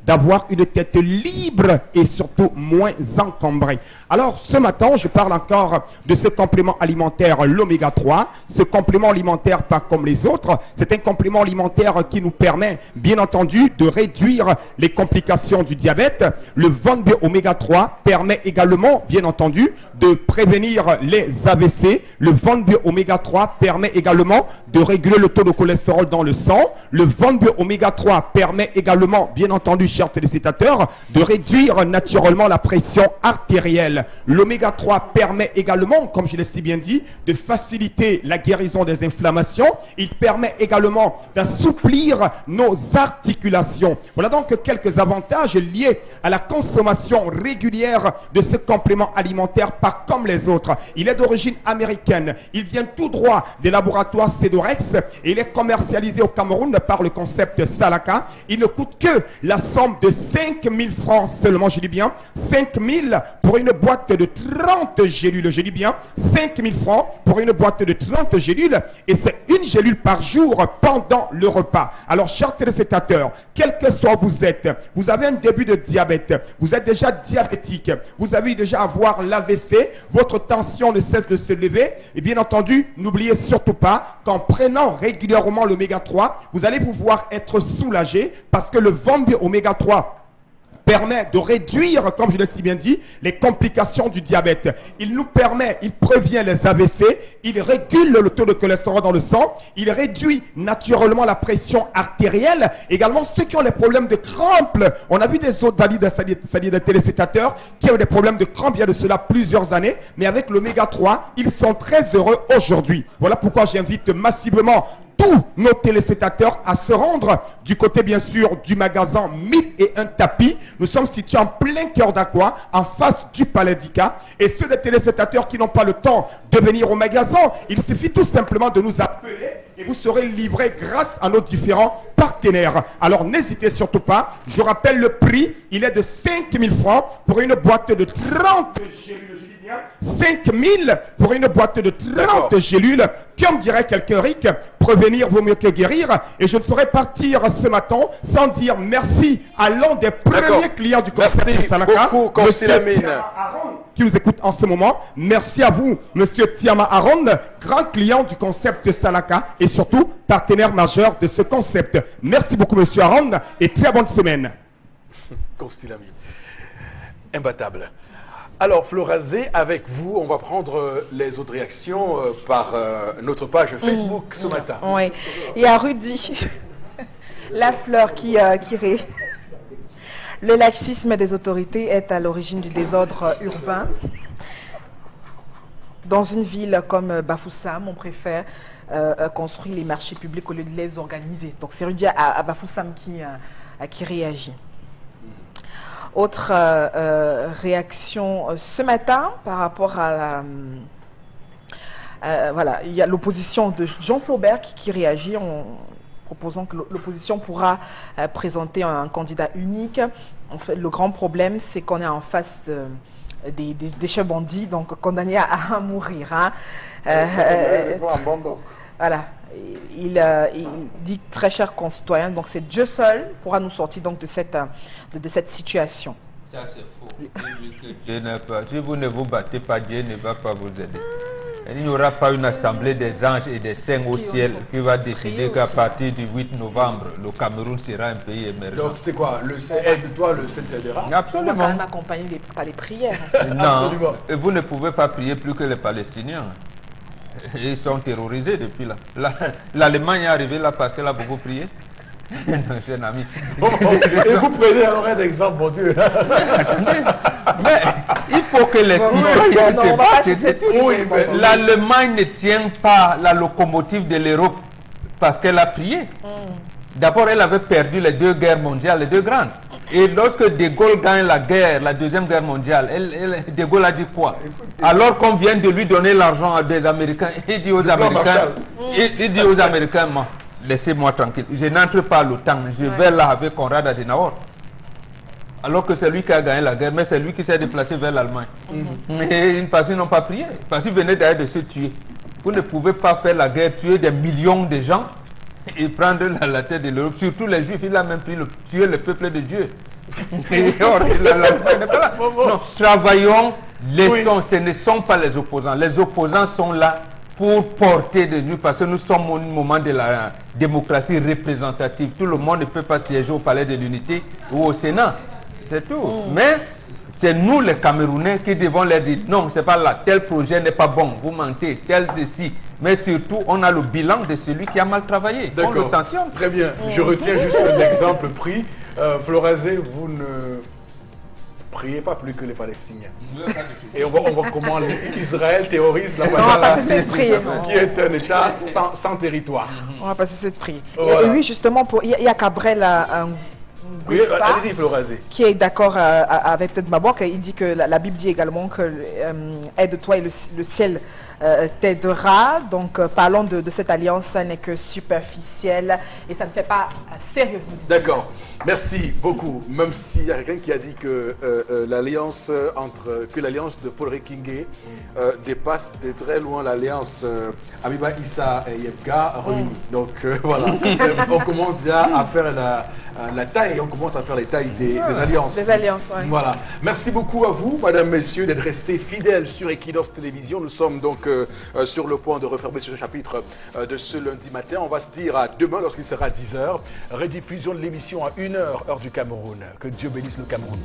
d'avoir une tête libre et surtout moins encombrée. Alors, ce matin, je parle encore de ce complément alimentaire, l'oméga 3. Ce complément alimentaire, pas comme les autres, c'est un complément alimentaire qui nous permet, bien entendu, de réduire les complications du diabète. Le Vombio oméga 3 permet également, bien entendu, de prévenir les AVC. Le Vombio oméga 3 permet également de réguler le taux de cholestérol dans le sang. Le Vombio oméga 3 permet également, bien entendu, chers téléspectateurs, de réduire naturellement la pression artérielle. L'oméga 3 permet également, comme je l'ai si bien dit, de faciliter la guérison des inflammations. Il permet également d'assouplir nos articulations. Voilà donc quelques avantages liés à la consommation régulière de ce complément alimentaire, pas comme les autres. Il est d'origine américaine. Il vient tout droit des laboratoires Cedorex et il est commercialisé au Cameroun par le concept Salaka. Il ne coûte que la somme de 5 000 francs seulement, je dis bien 5 000 pour une boîte de 30 gélules, je dis bien 5 000 francs pour une boîte de 30 gélules et c'est une gélule par jour pendant le repas. Alors chers téléspectateurs, quel que soit vous êtes, vous avez un début de diabète, vous êtes déjà diabétique, vous avez déjà avoir l'AVC, votre tension ne cesse de se lever et bien entendu, n'oubliez surtout pas qu'en prenant régulièrement l'oméga 3, vous allez pouvoir être soulagé parce que le Vombio oméga 3 permet de réduire, comme je l'ai si bien dit, les complications du diabète. Il nous permet, il prévient les AVC, il régule le taux de cholestérol dans le sang, il réduit naturellement la pression artérielle. Également, ceux qui ont les problèmes de crampes, on a vu des autres des téléspectateurs qui ont des problèmes de crampes il y a de cela plusieurs années, mais avec l'oméga 3, ils sont très heureux aujourd'hui. Voilà pourquoi j'invite massivement tous nos téléspectateurs à se rendre du côté bien sûr du magasin 1001 tapis. Nous sommes situés en plein cœur d'Aqua, en face du Palais d'Ika. Et ceux des téléspectateurs qui n'ont pas le temps de venir au magasin, il suffit tout simplement de nous appeler et vous serez livrés grâce à nos différents partenaires. Alors n'hésitez surtout pas, je rappelle le prix, il est de 5 000 francs pour une boîte de 30 gélules. 5 000 pour une boîte de 30 gélules. Comme dirait quelqu'un, Rick, prévenir vaut mieux que guérir. Et je ne saurais partir ce matin sans dire merci à l'un des premiers clients du concept Salaka, monsieur Tiama Aaron, qui nous écoute en ce moment. Merci à vous, monsieur Tiama Aaron, grand client du concept Salaka et surtout partenaire majeur de ce concept. Merci beaucoup, monsieur Aaron, et très bonne semaine. Constilamine. Imbattable. Alors, Florazé, avec vous, on va prendre les autres réactions par notre page Facebook ce matin. Oui, il y a Rudy, la fleur qui rit. Le laxisme des autorités est à l'origine du désordre urbain. Dans une ville comme Bafoussam, on préfère construire les marchés publics au lieu de les organiser. Donc c'est Rudy à Bafoussam qui réagit. Autre réaction ce matin par rapport à voilà, il y a l'opposition de Jean Flaubert qui réagit en proposant que l'opposition pourra présenter un candidat unique. En fait, le grand problème, c'est qu'on est en face des chefs bandits, donc condamnés à mourir. Hein. Voilà. Il dit, très chers concitoyens, donc c'est Dieu seul pourra nous sortir donc de cette situation. Ça c'est faux. Dieu n'est pas. Si vous ne vous battez pas, Dieu ne va pas vous aider. Il n'y aura pas une assemblée des anges et des saints au ciel qui va décider qu'à partir du 8 novembre, le Cameroun sera un pays émergent. Donc c'est quoi? Aide-toi, le ciel t'aidera? Absolument. On va quand même accompagner par les prières. Non, vous ne pouvez pas prier plus que les Palestiniens. Ils sont terrorisés depuis là. L'Allemagne est arrivée là parce qu'elle a beaucoup prié. Non, j'ai un ami. Et vous prenez alors un exemple, mon Dieu. Mais il faut que les l'Allemagne ne tient pas la locomotive de l'Europe parce qu'elle a prié. D'abord, elle avait perdu les 2 guerres mondiales, les 2 grandes. Et lorsque De Gaulle gagne la guerre, la 2e guerre mondiale, De Gaulle a dit quoi? Alors qu'on vient de lui donner l'argent des Américains, il dit aux Américains, laissez-moi tranquille, je n'entre pas à l'OTAN, je vais là avec Konrad Adenauer. Alors que c'est lui qui a gagné la guerre, mais c'est lui qui s'est déplacé vers l'Allemagne. Parce qu'ils n'ont pas prié, parce qu'ils venaient d'ailleurs de se tuer. Vous ne pouvez pas faire la guerre, tuer des millions de gens et prendre la tête de l'Europe, surtout les Juifs, il a même pris tuer le peuple de Dieu. Non, travaillons, laissons, ce ne sont pas les opposants. Les opposants sont là pour porter de nous, parce que nous sommes au moment de la démocratie représentative. Tout le monde ne peut pas siéger au Palais de l'Unité ou au Sénat. C'est tout. Mais c'est nous les Camerounais qui devons leur dire non, c'est pas là, tel projet n'est pas bon, vous mentez, tel ceci. Mais surtout, on a le bilan de celui qui a mal travaillé. On le sanctionne. Très bien. Je retiens juste l'exemple pris. Florazé, vous ne priez pas plus que les Palestiniens. Et on voit comment Israël terrorise la Palestine, qui est un État sans territoire. On va pas cesser de prier. Et oui, justement, il y a Cabrel oui, allez-y, Florazé. Qui est d'accord avec Ted Mabok. Il dit que la Bible dit également que aide-toi et le ciel t'aidera. Donc parlons de cette alliance, ça n'est que superficielle et ça ne fait pas sérieux. D'accord, merci beaucoup. Même s'il y a quelqu'un qui a dit que l'alliance de Paul Rekingé dépasse de très loin l'alliance Abiba Issa et Yebga réunis. Donc voilà, on commence déjà à faire la taille, on commence à faire les tailles des alliances. Des alliances, oui. Voilà. Merci beaucoup à vous, mesdames, messieurs, d'être restés fidèles sur Equinox Télévision. Nous sommes donc sur le point de refermer ce chapitre de ce lundi matin. On va se dire à demain lorsqu'il sera 10h. Rediffusion de l'émission à 1h, heure du Cameroun. Que Dieu bénisse le Cameroun.